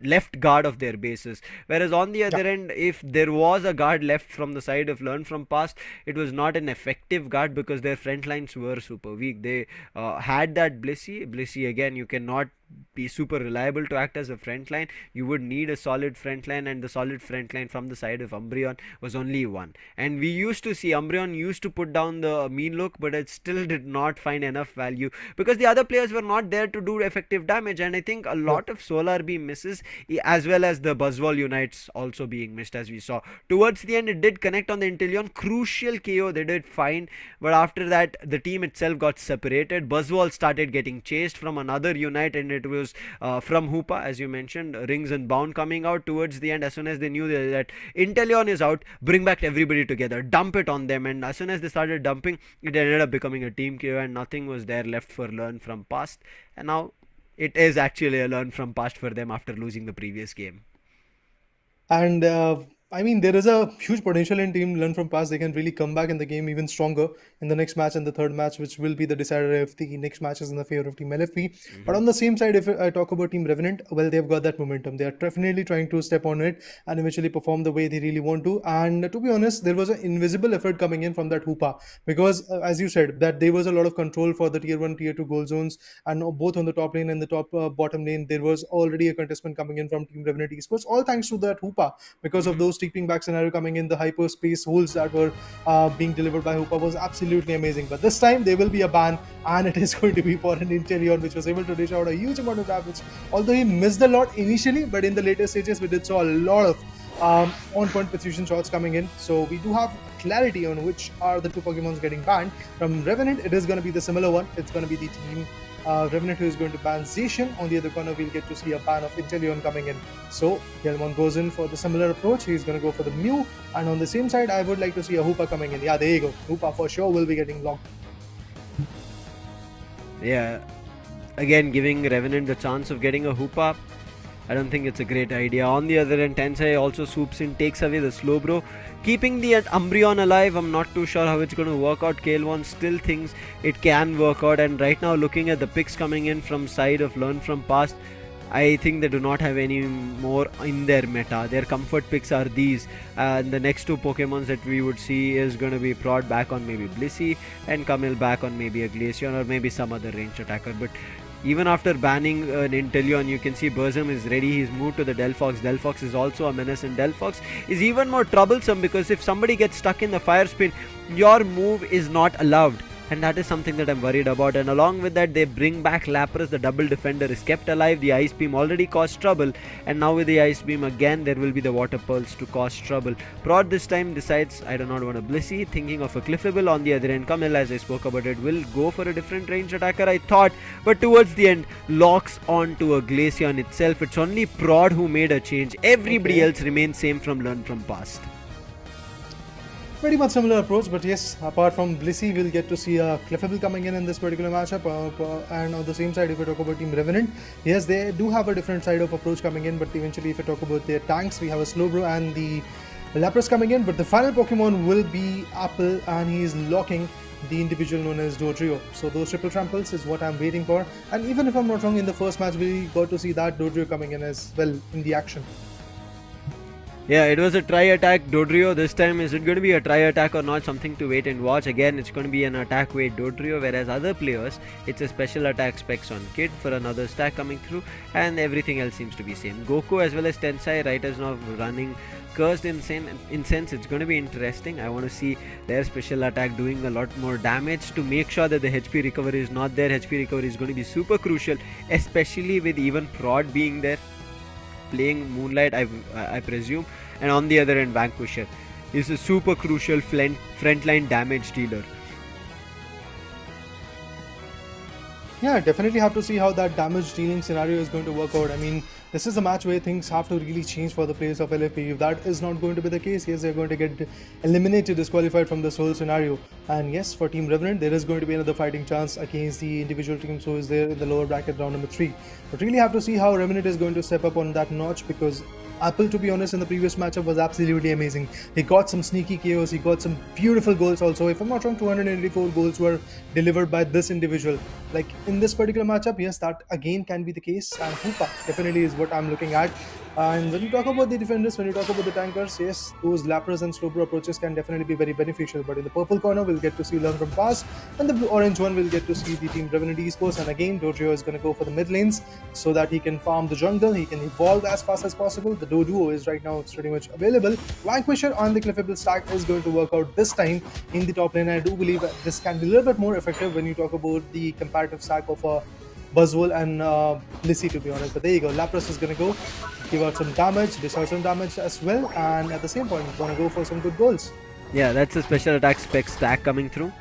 left guard of their bases, whereas on the other end, if there was a guard left from the side of Learn from Past, it was not an effective guard because their front lines were super weak. They had that Blissey again, you cannot be super reliable to act as a front line. You would need a solid front line, and the solid front line from the side of Umbreon was only one. And we used to see Umbreon used to put down the mean look, but it still did not find enough value because the other players were not there to do effective damage. And I think a lot of Solar Beam misses, as well as the Buzzwall unites also being missed, as we saw. Towards the end, it did connect on the Inteleon. Crucial KO they did find, but after that, the team itself got separated. Buzzwall started getting chased from another unite, and it was from Hoopa, as you mentioned, Rings and Bound coming out towards the end. As soon as they knew that Inteleon is out, bring back everybody together, dump it on them, and as soon as they started dumping, it ended up becoming a team KO, and nothing was there left for learn from past. And now it is actually a learn from past for them after losing the previous game. And I mean, there is a huge potential in team learn from past. They can really come back in the game even stronger in the next match and the third match, which will be the decider if the next match is in the favor of team LFP. But on the same side, if I talk about team Revenant, well, they've got that momentum. They are definitely trying to step on it and eventually perform the way they really want to. And to be honest, there was an invisible effort coming in from that Hoopa because, as you said, that there was a lot of control for the tier 1, tier 2 goal zones, and both on the top lane and the top bottom lane, there was already a contestment coming in from team Revenant Esports, all thanks to that Hoopa. Because of those steeping back scenario coming in, the hyperspace holes that were being delivered by Hoopa was absolutely amazing. But this time there will be a ban, and it is going to be for an Inteleon, which was able to dish out a huge amount of damage. Although he missed a lot initially, but in the later stages we did saw a lot of on-point precision shots coming in. So we do have clarity on which are the two Pokemons getting banned. From Revenant, it is going to be the similar one. It's going to be the team Revenant who is going to ban Zacian. On the other corner, we'll get to see a ban of Inteleon coming in. So Yelmon goes in for the similar approach. He's going to go for the Mew. And on the same side, I would like to see a Hoopa coming in. Yeah, there you go. Hoopa for sure will be getting locked. Yeah, again giving Revenant the chance of getting a Hoopa, I don't think it's a great idea. On the other end, Tensei also swoops in, takes away the Slowbro, keeping the Umbreon alive. I'm not too sure how it's going to work out. Kael'Van still thinks it can work out, and right now looking at the picks coming in from side of Learn From Past, I think they do not have any more in their meta. Their comfort picks are these, and the next two Pokemons that we would see is going to be Prod back on maybe Blissey, and Camille back on maybe a Glaceon or maybe some other ranged attacker. But even after banning an Inteleon, you can see Burzum is ready. He's moved to the Delphox. Delphox is also a menace, and Delphox is even more troublesome because if somebody gets stuck in the fire spin, your move is not allowed. And that is something that I'm worried about. And along with that, they bring back Lapras. The double defender is kept alive. The Ice Beam already caused trouble, and now with the Ice Beam again, there will be the Water Pulse to cause trouble. Prod this time decides, I do not want a Blissey, thinking of a Cliffable. On the other end, Camille, as I spoke about it, will go for a different range attacker, I thought, but towards the end locks onto a Glaceon itself. It's only Prod who made a change. Everybody else remains same from Learn From Past. Pretty much similar approach, but yes, apart from Blissey, we'll get to see a Clefable coming in this particular matchup. And on the same side, if we talk about Team Revenant, yes, they do have a different side of approach coming in, but eventually, if we talk about their tanks, we have a Slowbro and the Lapras coming in, but the final Pokemon will be Apple, and he is locking the individual known as Dodrio. So those triple tramples is what I'm waiting for. And even if I'm not wrong, in the first match, we got to see that Dodrio coming in as well in the action. Yeah, it was a try attack Dodrio. This time, is it going to be a try attack or not? Something to wait and watch. Again, it's going to be an attack weight Dodrio, whereas other players, it's a special attack specs on Kid for another stack coming through, and everything else seems to be same. Goku as well as Tensai, right, is now running Cursed Incense. It's going to be interesting. I want to see their special attack doing a lot more damage to make sure that the HP recovery is not there. HP recovery is going to be super crucial, especially with even Prod being there, playing Moonlight, I presume, and on the other end, Vanquisher is a super crucial frontline damage dealer. Yeah, definitely have to see how that damage dealing scenario is going to work out. I mean, this is a match where things have to really change for the players of LFP. If that is not going to be the case, yes, they're going to get eliminated, disqualified from this whole scenario. And yes, for Team Revenant, there is going to be another fighting chance against the individual teams who is there in the lower bracket round number 3. But really have to see how Revenant is going to step up on that notch, because Apple, to be honest, in the previous matchup was absolutely amazing. He got some sneaky KOs, he got some beautiful goals also. If I'm not wrong, 284 goals were delivered by this individual. Like in this particular matchup, yes, that again can be the case. And Hoopa definitely is what I'm looking at. And when you talk about the defenders, when you talk about the tankers, yes, those Lapras and Slowbro approaches can definitely be very beneficial. But in the purple corner, we'll get to see Learn from Past, and the orange one, we'll get to see the team Revenant Esports. And again, Dojo is going to go for the mid lanes so that he can farm the jungle, he can evolve as fast as possible. The Duo is right now pretty much available. Vanquisher on the Cliffable stack is going to work out this time in the top lane. I do believe that this can be a little bit more effective when you talk about the comparative stack of Buzzwole and Lissy, to be honest. But there you go. Lapras is going to go give out some damage, dish out some damage as well, and at the same point, going to go for some good goals. Yeah, that's a special attack spec stack coming through.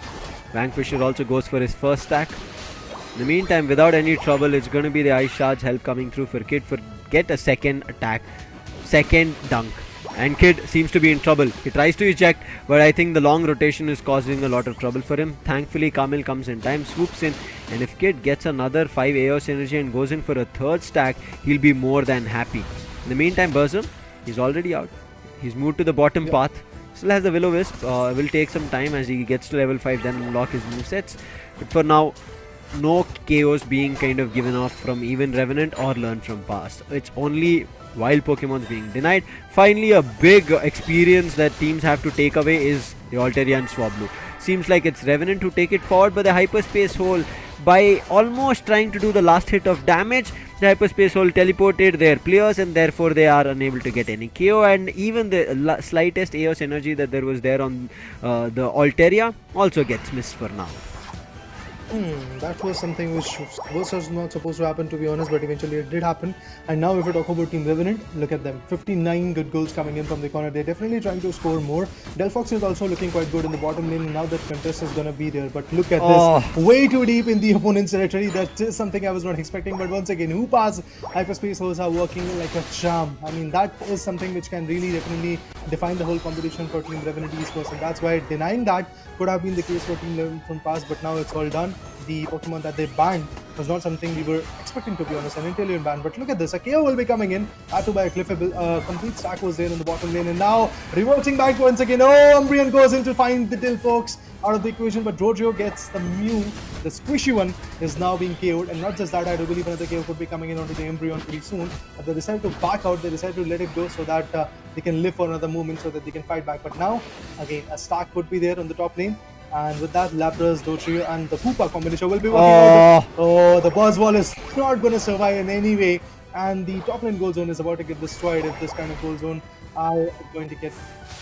Vanquisher also goes for his first stack. In the meantime, without any trouble, it's going to be the Ice Shards help coming through for Kid for get a second attack, second dunk. And Kid seems to be in trouble. He tries to eject, but I think the long rotation is causing a lot of trouble for him. Thankfully, Kamil comes in time, swoops in, and if Kid gets another 5 AOS energy and goes in for a third stack, he'll be more than happy. In the meantime, Burzum, he's already out. He's moved to the bottom path. Still has the Will-O-Wisp. Will take some time as he gets to level 5, then unlock his movesets. But for now, no KOs being kind of given off from even Revenant or Learn from Past. It's only wild Pokemon's being denied. Finally, a big experience that teams have to take away is the Altaria and Swablu. Seems like it's Revenant to take it forward, but the Hyperspace Hole, by almost trying to do the last hit of damage, the Hyperspace Hole teleported their players and therefore they are unable to get any KO, and even the slightest AOS energy that there was there on the Altaria also gets missed for now. That was something which was not supposed to happen, to be honest, but eventually it did happen. And now if we talk about Team Revenant, look at them. 59 good goals coming in from the corner. They're definitely trying to score more. Delphox is also looking quite good in the bottom lane. Now that contest is going to be there. But look at this. Way too deep in the opponent's territory. That is something I was not expecting. But once again, Hoopa's hyperspace holes are working like a charm. I mean, that is something which can really definitely define the whole competition for Team Revenant Esports. And that's why denying that could have been the case for Team Learn from Past. But now it's all done. The Pokemon that they banned was not something we were expecting, to be honest, an Intellion ban. But look at this, a KO will be coming in, had to buy a Cliffable, complete stack was there in the bottom lane, and now reverting back once again. Oh, Umbreon goes in to find the Dilfox out of the equation, but Jojo gets the Mew, the squishy one is now being KO'd, and not just that, I do believe another KO could be coming in onto the Umbreon pretty soon, but they decide to back out, they decide to let it go so that they can live for another moment so that they can fight back. But now, again, a stack would be there on the top lane. And with that, Lapras, Dotrio, and the Koopa combination will be working out. Oh, the Buzzwole is not going to survive in any way. And the top lane goal zone is about to get destroyed if this kind of goal zone are going to get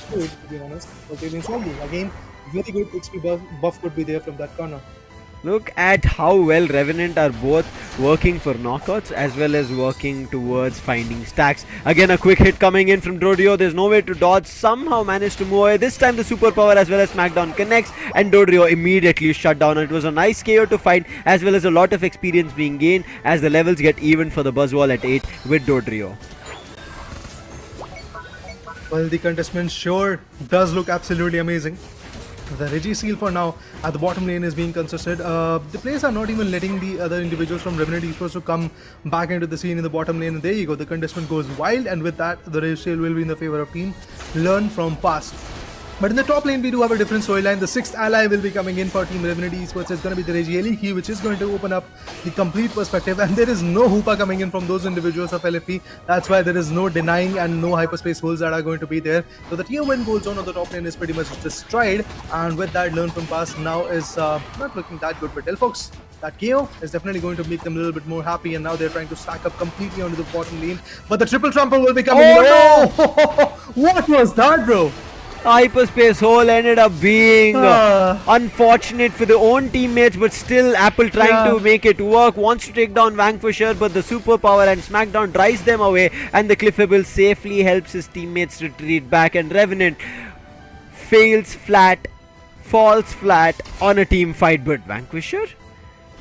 killed, to be honest. Okay, again, very good XP buff could be there from that corner. Look at how well Revenant are both working for knockouts as well as working towards finding stacks. Again, a quick hit coming in from Dodrio. There's no way to dodge. Somehow managed to move away. This time the superpower as well as Smackdown connects and Dodrio immediately shut down. It was a nice KO to find as well as a lot of experience being gained as the levels get even for the Buzzwole at 8 with Dodrio. Well, the contestment sure does look absolutely amazing. The Regiseal for now at the bottom lane is being contested. The players are not even letting the other individuals from Revenant Esports to come back into the scene in the bottom lane. And there you go, the contestment goes wild, and with that, the Regiseal will be in the favor of Team Learn from Past. But in the top lane, we do have a different storyline. The 6th ally will be coming in for Team Revenant Esports. It's going to be the Regieliki, which is going to open up the complete perspective. And there is no Hoopa coming in from those individuals of LFP. That's why there is no denying and no hyperspace holes that are going to be there. So the tier 1 goal zone on the top lane is pretty much destroyed. And with that, Learn from Past now is not looking that good. But Delphox, that KO is definitely going to make them a little bit more happy, and now they're trying to stack up completely onto the bottom lane. But the triple trample will be coming in. No! What was that, bro? Hyperspace Hole ended up being unfortunate for their own teammates, but still Apple trying to make it work, wants to take down Vanquisher, but the superpower and Smackdown drives them away, and the Cliffable safely helps his teammates retreat back, and Revenant falls flat on a team fight, but Vanquisher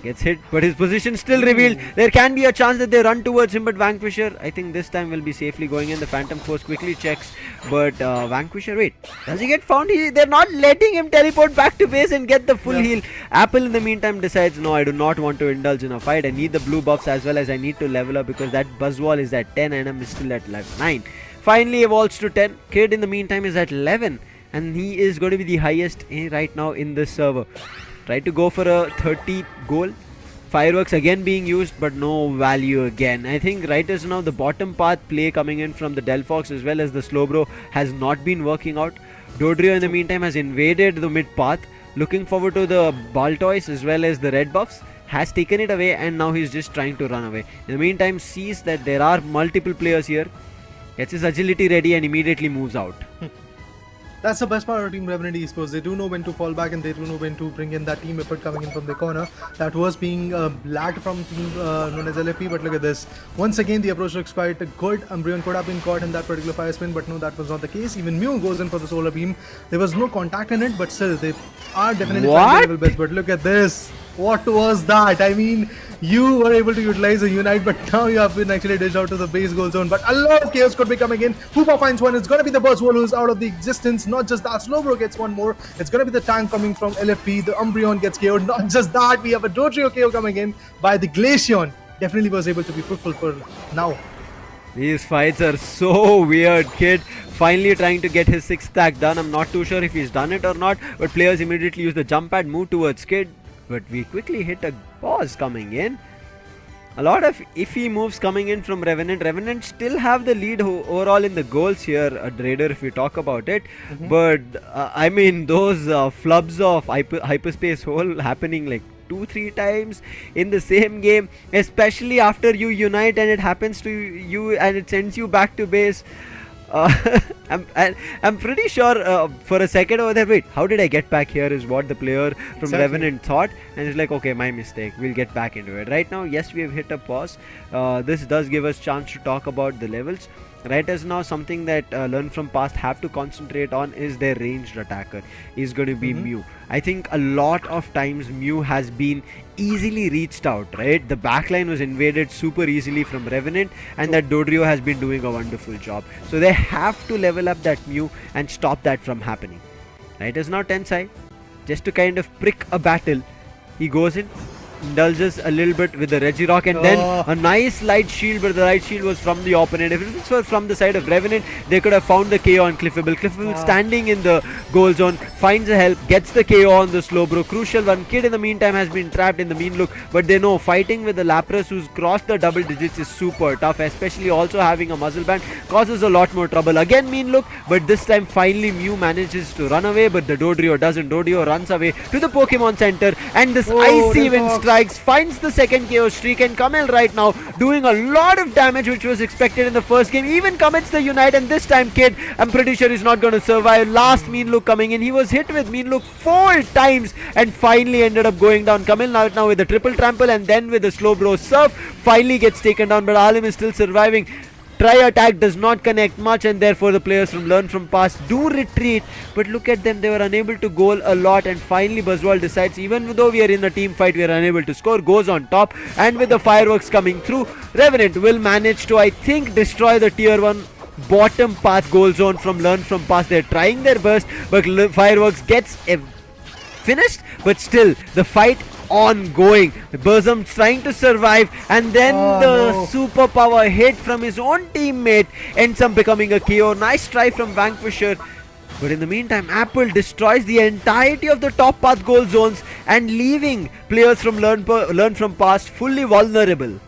gets hit, but his position still revealed. There can be a chance that they run towards him, but Vanquisher, I think this time will be safely going in. The Phantom Force quickly checks, but Vanquisher, wait, does he get found? They're not letting him teleport back to base and get the full heal. Apple in the meantime decides, no, I do not want to indulge in a fight. I need the blue buffs as well as I need to level up because that Buzzwole is at 10 and I'm still at level 9. Finally evolves to 10. Kid in the meantime is at 11 and he is going to be the highest right now in this server. Try to go for a 30 goal. Fireworks again being used, but no value again. I think right as now the bottom path play coming in from the Delphox as well as the Slowbro has not been working out. Dodrio in the meantime has invaded the mid path, looking forward to the Baltoys as well as the red buffs, has taken it away, and now he's just trying to run away. In the meantime, sees that there are multiple players here, gets his agility ready and immediately moves out. That's the best part of Team Revenant Esports. They do know when to fall back and they do know when to bring in that team effort coming in from the corner. That was being lagged from team known as LFP, but look at this. Once again, the approach looks quite good. Umbreon could have been caught in that particular fire spin, but no, that was not the case. Even Mew goes in for the solar beam. There was no contact in it, but still, they are definitely trying their level best. But look at this. What was that? I mean, you were able to utilize a Unite, but now you have been actually dished out to the base goal zone. But a lot of chaos could be coming in. Hoopa finds one. It's going to be the Buzzwole who's out of the existence. Not just that, Slowbro gets one more. It's going to be the tank coming from LFP. The Umbreon gets KO'd. Not just that, we have a Dodrio KO coming in by the Glaceon. Definitely was able to be fruitful for now. These fights are so weird. Kid finally trying to get his 6th stack done. I'm not too sure if he's done it or not, but players immediately use the jump pad, move towards Kid. But we quickly hit a pause coming in. A lot of iffy moves coming in from Revenant. Revenant still have the lead overall in the goals here, Raider, if we talk about it. But I mean, those flubs of hyperspace hole happening like 2-3 times in the same game, especially after you unite and it happens to you and it sends you back to base. I'm pretty sure for a second over there, wait, how did I get back here is what the player from Revenant thought, and it's like, okay, my mistake, we'll get back into it. Right now, yes, we have hit a pause. This does give us chance to talk about the levels. Right as now, something that Learn From Past have to concentrate on is their ranged attacker is going to be Mew. I think a lot of times Mew has been easily reached out, right? The backline was invaded super easily from Revenant, and that Dodrio has been doing a wonderful job. So they have to level up that Mew and stop that from happening. Right as now, Tensai, just to kind of prick a battle, he goes in, indulges a little bit with the Regirock, and then a nice light shield, but the light shield was from the opponent. If it was from the side of Revenant, they could have found the KO on Cliffable. Cliffable standing in the goal zone, finds a help, gets the KO on the Slowbro. Crucial one. Kid in the meantime has been trapped in the mean look, but they know fighting with the Lapras who's crossed the double digits is super tough, especially also having a muzzle band causes a lot more trouble. Again mean look, but this time finally Mew manages to run away, but the Dodrio doesn't. Dodrio runs away to the Pokemon Center, and this icy wind strikes, finds the second KO streak, and Kamel right now doing a lot of damage which was expected in the first game. Even commits the Unite, and this time Kid, I'm pretty sure he's not going to survive. Last mean look coming in, he was hit with mean look 4 times and finally ended up going down. Kamel now with the triple trample and then with the Slowbro surf finally gets taken down, but Alim is still surviving. Try attack does not connect much, and therefore the players from Learn From Past do retreat. But look at them, they were unable to goal a lot, and finally Buzzwole decides, even though we are in a team fight, we are unable to score, goes on top, and with the fireworks coming through, Revenant will manage to, I think, destroy the tier 1 bottom path goal zone from Learn From Past. They're trying their best, but fireworks gets finished, but still the fight ongoing. Burzum trying to survive, and then superpower hit from his own teammate ends up becoming a KO. Nice try from Vanquisher, but in the meantime Apple destroys the entirety of the top path goal zones and leaving players from Learn From Past fully vulnerable.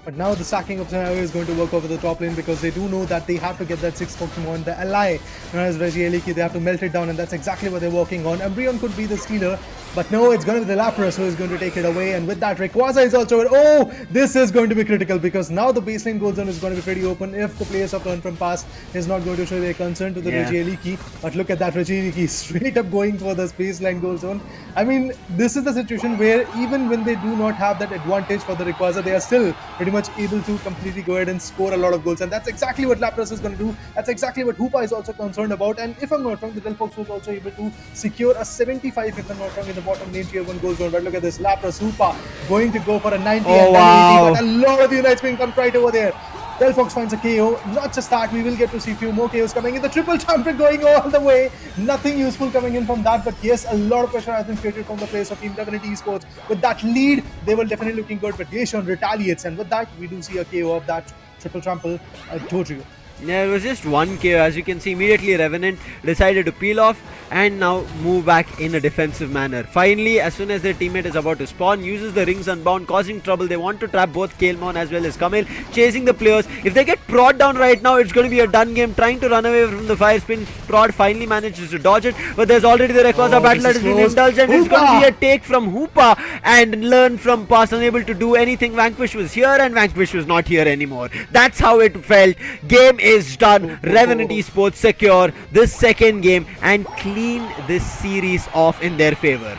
But now the sacking of scenario is going to work over the top lane, because they do know that they have to get that 6th Pokemon, the ally known as Regieleki. They have to melt it down, and that's exactly what they're working on. Umbreon could be the stealer, but no, it's going to be the Lapras who is going to take it away, and with that Rayquaza is also... Oh, this is going to be critical, because now the baseline goal zone is going to be pretty open if the players of Learn From Past is not going to show their concern to the Regieleki. But look at that, Regieleki straight up going for the baseline goal zone. I mean, this is the situation where even when they do not have that advantage for the Rayquaza, they are still pretty much able to completely go ahead and score a lot of goals, and that's exactly what Lapras is going to do. That's exactly what Hoopa is also concerned about, and if I'm not wrong, the Delphox was also able to secure a 75, if I'm not wrong, in the bottom lane tier 1 goal zone. But look at this, Lapras, Hoopa going to go for a 90 and 180, but a lot of Unites being come right over there. Delphox finds a KO. Not just that, we will get to see a few more KOs coming in. The triple trample going all the way. Nothing useful coming in from that, but yes, a lot of pressure has been created from the players of Team Revenant Esports. With that lead, they were definitely looking good, but Glaceon retaliates, and with that, we do see a KO of that triple trample Dodrio. Yeah, it was just 1 KO. As you can see, immediately Revenant decided to peel off and now move back in a defensive manner. Finally, as soon as their teammate is about to spawn, uses the rings unbound, causing trouble. They want to trap both Kaelmon as well as Kamil, chasing the players. If they get prod down right now, it's going to be a done game. Trying to run away from the fire spin, Prod finally manages to dodge it, but there's already the Rayquaza battle that has been indulged, and it's going to be a take from Hoopa and learn from past, unable to do anything. Vanquish was here and Vanquish was not here anymore. That's how it felt. Game is done. Revenant Esports secure this second game and clean this series off in their favor.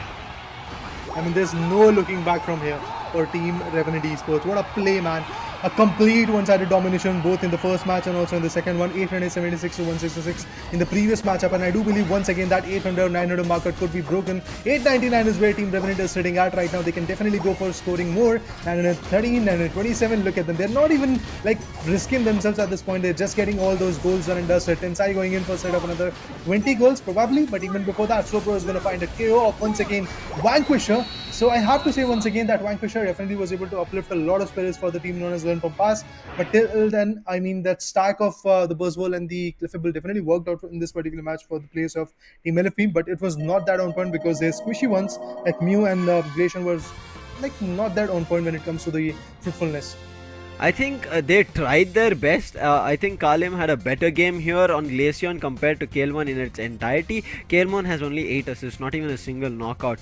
I mean, there's no looking back from here for Team Revenant Esports. What a play, man. A complete one-sided domination both in the first match and also in the second one. 876 to 166 in the previous matchup, and I do believe once again that 800 900 marker could be broken. 899 is where Team Revenant is sitting at right now. They can definitely go for scoring more. 913, 927, look at them. They're not even like risking themselves at this point. They're just getting all those goals done and dusted. Tensai going in for a set of another 20 goals probably, but even before that, Slowbro is going to find a KO of once again Vanquisher. So I have to say once again that Vanquisher definitely was able to uplift a lot of spirits for the team known as Learn from Past. But till then, I mean, that stack of the Buzzwole and the Cliffable definitely worked out in this particular match for the players of Team LFP. But it was not that on point because their squishy ones like Mew and Glacian was like not that on point when it comes to the fruitfulness. I think they tried their best. I think Kalim had a better game here on Glaceon compared to Kaelmon in its entirety. Kaelmon has only 8 assists, not even a single knockout.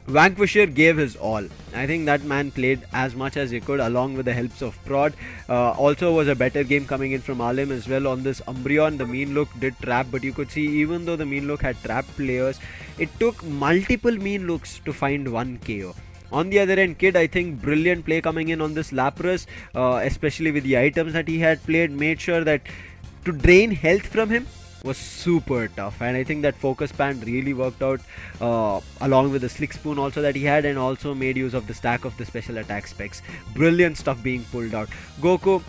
Vanquisher gave his all. I think that man played as much as he could along with the helps of Prod. Also was a better game coming in from Alim as well on this Umbreon. The Mean Look did trap, but you could see even though the Mean Look had trapped players, it took multiple Mean Looks to find 1 KO. On the other end, Kid, I think brilliant play coming in on this Lapras, especially with the items that he had played, made sure that to drain health from him was super tough, and I think that focus band really worked out along with the slick spoon also that he had, and also made use of the stack of the special attack specs. Brilliant stuff being pulled out. Goku,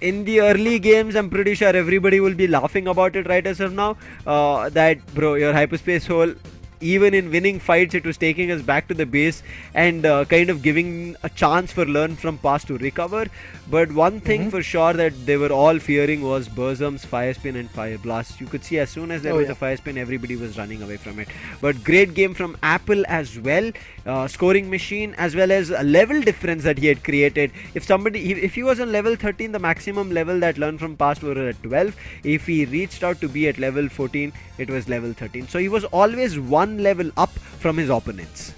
in the early games, I'm pretty sure everybody will be laughing about it right as of now, that bro, your hyperspace hole, even in winning fights, it was taking us back to the base and kind of giving a chance for Learn from Past to recover. But one thing for sure that they were all fearing was Burzum's Fire Spin and Fire Blast. You could see as soon as there was a Fire Spin, everybody was running away from it. But great game from Apple as well. Scoring machine as well as a level difference that he had created. If he was on level 13, the maximum level that Learn from Past were at 12. If he reached out to be at level 14, it was level 13. So he was always one level up from his opponents.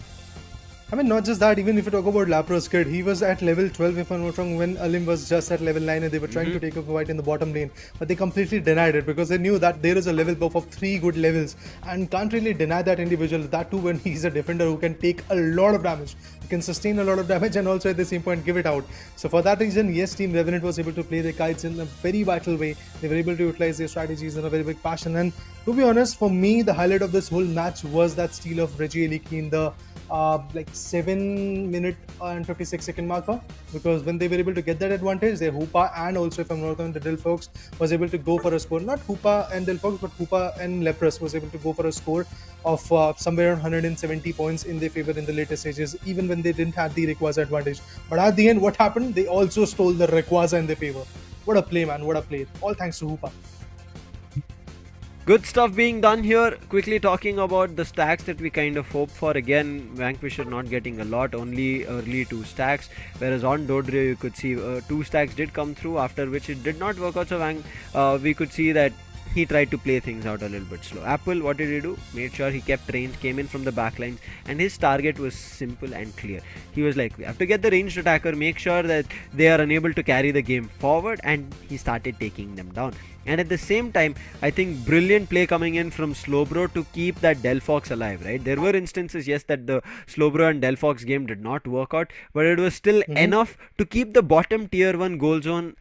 I mean, not just that, even if you talk about Lapras Kid, he was at level 12 if I'm not wrong when Alim was just at level 9 and they were trying to take a fight in the bottom lane. But they completely denied it because they knew that there is a level buff of 3 good levels and can't really deny that individual, that too when he's a defender who can take a lot of damage. He can sustain a lot of damage and also at the same point give it out. So for that reason, yes, Team Revenant was able to play their kites in a very vital way. They were able to utilize their strategies in a very big passion. And to be honest, for me, the highlight of this whole match was that steal of Reggie Eliki in the like 7 minute and 56 second marker, because when they were able to get that advantage, their Hoopa and also if I'm not wrong, the Delphox was able to go for a score. Not Hoopa and Delphox, but Hoopa and Lapras was able to go for a score of somewhere around 170 points in their favor in the later stages, even when they didn't have the Rayquaza advantage. But at the end, what happened? They also stole the Rayquaza in their favor. What a play, man! What a play! All thanks to Hoopa. Good stuff being done here. Quickly talking about the stacks that we kind of hope for. Again, Vanquisher not getting a lot, only early 2 stacks. Whereas on Dodrio, you could see 2 stacks did come through, after which it did not work out. So we could see that he tried to play things out a little bit slow. Apple, what did he do? Made sure he kept range, came in from the backlines, and his target was simple and clear. He was like, we have to get the ranged attacker, make sure that they are unable to carry the game forward, and he started taking them down. And at the same time, I think brilliant play coming in from Slowbro to keep that Delphox alive, right? There were instances, yes, that the Slowbro and Delphox game did not work out, but it was still enough to keep the bottom tier 1 goal zone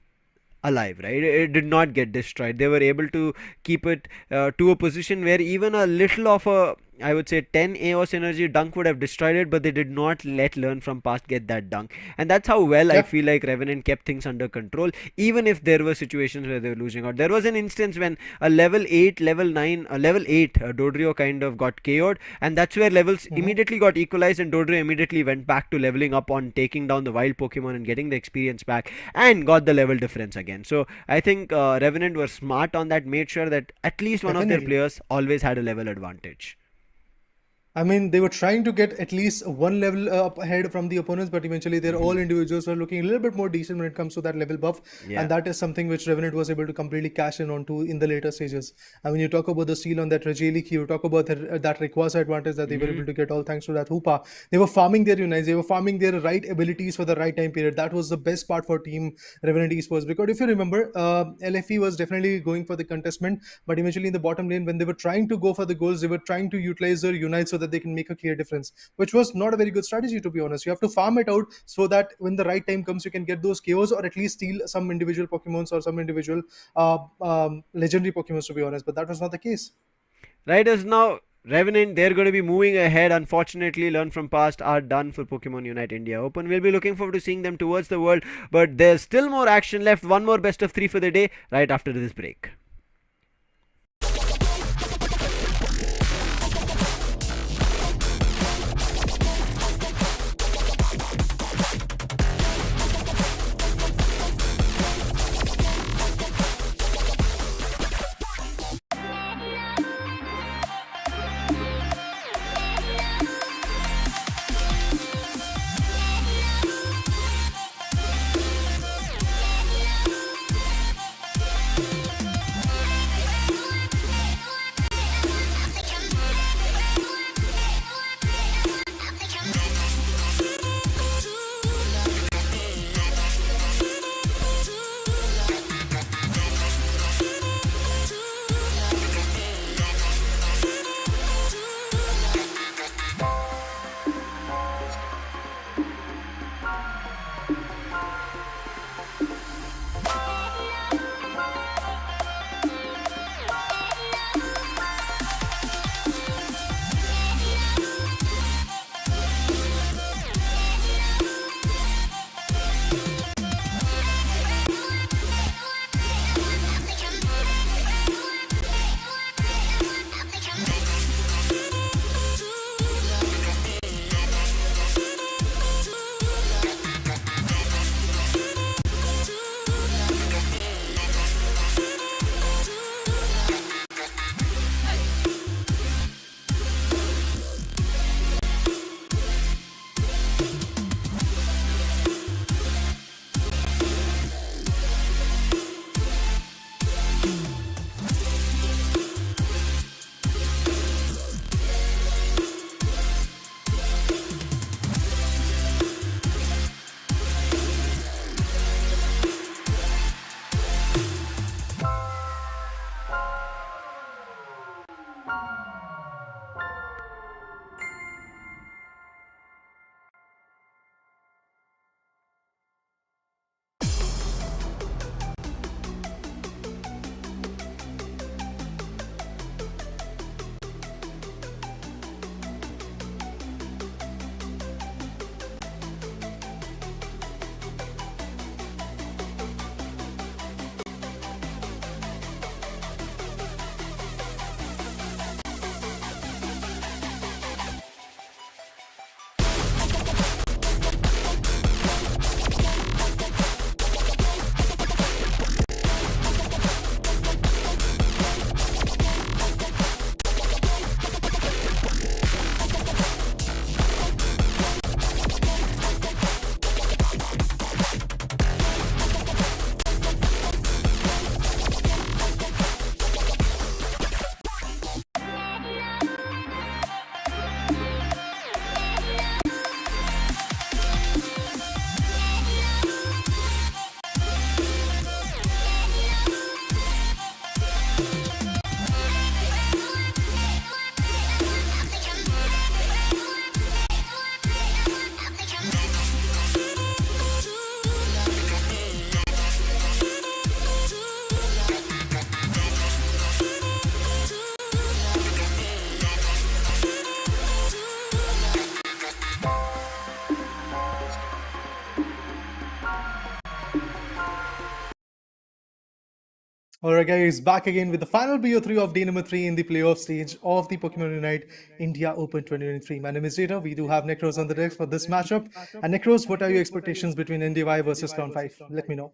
alive, right? It did not get destroyed. They were able to keep it to a position where even a little of a I would say 10 AOS energy dunk would have destroyed it, but they did not let learn from past get that dunk. And that's how well I Yeah. feel like Revenant kept things under control, even if there were situations where they were losing out. There was an instance when a level 8, level 9, level 8 Dodrio kind of got KO'd, and that's where levels Mhm. immediately got equalized, and Dodrio immediately went back to leveling up on taking down the wild Pokemon and getting the experience back, and got the level difference again. So I think Revenant were smart on that, made sure that at least one of their Definitely. players always had a level advantage. I mean, they were trying to get at least one level up ahead from the opponents, but eventually they're all individuals who are looking a little bit more decent when it comes to that level buff. Yeah. And that is something which Revenant was able to completely cash in onto in the later stages. And when you talk about the steal on that Rajeli key, you talk about that Rayquaza advantage that they were able to get all thanks to that Hoopa. They were farming their unites, they were farming their right abilities for the right time period. That was the best part for Team Revenant Esports. Because if you remember, LFE was definitely going for the contestment, but eventually in the bottom lane, when they were trying to go for the goals, they were trying to utilize their unites so that they can make a clear difference, which was not a very good strategy, to be honest. You have to farm it out so that when the right time comes, you can get those KOs or at least steal some individual Pokemons or some individual legendary Pokemons, to be honest. But that was not the case. Right as now, Revenant, they're going to be moving ahead. Unfortunately, Learn from Past are done for Pokemon Unite India Open. We'll be looking forward to seeing them towards the world, but there's still more action left. One more best of 3 for the day right after this break. Alright, guys, back again with the final BO3 of day number 3 in the playoff stage of the Pokemon Unite India Open 2023. My name is Jada. We do have Necros on the desk for this matchup. And Necros, what are your expectations between NDY versus Clown 5? Let me know.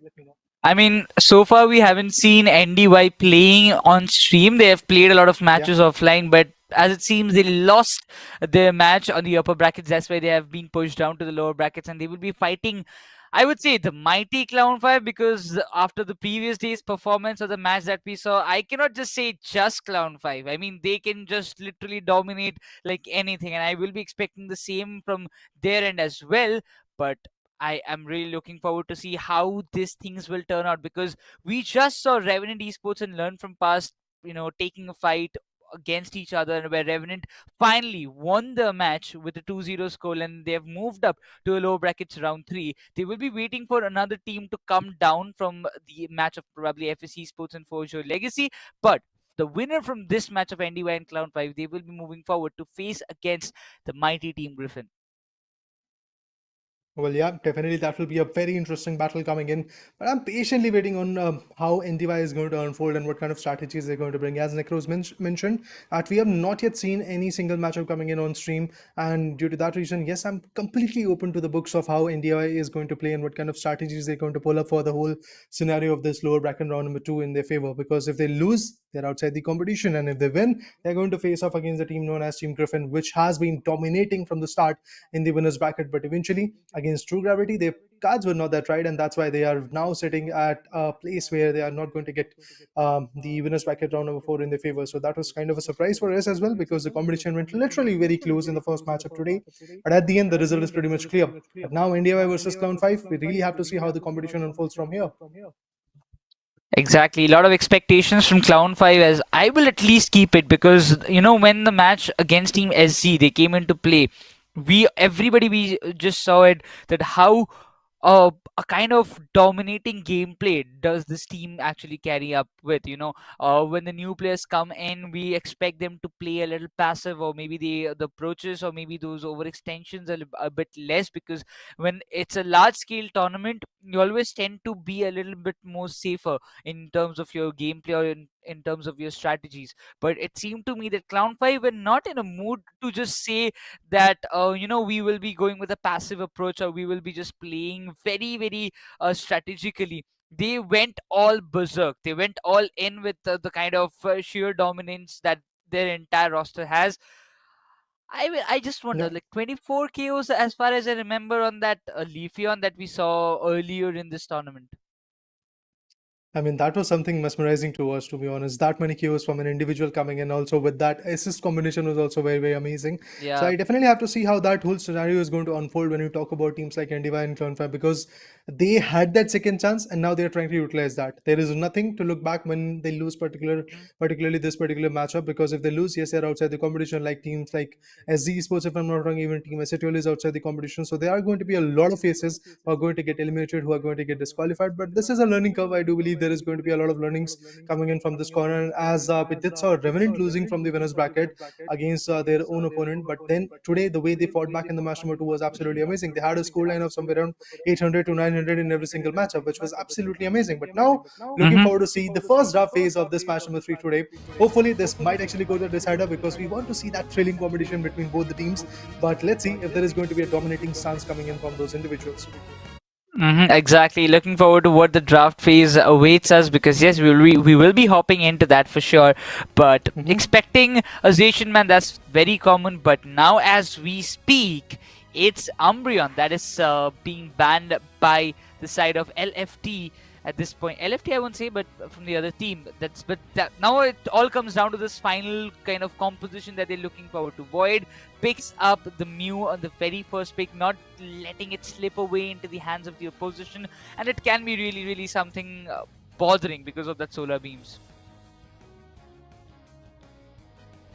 I mean, so far we haven't seen NDY playing on stream. They have played a lot of Yeah. matches offline, but as it seems, they lost their match on the upper brackets. That's why they have been pushed down to the lower brackets, and they will be fighting, I would say, the mighty Clown 5, because after the previous day's performance of the match that we saw, I cannot just say just Clown 5. I mean, they can just literally dominate like anything, and I will be expecting the same from their end as well. But I am really looking forward to see how these things will turn out, because we just saw Revenant Esports and Learn from Past, taking a fight against each other, and where Revenant finally won the match with a 2-0 score, and they have moved up to a lower brackets round 3. They will be waiting for another team to come down from the match of probably FSC Sports and Forge Legacy, but the winner from this match of NDY and Clown 5, they will be moving forward to face against the mighty Team Griffin. Well, yeah, definitely that will be a very interesting battle coming in. But I'm patiently waiting on how NDY is going to unfold and what kind of strategies they're going to bring. As Necros mentioned, that we have not yet seen any single matchup coming in on stream. And due to that reason, yes, I'm completely open to the books of how NDY is going to play and what kind of strategies they're going to pull up for the whole scenario of this lower bracket round number 2 in their favor. Because if they lose, they're outside the competition. And if they win, they're going to face off against the team known as Team Griffin, which has been dominating from the start in the winners bracket. But eventually, against True Gravity, their cards were not that right, and that's why they are now sitting at a place where they are not going to get the winners bracket round number 4 in their favor. So that was kind of a surprise for us as well, because the competition went literally very close in the first matchup today. But at the end, the result is pretty much clear. But now India versus Clown 5, we really have to see how the competition unfolds from here. Exactly. A lot of expectations from Clown 5, as I will at least keep it, because when the match against Team SC they came into play, we just saw it, that how a kind of dominating gameplay does this team actually carry up with. When the new players come in, we expect them to play a little passive, or maybe the approaches, or maybe those overextensions a bit less, because when it's a large scale tournament, you always tend to be a little bit more safer in terms of your gameplay, or in terms of your strategies. But it seemed to me that Clown 5 were not in a mood to just say that we will be going with a passive approach, or we will be just playing very very strategically. They went all berserk, they went all in with the kind of sheer dominance that their entire roster has. I just wonder, Yeah. like 24 KOs as far as I remember on that Leafeon that we saw earlier in this tournament. I mean, that was something mesmerizing to watch, to be honest. That many kills from an individual coming in, also with that assist combination, was also very, very amazing. So Yeah. I definitely have to see how that whole scenario is going to unfold when you talk about teams like NDY and Clown5, because they had that second chance and now they're trying to utilize that. There is nothing to look back when they lose particularly this particular matchup, because if they lose, yes, they're outside the competition, like teams like SG Sports, if I'm not wrong, even Team SATL is outside the competition. So there are going to be a lot of faces who are going to get eliminated, who are going to get disqualified. But this is a learning curve. I do believe there is going to be a lot of learnings coming in from this corner. And as we did saw Revenant losing from the winners bracket against their own opponent, but then today the way they fought back in the match number 2 was absolutely amazing. They had a scoreline of somewhere around 800 to 900 in every single matchup, which was absolutely amazing. But now, looking Mm-hmm. forward to see the first draft phase of this match number 3 today. Hopefully, this might actually go to the decider, because we want to see that thrilling competition between both the teams. But let's see if there is going to be a dominating stance coming in from those individuals. Exactly. Looking forward to what the draft phase awaits us, because yes, we will be hopping into that for sure. But Mhm. expecting a Zacian man, that's very common. But now, as we speak, it's Umbreon that is being banned by the side of LFT at this point. LFT, I won't say, but from the other team. But now it all comes down to this final kind of composition that they're looking forward to. Void picks up the Mew on the very first pick, not letting it slip away into the hands of the opposition, and it can be really, really something bothering because of that solar beams.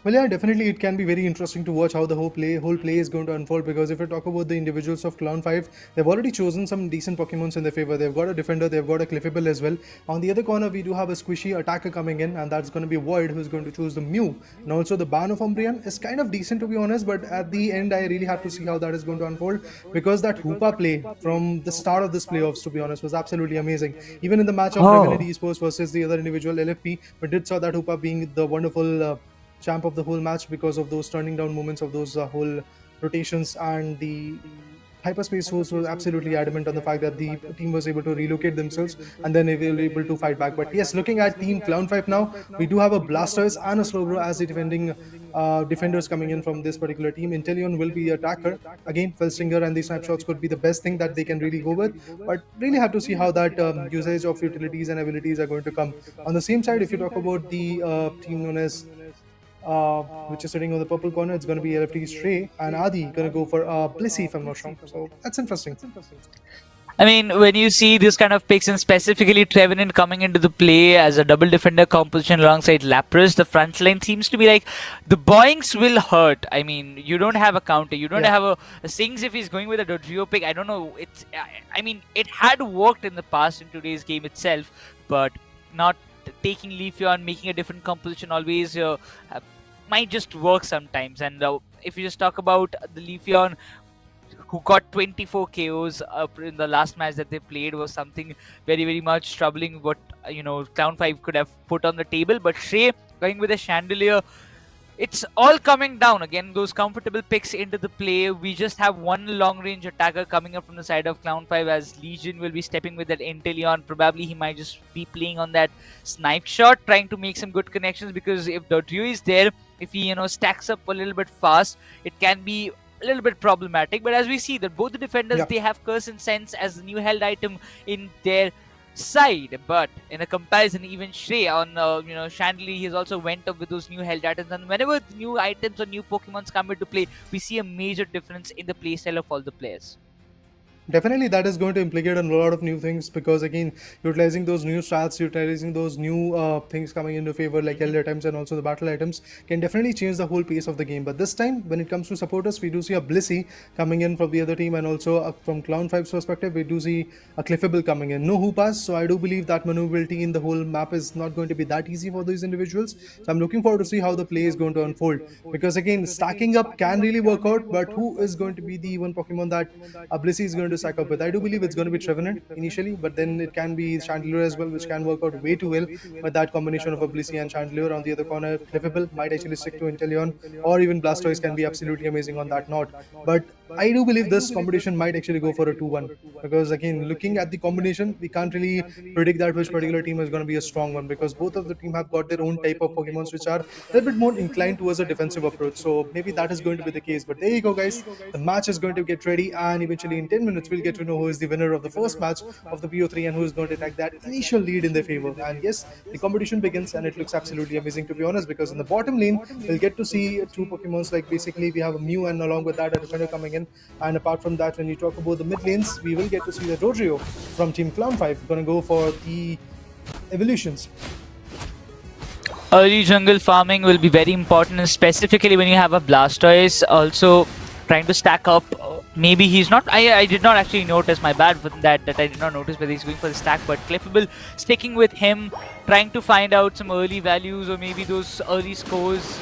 Well, yeah, definitely it can be very interesting to watch how the whole play is going to unfold. Because if we talk about the individuals of Clown Five, they've already chosen some decent Pokemons in their favor. They've got a defender, they've got a Cliffable as well. On the other corner, we do have a squishy attacker coming in, and that's going to be Void, who's going to choose the Mew. And also the Ban of Umbreon is kind of decent to be honest, but at the end, I really have to see how that is going to unfold, because that Hoopa play from the start of this playoffs, to be honest, was absolutely amazing. Even in the match of Revenant Oh. Esports versus the other individual LFP, we did saw that Hoopa being the wonderful. Champ of the whole match because of those turning down moments of those whole rotations, and the hyperspace host was absolutely adamant on the fact that the team was able to relocate themselves and then they were able to fight back. But yes, looking at Team Clown 5 now, we do have a Blastoise and a Slowbro as the defending defenders coming in from this particular team. Inteleon will be the attacker. Again, Felstinger and the snapshots could be the best thing that they can really go with, but really have to see how that usage of utilities and abilities are going to come. On the same side, if you talk about the team known as which is sitting on the purple corner, it's going to be LFT Stray, and Adi going to go for Blissey, if I'm not wrong. So that's interesting. I mean, when you see this kind of picks, and specifically Trevenant coming into the play as a double defender composition alongside Lapras, the front line seems to be like the Boinks will hurt. I mean, you don't have a counter, you don't Yeah. have a Sings if he's going with a Dodrio pick. I don't know. I mean, it had worked in the past in today's game itself, but not taking Leafeon, making a different composition always might just work sometimes. And if you just talk about the Leafeon, who got 24 KOs in the last match that they played, was something very, very much troubling. What Clown 5 could have put on the table. But Shrey going with a Chandelier, it's all coming down again. Those comfortable picks into the play. We just have one long range attacker coming up from the side of Clown 5, as Legion will be stepping with that Inteleon. Probably he might just be playing on that snipe shot, trying to make some good connections, because if Dodrio is there, if he stacks up a little bit fast, it can be a little bit problematic. But as we see that both the defenders, Yeah. they have Curse and Sense as the new held item in their side. But in a comparison, even Shrey on Chandelier, he's also went up with those new held items, and whenever the new items or new Pokemons come into play, we see a major difference in the playstyle of all the players. Definitely, that is going to implicate on a lot of new things, because again, utilizing those new stats, utilizing those new things coming into favor, like held items and also the battle items, can definitely change the whole pace of the game. But this time, when it comes to supporters, we do see a Blissey coming in from the other team, and also from Clown 5's perspective, we do see a Cliffable coming in. No Hoopas, so I do believe that maneuverability in the whole map is not going to be that easy for these individuals. So I'm looking forward to see how the play is going to unfold, because again, stacking up can really work out, but who is going to be the one Pokemon that Blissey is going to stack up with? I do believe it's going to be Trevenant initially, but then it can be Chandelier as well, which can work out way too well with that combination of a Blissey and Chandelier. On the other corner, Cliffable might actually stick to Inteleon, or even Blastoise can be absolutely amazing on that note. But I do believe this competition might actually go for a 2-1, because again, looking at the combination, we can't really predict that which particular team is going to be a strong one, because both of the team have got their own type of Pokemons which are a little bit more inclined towards a defensive approach. So maybe that is going to be the case. But there you go, guys. The match is going to get ready, and eventually in 10 minutes we'll get to know who is the winner of the first match of the BO3 and who is going to take that initial lead in their favor. And yes, the competition begins, and it looks absolutely amazing, to be honest, because in the bottom lane we'll get to see two Pokemons. Like basically we have a Mew, and along with that a defender coming in. And apart from that, when you talk about the mid lanes, we will get to see the Dodrio from Team Clown 5 going to go for the evolutions. Early jungle farming will be very important, and specifically when you have a Blastoise also trying to stack up. Maybe he's not. I did not actually notice. My bad for that I did not notice whether he's going for the stack. But Cliffable sticking with him, trying to find out some early values or maybe those early scores,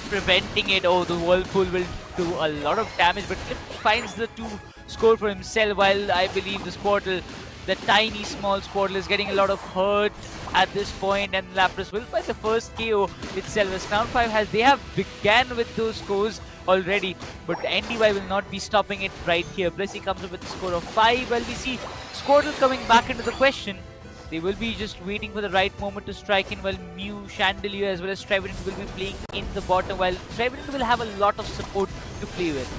preventing it. Oh, the Whirlpool will do a lot of damage, but Cliff finds the 2 score for himself, while I believe the Squirtle, the tiny small Squirtle, is getting a lot of hurt at this point, and Lapras will find the first KO itself. As Crown 5 they have began with those scores already, but NDY will not be stopping it right here. Blissey comes up with a score of 5, while we see Squirtle coming back into the question. They will be just waiting for the right moment to strike in, while Mew, Chandelier as well as Trevenant will be playing in the bottom, while Trevenant will have a lot of support to play with.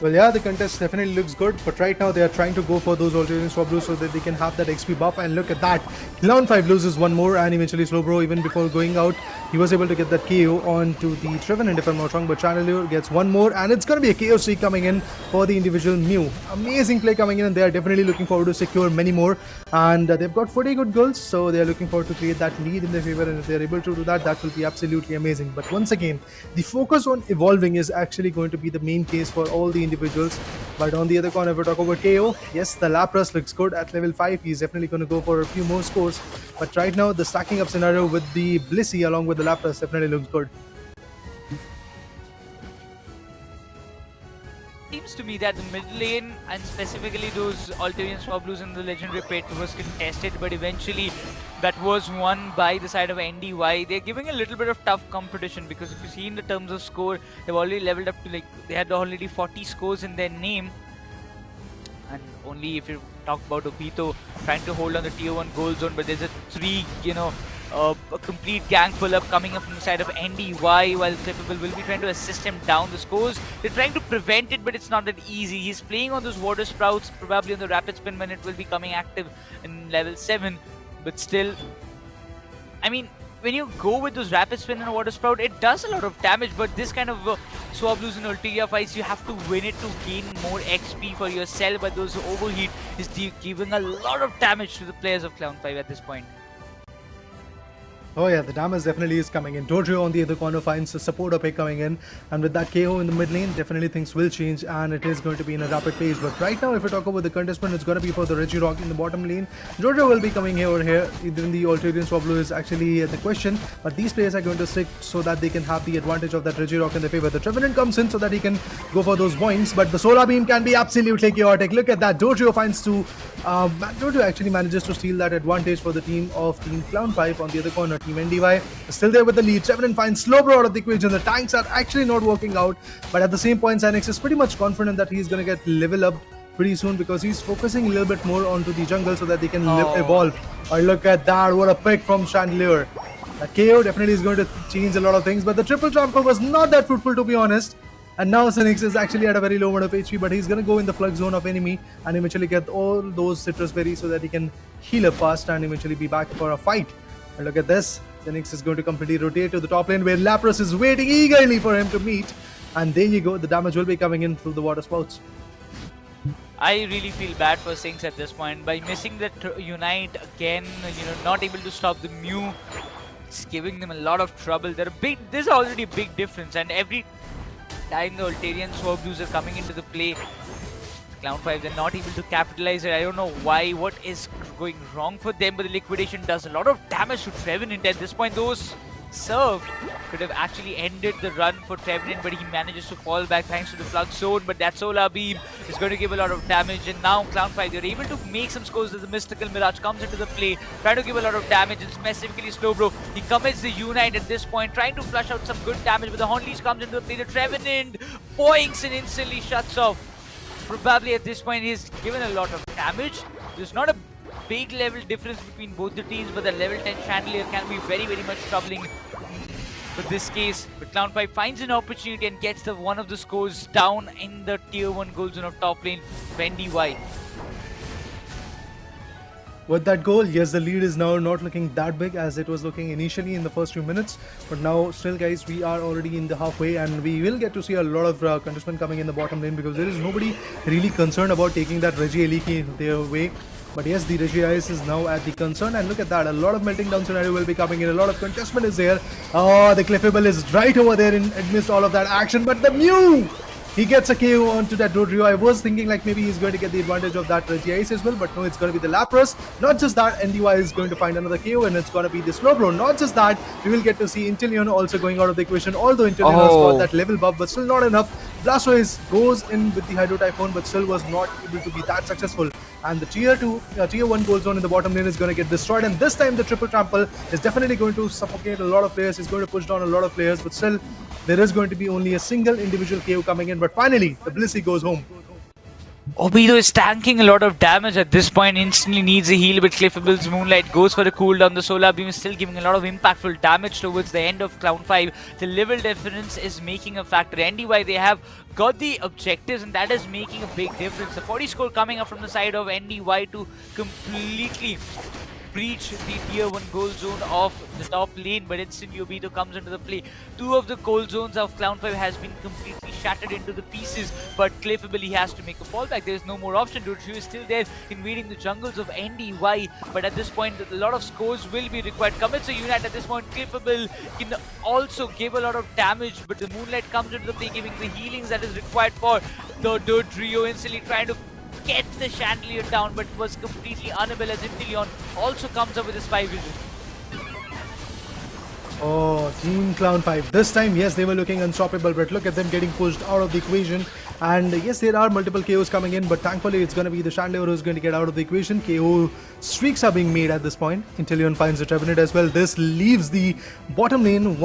Well, yeah, the contest definitely looks good, but right now they are trying to go for those Alternate Swap Blues so that they can have that XP buff. And look at that, Clown 5 loses one more, and eventually Slowbro, even before going out, he was able to get that KO onto the Trevenant, if I'm not wrong. But Chandelier gets one more, and it's going to be a KO streak coming in for the individual Mew. Amazing play coming in, and they are definitely looking forward to secure many more. And they've got 40 good goals, so they are looking forward to create that lead in their favor. And if they are able to do that, that will be absolutely amazing. But once again, the focus on evolving is actually going to be the main case for all the individuals. But on the other corner, if we talk about KO, yes, the Lapras looks good at level 5. He's definitely going to go for a few more scores. But right now, the stacking up scenario with the Blissey along with the Lapras definitely looks good. Seems to me that the mid lane and specifically those Altarian Swap Blues in the legendary pit was contested, but eventually that was won by the side of NDY. They're giving a little bit of tough competition because if you see in the terms of score, they've already leveled up to they had already 40 scores in their name. And only if you talk about Obito trying to hold on the tier 1 gold zone, but there's a a complete gang pull-up coming up from the side of NDY, while Clippable will be trying to assist him down the scores. They're trying to prevent it, but it's not that easy. He's playing on those water sprouts, probably on the rapid spin when it will be coming active in level 7, but still, I mean, when you go with those rapid spin and water sprout, it does a lot of damage, but this kind of Swap Blues and Ulteria fights, you have to win it to gain more XP for yourself, but those overheat is giving a lot of damage to the players of Clown 5 at this point. Oh yeah, the damage definitely is coming in. Dojo on the other corner finds a support pick coming in, and with that KO in the mid lane, definitely things will change, and it is going to be in a rapid pace. But right now, if we talk about the contestant, it's going to be for the Regirock in the bottom lane. Dojo will be coming here or here. Even the Altarian Swablu is actually the question, but these players are going to stick so that they can have the advantage of that Regirock in their favor. The Trevenant comes in so that he can go for those points, but the Solar Beam can be absolutely chaotic. Look at that. Dojo finds to Dojo actually manages to steal that advantage for the team of Team Clown 5 on the other corner. Team NDY is still there with the lead. Trevenant finds Slowbro out of the equation. The tanks are actually not working out, but at the same point, Sanex is pretty much confident that he's going to get level up pretty soon because he's focusing a little bit more onto the jungle so that they can evolve. Oh, look at that. What a pick from Chandelier. The KO definitely is going to change a lot of things, but the triple trample was not that fruitful, to be honest. And now Sinix is actually at a very low amount of HP, but he's going to go in the flux zone of enemy and eventually get all those citrus berries so that he can heal up fast and eventually be back for a fight. And look at this. Sinix is going to completely rotate to the top lane where Lapras is waiting eagerly for him to meet. And there you go. The damage will be coming in through the water spouts. I really feel bad for Sinx at this point. By missing that Unite again, not able to stop the Mew, it's giving them a lot of trouble. There's already a big difference, and every time the Altarian Swap Blues are coming into the play, Clown 5, they're not able to capitalize it. I don't know why, what is going wrong for them, but the liquidation does a lot of damage to Trevenant at this point. Those serve could have actually ended the run for Trevenant, but he manages to fall back thanks to the flux zone. But that Solar Beam is going to give a lot of damage, and now Clown 5, they're able to make some scores as the Mystical Mirage comes into the play, trying to give a lot of damage, and specifically Slowbro, he commits the Unite at this point, trying to flush out some good damage, but the Hornleash comes into the play. The Trevenant boinks and instantly shuts off. Probably at this point he's given a lot of damage. There's not a big level difference between both the teams, but the level 10 Chandelier can be very, very much troubling for this case. But Clown 5 finds an opportunity and gets one of the scores down in the tier 1 gold zone of top lane for NDY. With that goal, yes, the lead is now not looking that big as it was looking initially in the first few minutes. But now, still, guys, we are already in the halfway, and we will get to see a lot of contestment coming in the bottom lane because there is nobody really concerned about taking that Reggie Eliki their way. But yes, the Reggie Ice is now at the concern, and look at that, a lot of melting down scenario will be coming in, a lot of contestment is there. Oh, the Cliffable is right over there amidst all of that action, but the Mew! He gets a KO onto that Dodrio. I was thinking like maybe he's going to get the advantage of that Reggie Ice as well, but no, it's going to be the Lapras. Not just that, NDY is going to find another KO, and it's going to be the Slowbro. Not just that, we will get to see Inteleon also going out of the equation, although Inteleon has got that level buff, but still not enough. Blastoise goes in with the Hydro Typhoon, but still was not able to be that successful. And the tier 1 gold zone in the bottom lane is going to get destroyed, and this time the triple trample is definitely going to suffocate a lot of players. It's going to push down a lot of players, but still there is going to be only a single individual KO coming in. But finally, the Blissey goes home. Obito is tanking a lot of damage at this point, instantly needs a heal, but Cliffable's Moonlight goes for the cooldown. The Solar Beam is still giving a lot of impactful damage towards the end of Clown 5. The level difference is making a factor. NDY, they have got the objectives and that is making a big difference. The 40 score coming up from the side of NDY to completely breach the tier 1 goal zone of the top lane, but instantly Obito comes into the play. Two of the goal zones of Clown 5 has been completely shattered into the pieces, but Cliffable, he has to make a fallback. There is no more option. Doju is still there invading the jungles of NDY, but at this point a lot of scores will be required. Commits a unit at this point. Cliffable can also give a lot of damage, but the Moonlight comes into the play, giving the healings that is required for the Dirt Trio, instantly trying to get the chandelier down, but was completely unable as Inteleon also comes up with his 5 vision. Oh, Team Clown 5. This time, yes, they were looking unstoppable, but look at them getting pushed out of the equation. And yes, there are multiple KOs coming in, but thankfully it's going to be the Chandelier who's going to get out of the equation. KO streaks are being made at this point. Inteleon finds the Trevenant as well. This leaves the bottom lane,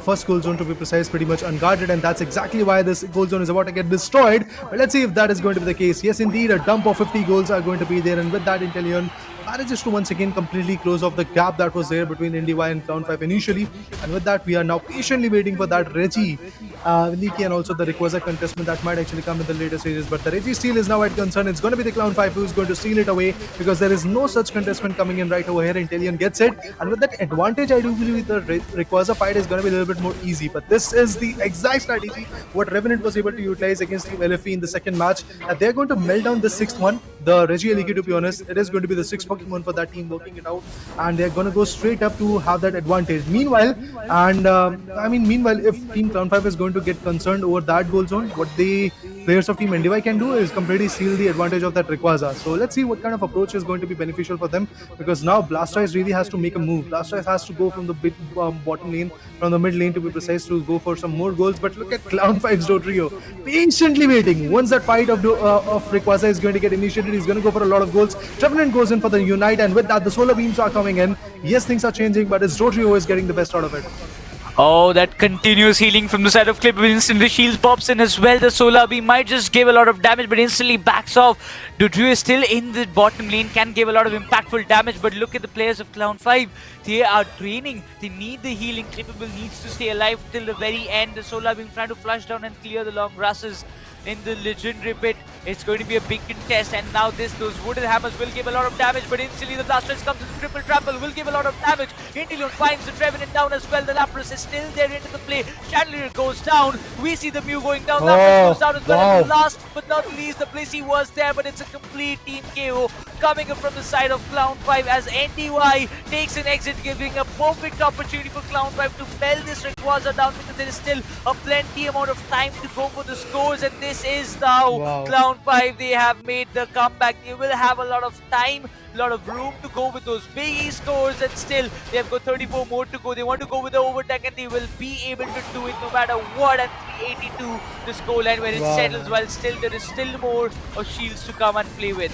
first goal zone to be precise, pretty much unguarded, and that's exactly why this goal zone is about to get destroyed. But let's see if that is going to be the case. Yes, indeed, a dump of 50 goals are going to be there, and with that, Inteleon manages to once again completely close off the gap that was there between NDY and Clown 5 initially. And with that, we are now patiently waiting for that Reggie, Leaky, and also the Rayquaza contestment that might actually come in the later stages. But the Reggie steal is now at concern. It's going to be the Clown 5 who's going to steal it away, because there is no such contestment coming in right over here. Inteleon gets it, and with that advantage, I do believe the Rayquaza fight is going to be a little bit more easy. But this is the exact strategy what Revenant was able to utilize against Team LFE in the second match. They're going to melt down the sixth one. The Reggie Leaky, to be honest, it is going to be the sixth Pokemon for that team working it out, and they're going to go straight up to have that advantage. Meanwhile, if Team Clown 5 is going to get concerned over that goal zone, what the players of Team NDY can do is completely seal the advantage of that Rayquaza. So let's see what kind of approach is going to be beneficial for them, because now Blastoise really has to make a move. Blastoise has to go from the bottom lane, from the mid lane to be precise, to go for some more goals. But look at Clown 5's Trio, patiently waiting. Once that fight of Rayquaza is going to get initiated, he's going to go for a lot of goals. Trevenant goes in for the Unite, and with that, the Solar Beams are coming in. Yes, things are changing, but his Trio is getting the best out of it. Oh, that continuous healing from the side of Clip. Instantly shields pops in as well. The Solar Beam might just give a lot of damage, but instantly backs off. Dodru is still in the bottom lane, can give a lot of impactful damage, but look at the players of Clown 5. They are draining. They need the healing. Clippable needs to stay alive till the very end. The Solar Beam trying to flush down and clear the long grasses in the legendary pit. It's going to be a big contest, and now those wooden hammers will give a lot of damage, but instantly the Blastoise comes in the triple trample, will give a lot of damage. Inteleon finds the Trevenant down as well. The Lapras is still there into the play. Chandelier goes down. We see the Mew going down. Lapras goes down as well. Wow. And last but not least, the Blissey was there, but it's a complete team KO coming up from the side of Clown 5 as NDY takes an exit, giving a perfect opportunity for Clown 5 to bell this Rayquaza down, because there is still a plenty amount of time to go for the scores, and this is now Clown 5. They have made the comeback. They will have a lot of time, a lot of room to go with those big scores, and still they have got 34 more to go. They want to go with the overtake, and they will be able to do it no matter what. And 382 the scoreline where it settles, while still there is still more of shields to come and play with.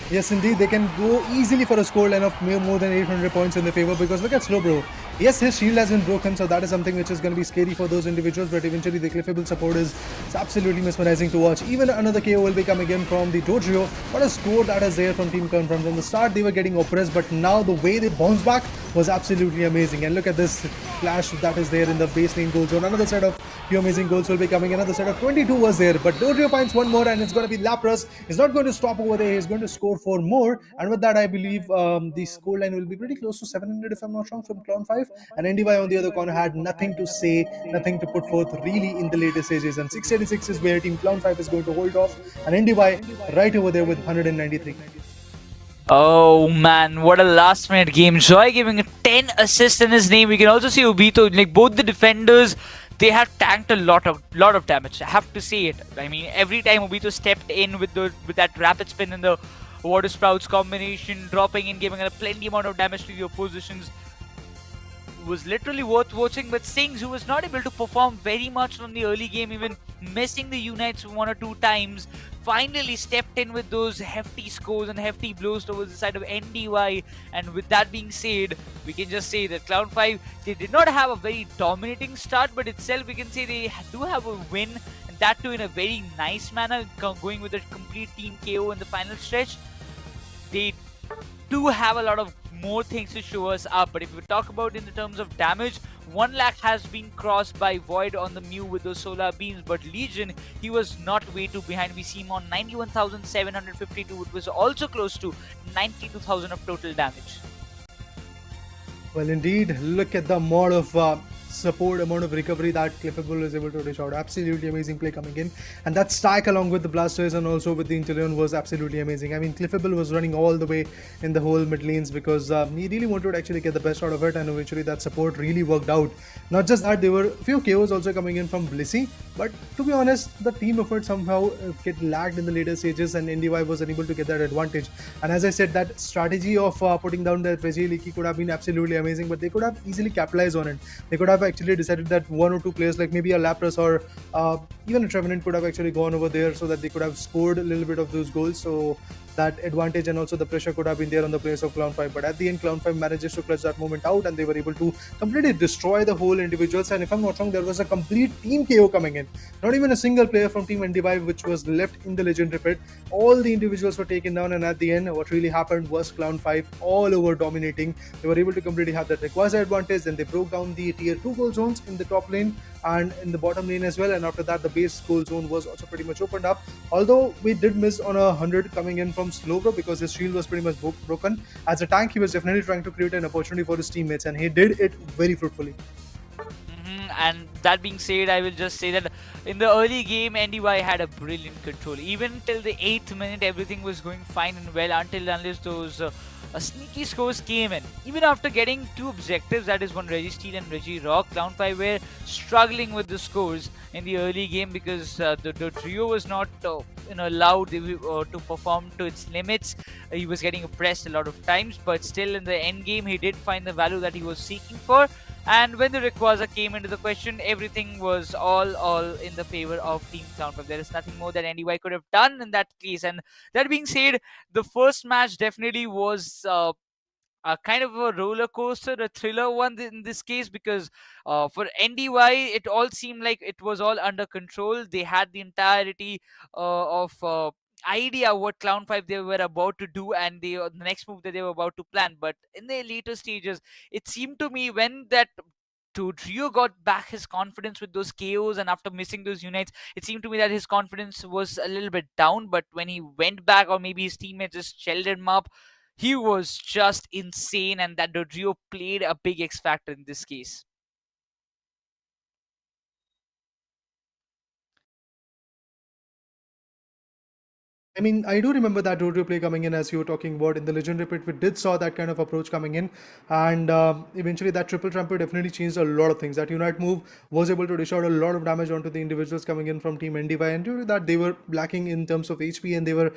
Yes, indeed, they can go easily for a scoreline of more than 800 points in their favor, because look at Slowbro. Yes, his shield has been broken, so that is something which is going to be scary for those individuals, but eventually the Cliffable support is absolutely mesmerizing to watch. Even another KO will be coming in from the Dojo. What a score that is there from Team Confirm. From the start, they were getting oppressed, but now the way they bounce back was absolutely amazing. And look at this flash that is there in the base lane goal zone. Another set of few amazing goals will be coming. Another set of 22 was there, but Dojo finds one more, and it's going to be Lapras. He's not going to stop over there. He's going to score 4 more, and with that, I believe the scoreline will be pretty close to 700 if I'm not wrong from Clown 5. And NDY on the other corner had nothing to say, nothing to put forth really in the later stages. And 686 is where Team Clown 5 is going to hold off, and NDY right over there with 193. Oh man, what a last minute game. Joy giving a 10 assists in his name. We can also see Obito, like both the defenders, they have tanked a lot of damage. I have to say it. I mean, every time Obito stepped in with that rapid spin and the water sprouts combination, dropping in, giving a plenty amount of damage to the oppositions, was literally worth watching. But Sings, who was not able to perform very much from the early game, even missing the unites 1 or 2 times, finally stepped in with those hefty scores and hefty blows towards the side of NDY. And with that being said, we can just say that Clown 5, they did not have a very dominating start, but itself we can say they do have a win, and and that too in a very nice manner, going with a complete team KO in the final stretch. They do have a lot of more things to show us up. But if we talk about in the terms of damage, 1 lakh has been crossed by Void on the Mew with those solar beams, but Legion, he was not way too behind. We see him on 91,752. It was also close to 92,000 of total damage. Well, indeed, look at the amount of support, amount of recovery that Cliffable is able to dish out. Absolutely amazing play coming in. And that stack along with the Blasters and also with the Inteleon was absolutely amazing. I mean, Cliffable was running all the way in the whole mid lanes because he really wanted to actually get the best out of it, and eventually that support really worked out. Not just that, there were a few KOs also coming in from Blissey, but to be honest, the team effort somehow get lagged in the later stages, and NDY was unable to get that advantage. And as I said, that strategy of putting down the Veggie Leaky could have been absolutely amazing, but they could have easily capitalized on it. They could have actually decided that one or two players, like maybe a Lapras or even a Trevenant, could have actually gone over there so that they could have scored a little bit of those goals. So that advantage and also the pressure could have been there on the players of Clown5. But at the end, Clown5 manages to clutch that moment out, and they were able to completely destroy the whole individuals. And if I'm not wrong, there was a complete team KO coming in. Not even a single player from Team NDY which was left in the legendary pit. All the individuals were taken down, and at the end, what really happened was Clown5 all over dominating. They were able to completely have that Rayquaza advantage. Then they broke down the tier 2 goal zones in the top lane and in the bottom lane as well, and after that the base goal zone was also pretty much opened up, although we did miss on 100 coming in from Slowbro because his shield was pretty much broken. As a tank, he was definitely trying to create an opportunity for his teammates, and he did it very fruitfully. And that being said, I will just say that in the early game, NDY had a brilliant control. Even till the 8th minute, everything was going fine and well until unless those sneaky scores came in. Even after getting two objectives, that is one Registeel and Regirock, Clown5 were struggling with the scores in the early game because the trio was not allowed to perform to its limits. He was getting oppressed a lot of times, but still in the end game, he did find the value that he was seeking for. And when the Rayquaza came into the question, everything was all in the favor of Team Clown5. There is nothing more that NDY could have done in that case. And that being said, the first match definitely was a kind of a roller coaster, a thriller one in this case, because for NDY, it all seemed like it was all under control. They had the entirety of idea what Clown5 they were about to do and the next move that they were about to plan. But in the later stages, it seemed to me when that Trio got back his confidence with those KOs, and after missing those unites, it seemed to me that his confidence was a little bit down. But when he went back, or maybe his teammates just shelled him up, he was just insane, and that Trio played a big X factor in this case. I mean, I do remember that Rodeo play coming in as you were talking about in the Legendary Pit. We did saw that kind of approach coming in, and eventually that triple trample definitely changed a lot of things. That Unite move was able to dish out a lot of damage onto the individuals coming in from Team NDY, and due to that they were lacking in terms of HP, and they were a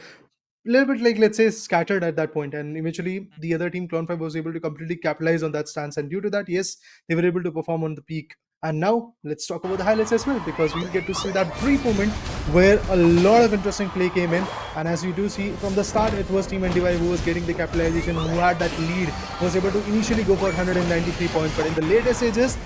little bit like, let's say, scattered at that point. And eventually the other team, Clone5, was able to completely capitalize on that stance, and due to that, yes, they were able to perform on the peak. And now let's talk about the highlights as well, because we'll get to see that brief moment where a lot of interesting play came in. And as you do see from the start, it was Team NDY who was getting the capitalization, who had that lead, was able to initially go for 193 points, but in the later stages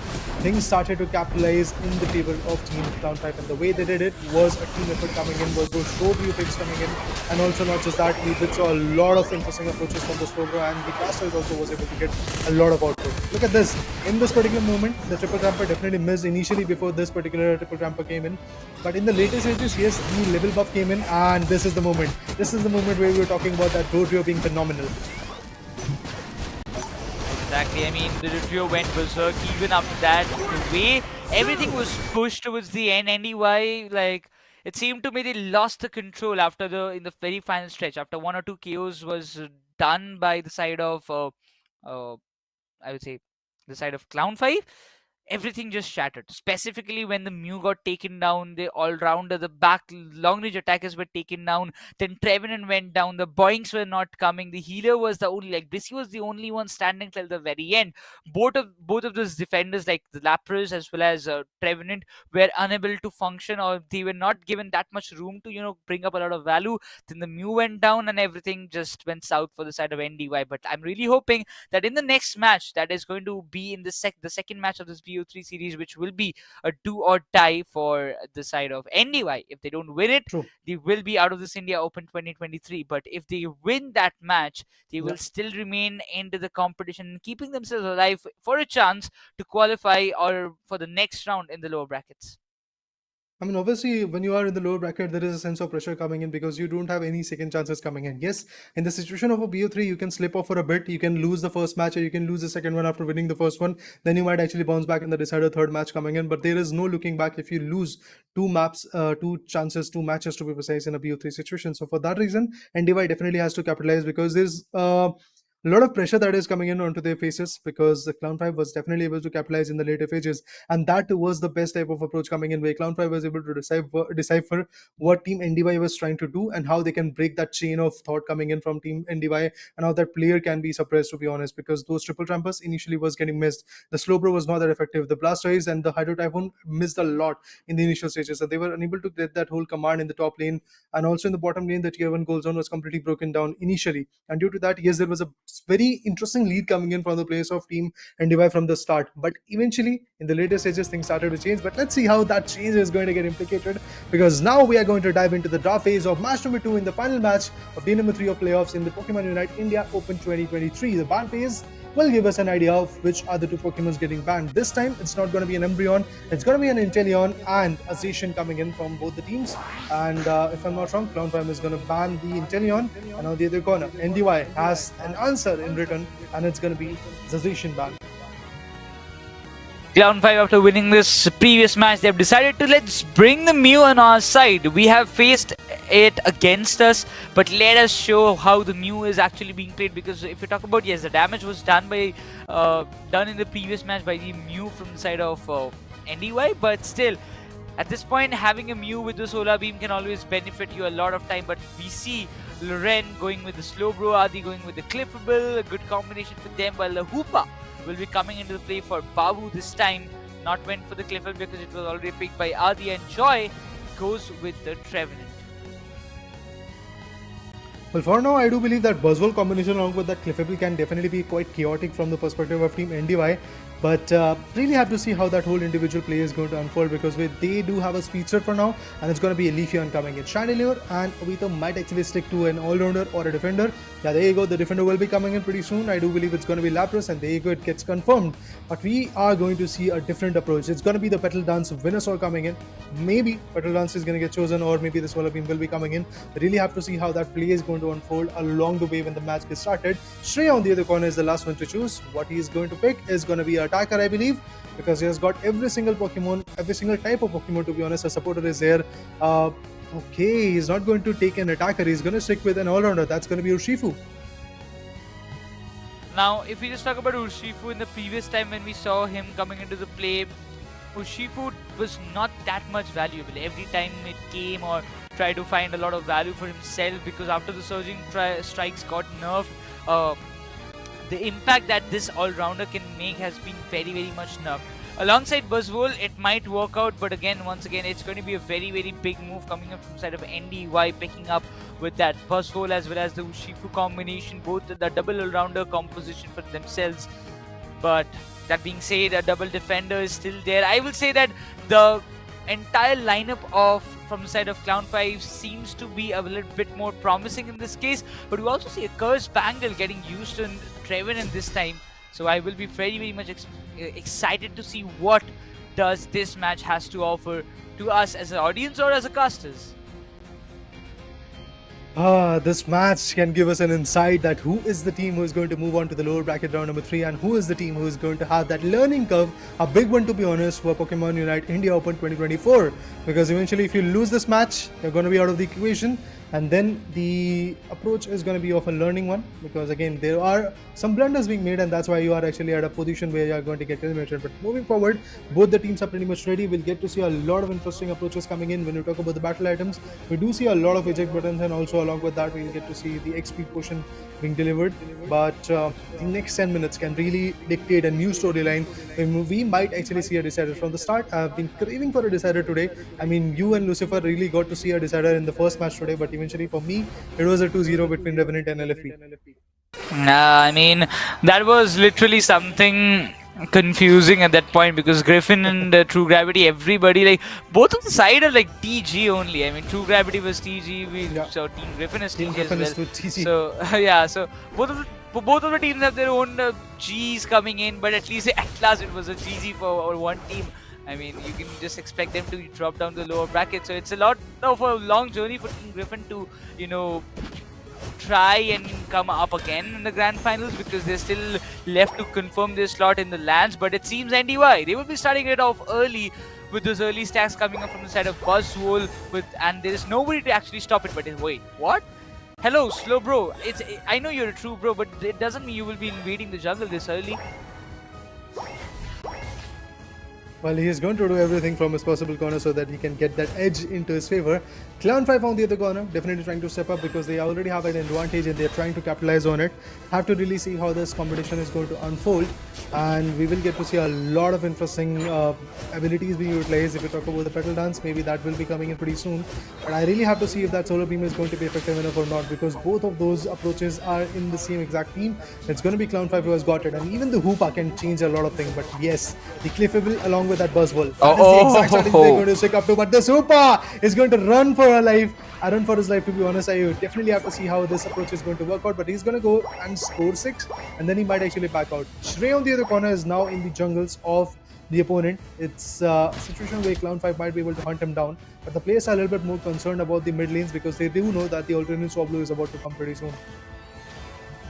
things started to capitalize in the favor of Team Clown5, and the way they did it was a team effort coming in, was those slow view picks coming in, and also not just that, we did saw a lot of interesting approaches from the Slowbro, and the Blasters also was able to get a lot of output. Look at this, in this particular moment, the triple tramper definitely missed initially before this particular triple tramper came in, but in the later stages, yes, the level buff came in, and this is the moment. This is the moment where we were talking about that Trio being phenomenal. Exactly. I mean, the trio went berserk. Even after that, the way everything was pushed towards the end, NDY, like, it seemed to me they lost the control after in the very final stretch. After one or two KOs was done by the side of, I would say, the side of Clown5, everything just shattered. Specifically when the Mew got taken down, the all-rounder, the back long-range attackers were taken down, then Trevenant went down, the Boinks were not coming, the healer was the only, like, Brissy was the only one standing till the very end. Both of those defenders, like the Lapras as well as Trevenant, were unable to function, or they were not given that much room to, bring up a lot of value. Then the Mew went down and everything just went south for the side of NDY. But I'm really hoping that in the next match, that is going to be in the second match of this BO3 series, which will be a do or die for the side of NDY. If they don't win it, True. they will be out of this India Open 2023. But if they win that match, they Yeah. will still remain into the competition, keeping themselves alive for a chance to qualify or for the next round in the lower brackets. I mean, obviously, when you are in the lower bracket, there is a sense of pressure coming in because you don't have any second chances coming in. Yes, in the situation of a BO3, you can slip off for a bit. You can lose the first match or you can lose the second one after winning the first one. Then you might actually bounce back in the decider third match coming in. But there is no looking back if you lose two maps, two chances, two matches to be precise in a BO3 situation. So for that reason, NDY definitely has to capitalize because there's a lot of pressure that is coming in onto their faces because the Clown 5 was definitely able to capitalize in the later phases, and that was the best type of approach coming in where Clown 5 was able to decipher what Team NDY was trying to do and how they can break that chain of thought coming in from Team NDY and how that player can be suppressed, to be honest, because those triple trampers initially was getting missed. The Slowbro was not that effective. The Blastoise and the Hydro Typhoon missed a lot in the initial stages, and they were unable to get that whole command in the top lane, and also in the bottom lane the tier 1 goal zone was completely broken down initially, and due to that, yes, there was a very interesting lead coming in from the players of Team NDY from the start, but eventually in the later stages things started to change. But let's see how that change is going to get implicated, because now we are going to dive into the draw phase of match number 2 in the final match of day number 3 of playoffs in the Pokemon Unite India Open 2023. The ban phase will give us an idea of which are the two Pokemons getting banned. This time, it's not going to be an Umbreon, it's going to be an Inteleon and a Zacian coming in from both the teams. And if I'm not wrong, Clown Prime is going to ban the Inteleon, and on the other corner, NDY has an answer in return, and it's going to be the Zacian ban. Clown 5, after winning this previous match, they've decided to let's bring the Mew on our side. We have faced it against us, but let us show how the Mew is actually being played. Because if you talk about, yes, the damage was done in the previous match by the Mew from the side of NDY, but still, at this point, having a Mew with the Solar Beam can always benefit you a lot of time. But we see Loren going with the Slowbro, Adi going with the Cliffable, a good combination for them, while the Hoopa will be coming into the play for Babu this time. Not went for the Cliffle because it was already picked by Adi, and Joy goes with the Trevenant. Well, for now, I do believe that Buzzwole combination along with that Cliffable can definitely be quite chaotic from the perspective of Team NDY. But really have to see how that whole individual play is going to unfold, because they do have a speedster for now, and it's going to be a Leafeon coming in. Chandelure and Obito might actually stick to an all-rounder or a defender. Yeah, there you go. The defender will be coming in pretty soon. I do believe it's going to be Lapras, and there you go. It gets confirmed. But we are going to see a different approach. It's going to be the Petal Dance Venusaur coming in. Maybe Petal Dance is going to get chosen, or maybe the Solar Beam will be coming in. We really have to see how that play is going to unfold along the way when the match gets started. Shreya on the other corner is the last one to choose. What he is going to pick is going to be a attacker, I believe, because he has got every single Pokemon, every single type of Pokemon, to be honest. A supporter is there. Okay, he's not going to take an attacker. He's going to stick with an all-rounder. That's going to be Urshifu. Now, if we just talk about Urshifu, in the previous time when we saw him coming into the play, Urshifu was not that much valuable. Every time it came or tried to find a lot of value for himself, because after the surging strikes got nerfed, the impact that this all-rounder can make has been very, very much nerfed. Alongside Buzzwole, it might work out, but once again, it's going to be a very, very big move coming up from the side of NDY, picking up with that Buzzwole as well as the Urshifu combination, both the double all-rounder composition for themselves. But that being said, a double defender is still there. I will say that the entire lineup from the side of Clown 5 seems to be a little bit more promising in this case, but we also see a Curse Bangle getting used in Trevenant this time. So I will be very, very much excited to see what does this match has to offer to us as an audience or as a casters. This match can give us an insight that who is the team who is going to move on to the lower bracket round number 3, and who is the team who is going to have that learning curve, a big one to be honest, for Pokemon Unite India Open 2024. Because eventually if you lose this match, you're going to be out of the equation, and then the approach is going to be of a learning one, because again there are some blunders being made, and that's why you are actually at a position where you are going to get eliminated. But moving forward, both the teams are pretty much ready. We'll get to see a lot of interesting approaches coming in. When you talk about the battle items, we do see a lot of eject buttons, and also along with that we'll get to see the XP portion being delivered. But the next 10 minutes can really dictate a new storyline. We might actually see a decider from the start. I've been craving for a decider today. I mean, you and Lucifer really got to see a decider in the first match today, but eventually for me it was a 2-0 between Revenant and LFP. I mean, that was literally something confusing at that point because Griffin and True Gravity, everybody, like, both of the side are like TG only. I mean, True Gravity was TG, we Yeah. saw Team Griffin is Team TG Griffin as is well. to TG. So, yeah, so both of the teams have their own Gs coming in, but at least at last it was a GG for one team. I mean, you can just expect them to drop down the lower bracket. So it's a lot of a long journey for Team Griffin to, try and come up again in the grand finals because they're still left to confirm their slot in the lands. But it seems NDY, they will be starting it off early with those early stacks coming up from the side of Buzzwole, and there is nobody to actually stop it. But wait, what? Hello, slow bro. I know you're a true bro, but it doesn't mean you will be invading the jungle this early. Well, he is going to do everything from his possible corner so that he can get that edge into his favor. Clown5 on the other corner, definitely trying to step up because they already have an advantage and they're trying to capitalize on it. Have to really see how this competition is going to unfold, and we will get to see a lot of interesting abilities being utilized. If we talk about the petal dance, maybe that will be coming in pretty soon. But I really have to see if that solar beam is going to be effective enough or not because both of those approaches are in the same exact team. It's going to be Clown5 who has got it, and even the Hoopa can change a lot of things. But yes, the Cliffable along with that Buzzwole, that is the exact strategy they're going to stick up to. But this Hoopa is going to run for her life. I run for his life, to be honest. I definitely have to see how this approach is going to work out. But he's going to go and score 6, and then he might actually back out. Shrey on the other corner is now in the jungles of the opponent. It's a situation where Clown5 might be able to hunt him down. But the players are a little bit more concerned about the mid lanes because they do know that the alternate Swablu is about to come pretty soon.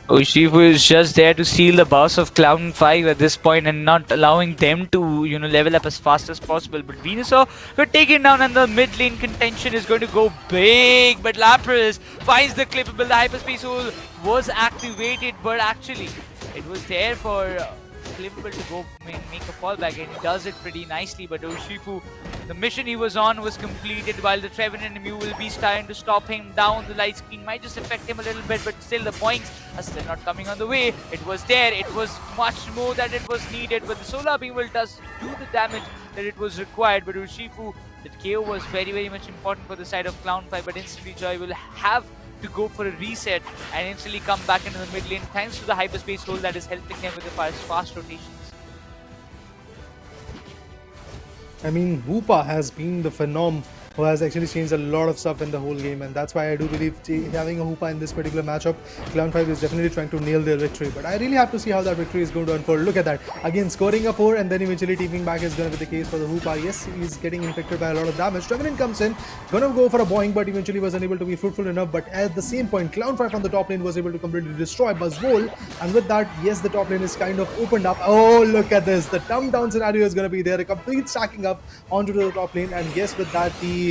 Urshifu is just there to steal the boss of Clown5 at this point and not allowing them to, level up as fast as possible. But Venusaur got taken down and the mid lane contention is going to go big. But Lapras finds the Clippable. The Hyperspace Hole was activated, but actually it was there for Clippable to go make a fallback, and he does it pretty nicely. But Urshifu, the mission he was on was completed, while the Trevenant and Mew will be starting to stop him down. The light screen might just affect him a little bit, but still the points are still not coming on the way. It was there, it was much more that it was needed, but the Solar Beam will does do the damage that it was required. But Urshifu, that KO was very, very much important for the side of Clown5, but instantly Joy will have to go for a reset and instantly come back into the mid lane thanks to the Hyperspace Hole that is helping them with the fast rotations. I mean, Hoopa has been the phenom who has actually changed a lot of stuff in the whole game, and that's why I do believe having a Hoopa in this particular matchup, Clown5 is definitely trying to nail their victory. But I really have to see how that victory is going to unfold. Look at that. Again, scoring a 4 and then eventually teaming back is going to be the case for the Hoopa. Yes, he's getting inflicted by a lot of damage. Trevenant comes in, gonna go for a boing, but eventually was unable to be fruitful enough. But at the same point, Clown5 on the top lane was able to completely destroy Buzzwole, and with that, yes, the top lane is kind of opened up. Oh, look at this. The dumb down scenario is going to be there. A complete stacking up onto the top lane, and yes, with that, the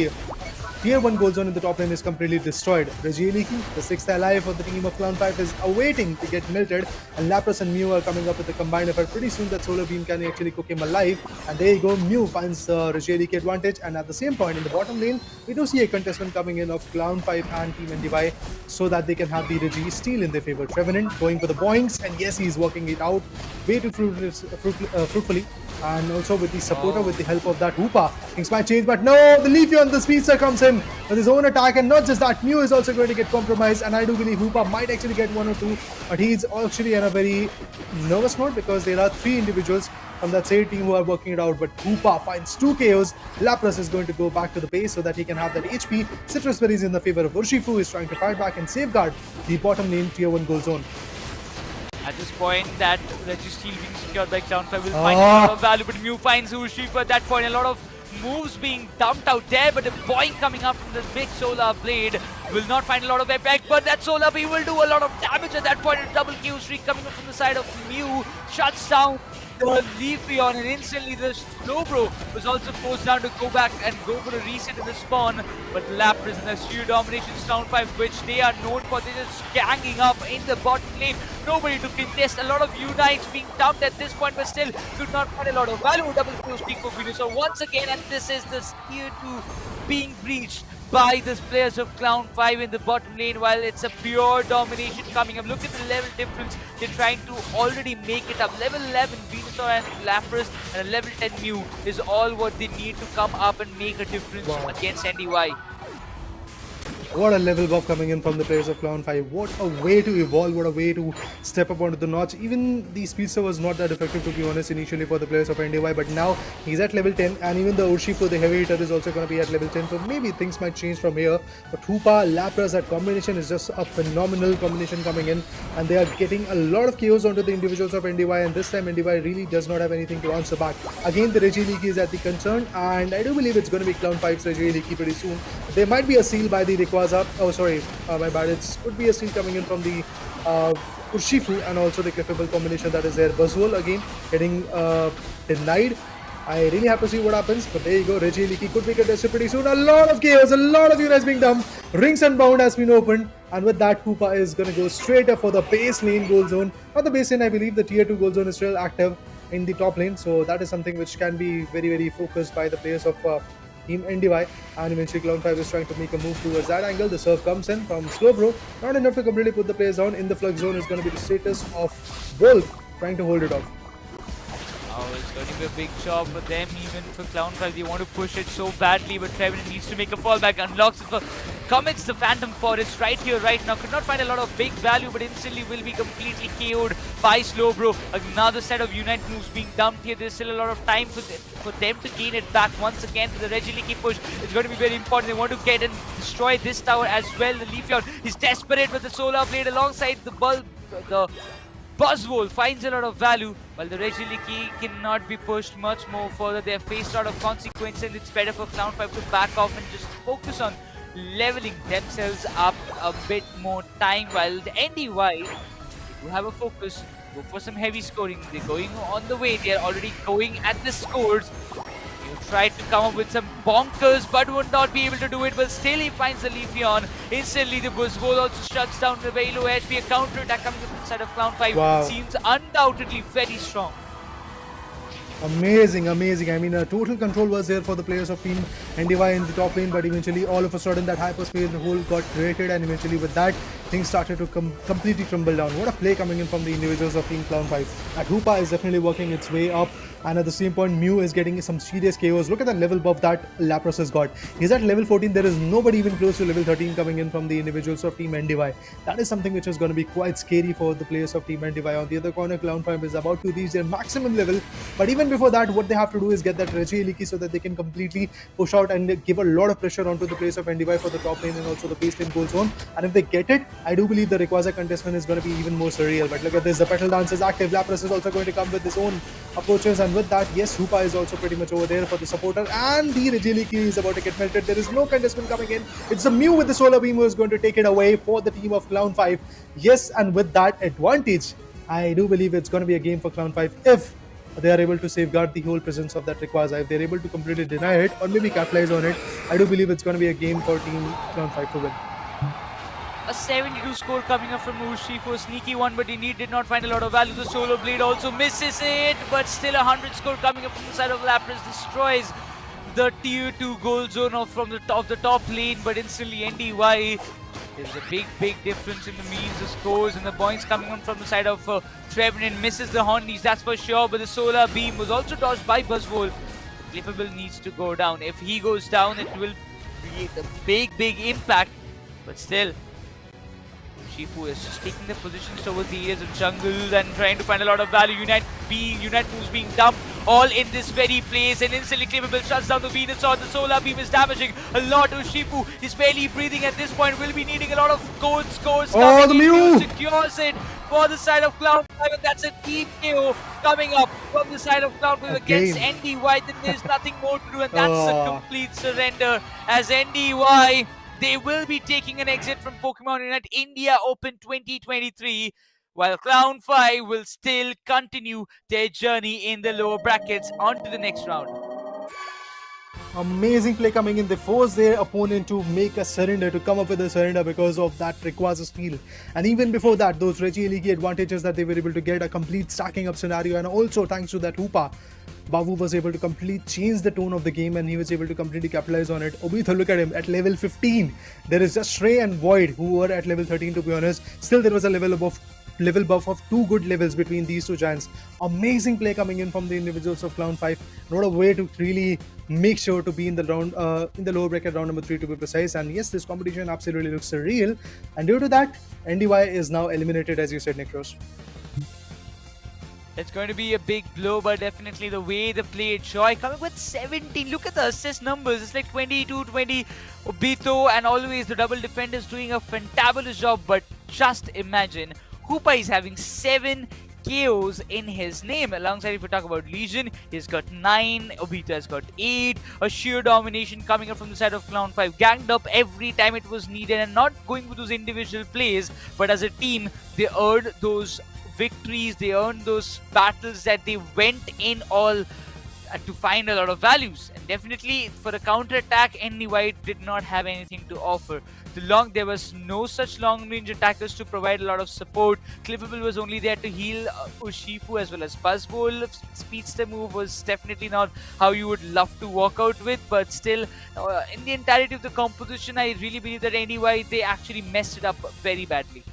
Tier 1 gold zone in the top lane is completely destroyed. Regieleki, the 6th alive of the team of Clown5, is awaiting to get melted, and Lapras and Mew are coming up with a combined effort. Pretty soon that Solar Beam can actually cook him alive, and there you go, Mew finds the Regieleki advantage, and at the same point in the bottom lane, we do see a contestment coming in of Clown5 and Team NDY so that they can have the Regi steal in their favor. Trevenant going for the boings, and yes, he's working it out way too fruitfully. And also with the supporter, with the help of that Hoopa, things might change, but no, the Leafeon, the Speedster comes in with his own attack, and not just that, Mew is also going to get compromised, and I do believe Hoopa might actually get 1 or 2, but he's actually in a very nervous mode because there are 3 individuals from that same team who are working it out, but Hoopa finds 2 KOs. Lapras is going to go back to the base so that he can have that HP. Citrus Berries in the favor of Urshifu is trying to fight back and safeguard the bottom lane Tier 1 gold zone. At this point, that Registeel being secured by Clown5 will find a lot of value, but Mew finds Urshifu at that point. A lot of moves being dumped out there, but the boing coming up from the big Solar Blade will not find a lot of impact, but that Solar Beam will do a lot of damage at that point. A double kill streak coming up from the side of Mew shuts down the Leafeon, and instantly the Slowbro was also forced down to go back and go for a reset in the spawn. But Lapras and the sheer domination Clown5, which they are known for, they're just ganging up in the bottom lane. Nobody to contest. A lot of unites being dumped at this point, but still could not find a lot of value. Double kill streak for Venusaur once again, and this is the tier 2 being breached by the players of Clown5 in the bottom lane, while it's a pure domination coming up. Look at the level difference. They're trying to already make it up. Level 11 Venusaur and Lapras and a level 10 Mew is all what they need to come up and make a difference against NDY. What a level buff coming in from the players of Clown5. What a way to evolve, what a way to step up onto the notch. Even the Speedster was not that effective, to be honest, initially for the players of NDY, but now he's at level 10, and even the Urshifu, the heavy hitter, is also going to be at level 10, so maybe things might change from here. But Hoopa, Lapras, that combination is just a phenomenal combination coming in, and they are getting a lot of chaos onto the individuals of NDY, and this time NDY really does not have anything to answer back. Again, the Regieleki is at the concern, and I do believe it's going to be Clown5's Regieleki pretty soon. There might be a seal by the Rayquaza. Oh, sorry, my bad. It could be a seal coming in from the Urshifu, and also the Clefable combination that is there. Buzzwole again getting denied. I really have to see what happens, but there you go. Regieleki could be contested pretty soon. A lot of chaos, a lot of units being dumped. Rings Unbound has been opened, and with that, Hoopa is going to go straight up for the base lane goal zone. Not the base lane, I believe the tier 2 goal zone is still active in the top lane, so that is something which can be very, very focused by the players of Team NDY, and eventually Clown5 is trying to make a move towards that angle. The serve comes in from Slowbro, not enough to completely put the players down. In the flux zone is going to be the status of Wolf trying to hold it off. Oh, it's going to be a big job for them, even for Clown5. They want to push it so badly, but Trevor needs to make a fallback. Unlocks it for commits the Phantom Forest right here, right now. Could not find a lot of big value, but instantly will be completely KO'd by Slowbro. Another set of Unite moves being dumped here. There's still a lot of time for them to gain it back once again. For the Regieleki push, it's going to be very important. They want to get and destroy this tower as well. The Leafeon is desperate with the Solar Blade alongside the Buzzwole finds a lot of value, while the Regieleki cannot be pushed much more further. They are faced out of consequence, and it's better for Clown5 to back off and just focus on leveling themselves up a bit more time, while the NDY do have a focus, go for some heavy scoring. They're going on the way, they are already going at the scores. He tried to come up with some bonkers, but would not be able to do it, but still he finds the Leafeon. Instantly the Buzzwole also shuts down the very low HP. A counter attack coming from the side of Clown5. Wow. Seems undoubtedly very strong. Amazing, amazing. I mean, total control was there for the players of Team NDY in the top lane, but eventually all of a sudden that hyperspace hole got created, and eventually with that, things started to completely crumble down. What a play coming in from the individuals of Team Clown5. That Hoopa is definitely working its way up, and at the same point, Mew is getting some serious KOs. Look at the level buff that Lapras has got. He's at level 14. There is nobody even close to level 13 coming in from the individuals of Team NDY. That is something which is going to be quite scary for the players of Team NDY. On the other corner, Clown5 is about to reach their maximum level, but even before that, what they have to do is get that Regieleki so that they can completely push out and give a lot of pressure onto the players of NDY for the top lane and also the base lane goal zone. And if they get it, I do believe the Rayquaza contestment is going to be even more surreal. But look at this, the Petal Dance is active. Lapras is also going to come with his own approaches, and with that, yes, Hoopa is also pretty much over there for the supporter, and the Regieleki is about to get melted. There is no contestment coming in. It's the Mew with the Solar Beam who is going to take it away for the team of Clown5. Yes, and with that advantage, I do believe it's going to be a game for Clown5 if they are able to safeguard the whole presence of that Rayquaza. If they're able to completely deny it or maybe capitalize on it, I do believe it's going to be a game for Team Clown5 to win. A 72 score coming up from Urshifu, a sneaky one, but he did not find a lot of value. The Solar Blade also misses it, but still a 100 score coming up from the side of Lapras. Destroys the tier 2 goal zone from the top lane, but instantly NDY. There's a big difference in the means of scores, and the points coming on from the side of Trevenant. Misses the Hornies, that's for sure, but the Solar Beam was also dodged by Buzzwole. Clefable needs to go down. If he goes down, it will create a big impact, but still, Shifu is just taking the positions towards the areas of jungle and trying to find a lot of value. Unite moves being dumped all in this very place, and instantly Clefable shuts down the Venusaur. The Solar Beam is damaging a lot. Shifu is barely breathing at this point. Will be needing a lot of scores coming the in. Mew Secures it for the side of Cloud5, and that's a deep KO coming up from the side of Cloud5 against NDY. Then there's nothing more to do, and that's a complete surrender as NDY. They will be taking an exit from Pokemon Unite India Open 2023, while Clown5 will still continue their journey in the lower brackets on to the next round. Amazing play coming in. They force their opponent to make a surrender, to come up with a surrender because of that Rayquaza steal. And even before that, those Regieleki advantages that they were able to get, a complete stacking up scenario, and also thanks to that Hoopa, Babu was able to completely change the tone of the game, and he was able to completely capitalize on it. Obitha, look at him at level 15. There is just Stray and Void who were at level 13, to be honest. Still, there was a level above level buff of two good levels between these two giants. Amazing play coming in from the individuals of Clown 5. Not a way to really make sure to be in the round in the lower bracket, round number 3 to be precise. And yes, this competition absolutely looks surreal. And due to that, NDY is now eliminated, as you said, Nikros. It's going to be a big blow, but definitely the way they played. Joy coming with 17. Look at the assist numbers. It's like 22, 20. Obito and always the double defenders doing a fantabulous job. But just imagine, Hoopa is having 7 KOs in his name. Alongside, if we talk about Legion, he's got 9. Obito has got 8. A sheer domination coming up from the side of Clown 5. Ganged up every time it was needed and not going with those individual plays, but as a team, they earned those victories, they earned those battles that they went in all to find a lot of values. And definitely for the counter attack, NY did not have anything to offer. There was no such long range attackers to provide a lot of support. Clippable was only there to heal Urshifu as well as Buzzwole. Speedster move was definitely not how you would love to walk out with, but still, in the entirety of the composition, I really believe that NY, they actually messed it up very badly.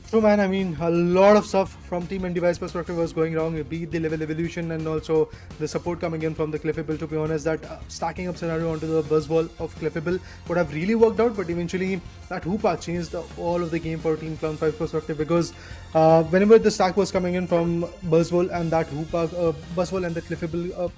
True, man. I mean, a lot of stuff from team and device perspective was going wrong. Be it the level evolution and also the support coming in from the Cliffable. To be honest, that stacking up scenario onto the buzz wall of Cliffable would have really worked out, but eventually that Hoopa changed all of the game for Team Clown 5 perspective, because whenever the stack was coming in from Buzzwole and that Hoopa, Buzzwole and the Cliffable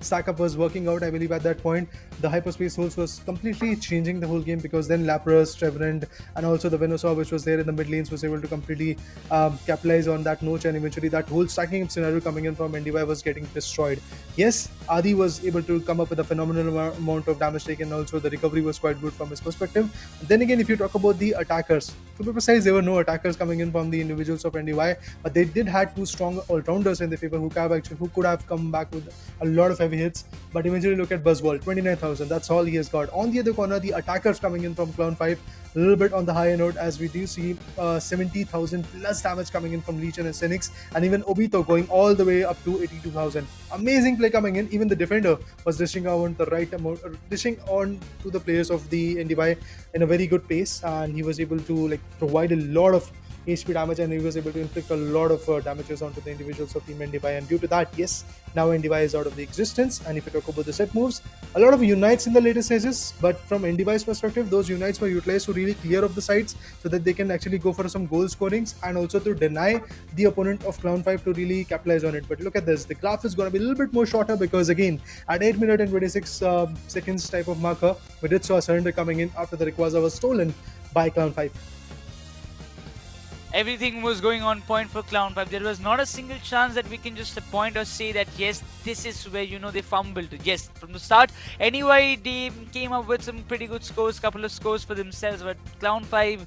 stack up was working out, I believe at that point the hyperspace holes was completely changing the whole game, because then Lapras, Trevenant, and also the Venusaur, which was there in the mid lanes, was able to completely capitalize on that notch, and eventually that whole stacking up scenario coming in from NDY was getting destroyed. Yes, Adi was able to come up with a phenomenal amount of damage taken, also the recovery was quite good from his perspective. Then again, if you talk about the attackers, to be precise, there were no attackers coming in from the individuals of NDY, but they did had two strong all-rounders in the favor who could have come back with a lot of heavy hits. But eventually, look at Buzzwole, 29,000. That's all he has got. On the other corner, the attackers coming in from Clown 5, a little bit on the higher note, as we do see 70,000 plus damage coming in from Legion and Cynics, and even Obito going all the way up to 82,000. Amazing play coming in. Even the defender was dishing on the right amount, dishing on to the players of the NDY in a very good pace, and he was able to provide a lot of HP damage, and he was able to inflict a lot of damages onto the individuals of Team NDY. And due to that, yes, now NDY is out of the existence. And if you talk about the set moves, a lot of unites in the later stages, but from NDY's perspective, those unites were utilized to really clear off the sides so that they can actually go for some goal scorings, and also to deny the opponent of Clown 5 to really capitalize on it. But look at this, the graph is going to be a little bit more shorter, because again, at 8 minutes and 26 seconds type of marker, we did saw a surrender coming in after the Rayquaza was stolen by Clown 5. Everything was going on point for Clown 5. There was not a single chance that we can just point or say that yes, this is where they fumbled. Yes, from the start, anyway, they came up with some pretty good scores, couple of scores for themselves. But Clown 5,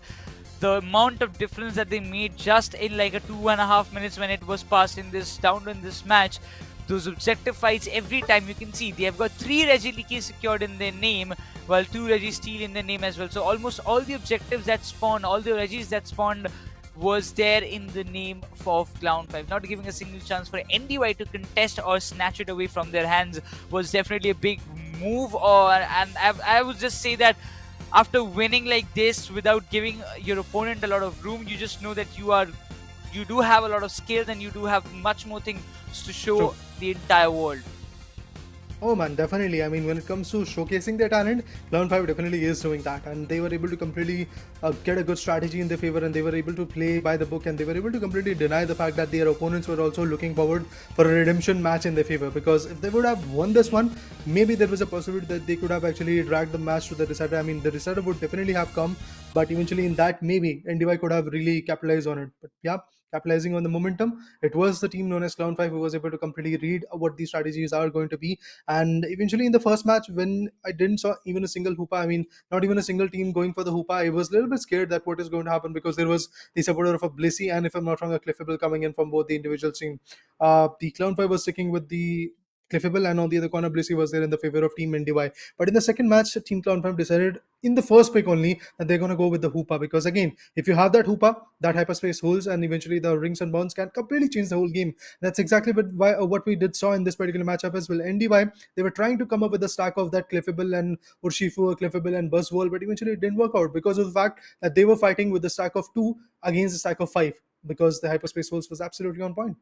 the amount of difference that they made just in like a 2.5 minutes when it was passed in this match. Those objective fights, every time you can see they have got 3 Regieleki secured in their name, while 2 Registeel in their name as well. So almost all the objectives that spawned, all the Regis that spawned, was there in the name of Clown 5. Not giving a single chance for NDY to contest or snatch it away from their hands was definitely a big move. And I would just say that after winning like this without giving your opponent a lot of room, you just know that you do have a lot of skills, and you do have much more things to show True. the entire world. Oh man, definitely. I mean, when it comes to showcasing their talent, Clown 5 definitely is doing that, and they were able to completely get a good strategy in their favor, and they were able to play by the book, and they were able to completely deny the fact that their opponents were also looking forward for a redemption match in their favor. Because if they would have won this one, maybe there was a possibility that they could have actually dragged the match to the decider. I mean, the decider would definitely have come, but eventually in that, maybe NDY could have really capitalized on it. But yeah, capitalizing on the momentum, it was the team known as Clown 5 who was able to completely read what these strategies are going to be. And eventually in the first match, when I didn't saw even a single Hoopa, I mean, not even a single team going for the Hoopa, I was a little bit scared that what is going to happen, because there was the supporter of a Blissey and, if I'm not wrong, a Cliffable coming in from both the individual team. The Clown 5 was sticking with the Cliffable, and on the other corner, Blissey was there in the favor of Team NDY. But in the second match, Team Clown5 decided in the first pick only that they're going to go with the Hoopa, because again, if you have that Hoopa, that hyperspace holds, and eventually the rings and bounds can completely change the whole game. That's exactly what we did saw in this particular matchup as well. NDY, they were trying to come up with a stack of that Cliffable and Urshifu, Cliffable and Buzzwole, but eventually it didn't work out because of the fact that they were fighting with the stack of 2 against the stack of 5, because the hyperspace holds was absolutely on point.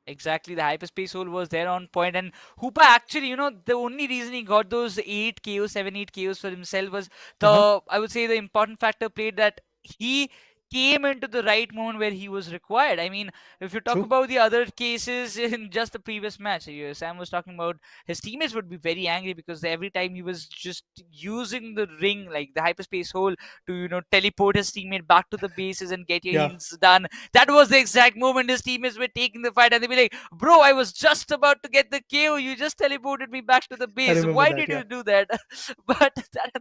Exactly, the hyperspace hole was there on point, and Hoopa actually, the only reason he got those 8 KOs, 7, 8 KOs for himself was Uh-huh. I would say the important factor played that he came into the right moment where he was required. I mean, if you talk True. about the other cases in just the previous match, Sam was talking about his teammates would be very angry because every time he was just using the ring, like the hyperspace hole, to teleport his teammate back to the bases and get your Yeah, heals done. That was the exact moment his teammates were taking the fight, and they'd be like, "Bro, I was just about to get the KO. You just teleported me back to the I base. remember Why that. did Yeah. you do that?" But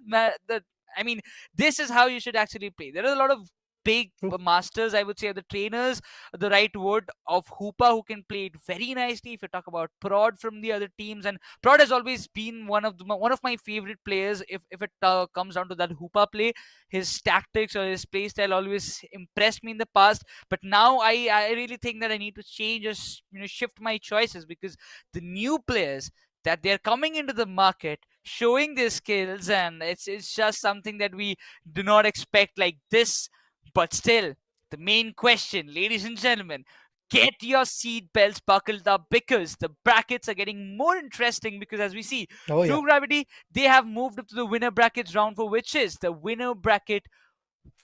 that I mean, this is how you should actually play. There are a lot of big True. masters, I would say, the trainers, the right word, of Hoopa, who can play it very nicely. If you talk about Prod from the other teams, and Prod has always been one of my favorite players. If it comes down to that Hoopa play, his tactics or his play style always impressed me in the past. But now I really think that I need to change or shift my choices, because the new players that they're coming into the market showing their skills, and it's just something that we do not expect like this. But still, the main question, ladies and gentlemen, get your seat belts buckled up, because the brackets are getting more interesting. Because as we see, Oh yeah. True Gravity, they have moved up to the winner brackets round 4, which is the winner bracket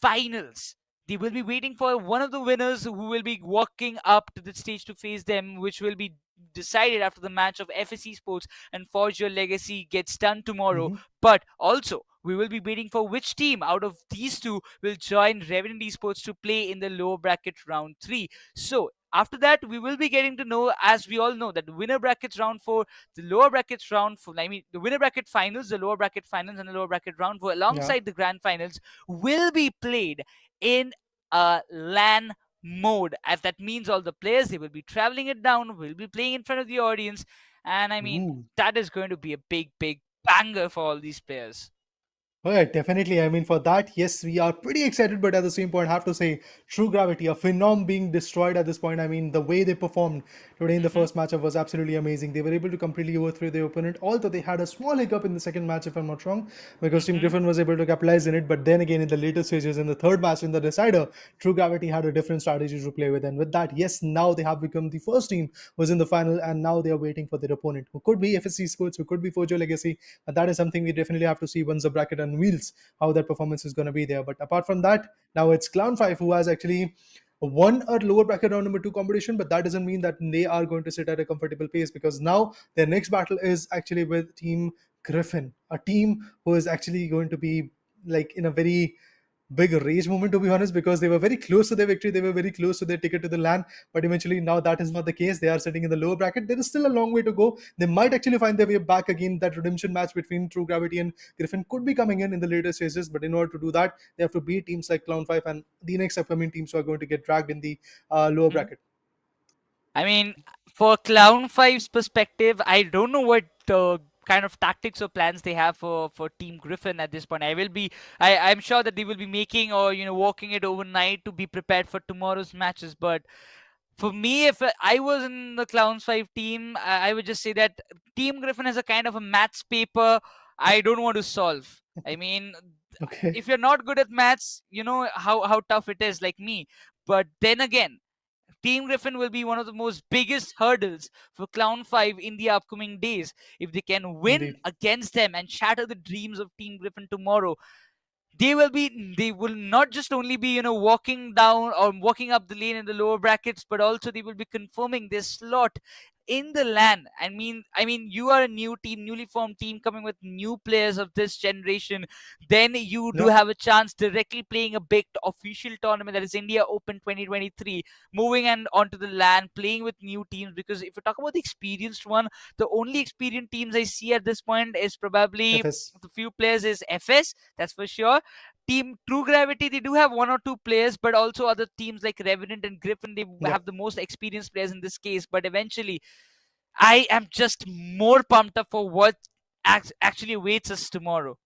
finals. They will be waiting for one of the winners who will be walking up to the stage to face them, which will be decided after the match of FSC Sports and Forge Your Legacy gets done tomorrow. Hmm. But also, we will be waiting for which team out of these two will join Revenant Esports to play in the lower bracket round 3. So, after that, we will be getting to know, as we all know, that the winner brackets round 4, the lower brackets round 4, I mean, the winner bracket finals, the lower bracket finals, and the lower bracket round 4, Yeah. alongside the grand finals, will be played in a LAN mode. As that means all the players, they will be traveling it down, will be playing in front of the audience, and I mean, Ooh. that is going to be a big, big banger for all these players. Oh yeah, definitely. I mean, for that, yes, we are pretty excited, but at the same point, I have to say, True Gravity, a phenom being destroyed at this point. I mean, the way they performed today in the Hmm. first matchup was absolutely amazing. They were able to completely overthrow their opponent, although they had a small hiccup in the second match, if I'm not wrong, because Team Hmm. Griffin was able to capitalize in it. But then again, in the later stages, in the third match, in the decider, True Gravity had a different strategy to play with. And with that, yes, now they have become the first team who was in the final, and now they are waiting for their opponent, who could be FSC Sports, who could be Fojo Legacy. But that is something we definitely have to see once the bracket unveils how that performance is going to be there. But apart from that, now it's Clown5 who has actually won a lower bracket round number 2 competition, but that doesn't mean that they are going to sit at a comfortable pace, because now their next battle is actually with Team Griffin, a team who is actually going to be like in a very big rage moment, to be honest, because they were very close to their victory, they were very close to their ticket to the land, but eventually now that is not the case. They are sitting in the lower bracket. There is still a long way to go. They might actually find their way back again. That redemption match between True Gravity and Griffin could be coming in the later stages, but in order to do that, they have to beat teams like Clown5 and the next upcoming teams who are going to get dragged in the lower bracket. I mean, for Clown Five's perspective, I don't know what kind of tactics or plans they have for Team Griffin at this point. I'm sure that they will be making or walking it overnight to be prepared for tomorrow's matches. But for me, if I was in the Clowns 5 team, I would just say that Team Griffin is a kind of a maths paper I don't want to solve. I mean, Okay. if you're not good at maths, you know how tough it is, like me. But then again, Team Griffin will be one of the most biggest hurdles for Clown 5 in the upcoming days. If they can win Indeed. against them and shatter the dreams of Team Griffin tomorrow, they will not just only be walking down or walking up the lane in the lower brackets, but also they will be confirming their slot in the LAN. I mean you are a new team, newly formed team, coming with new players of this generation. Then you do Yeah. have a chance directly playing a big official tournament, that is India Open 2023, moving and onto the LAN, playing with new teams. Because if you talk about the experienced one, the only experienced teams I see at this point is probably FS. the few players is FS, that's for sure. Team True Gravity, they do have one or two players, but also other teams like Revenant and Griffin, they Yeah. have the most experienced players in this case. But eventually, I am just more pumped up for what actually awaits us tomorrow.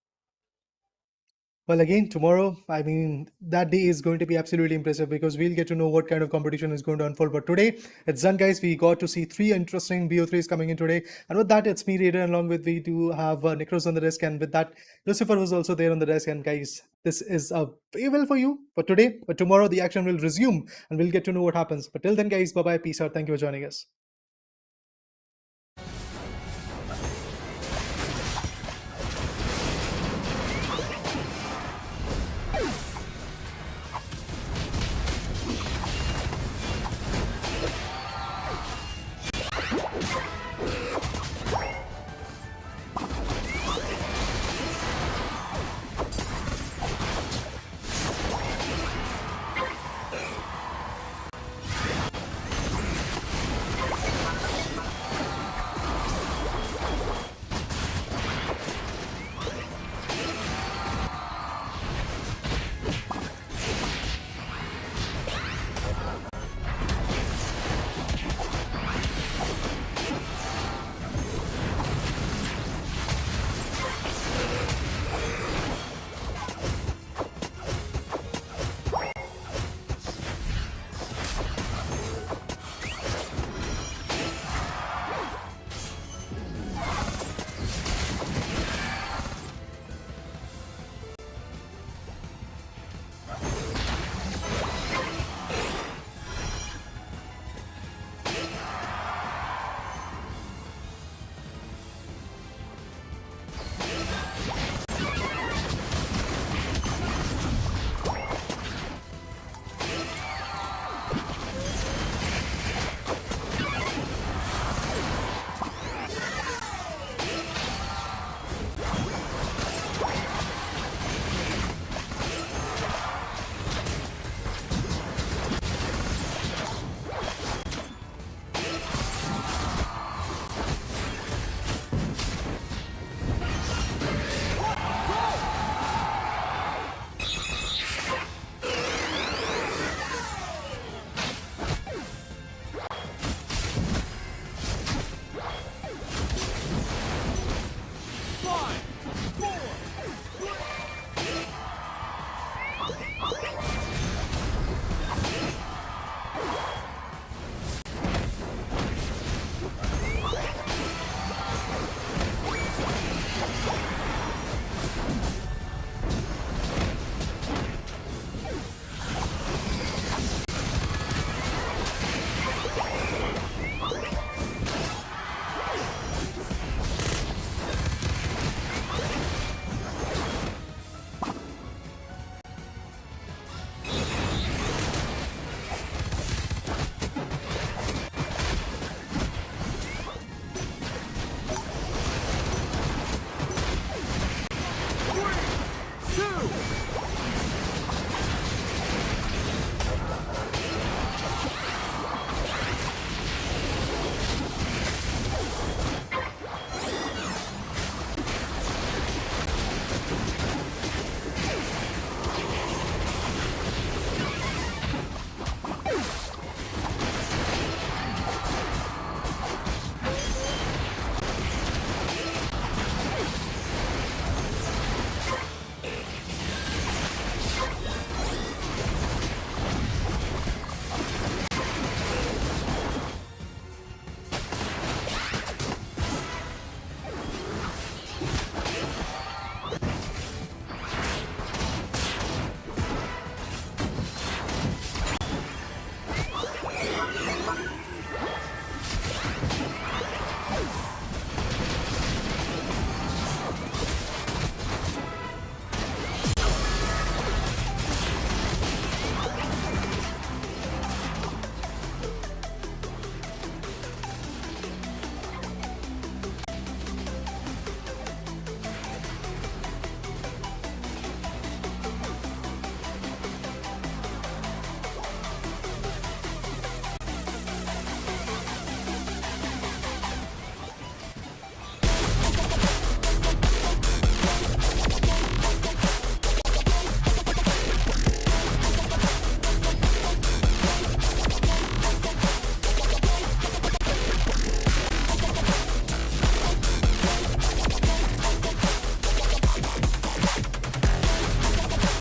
Well, again, tomorrow, I mean, that day is going to be absolutely impressive because we'll get to know what kind of competition is going to unfold. But today, it's done, guys. We got to see three interesting BO3s coming in today. And with that, it's me, Raider, along with we do have Nikros on the desk. And with that, Lucifer was also there on the desk. And guys, this is a farewell for you for today. But tomorrow, the action will resume and we'll get to know what happens. But till then, guys, bye bye. Peace out. Thank you for joining us.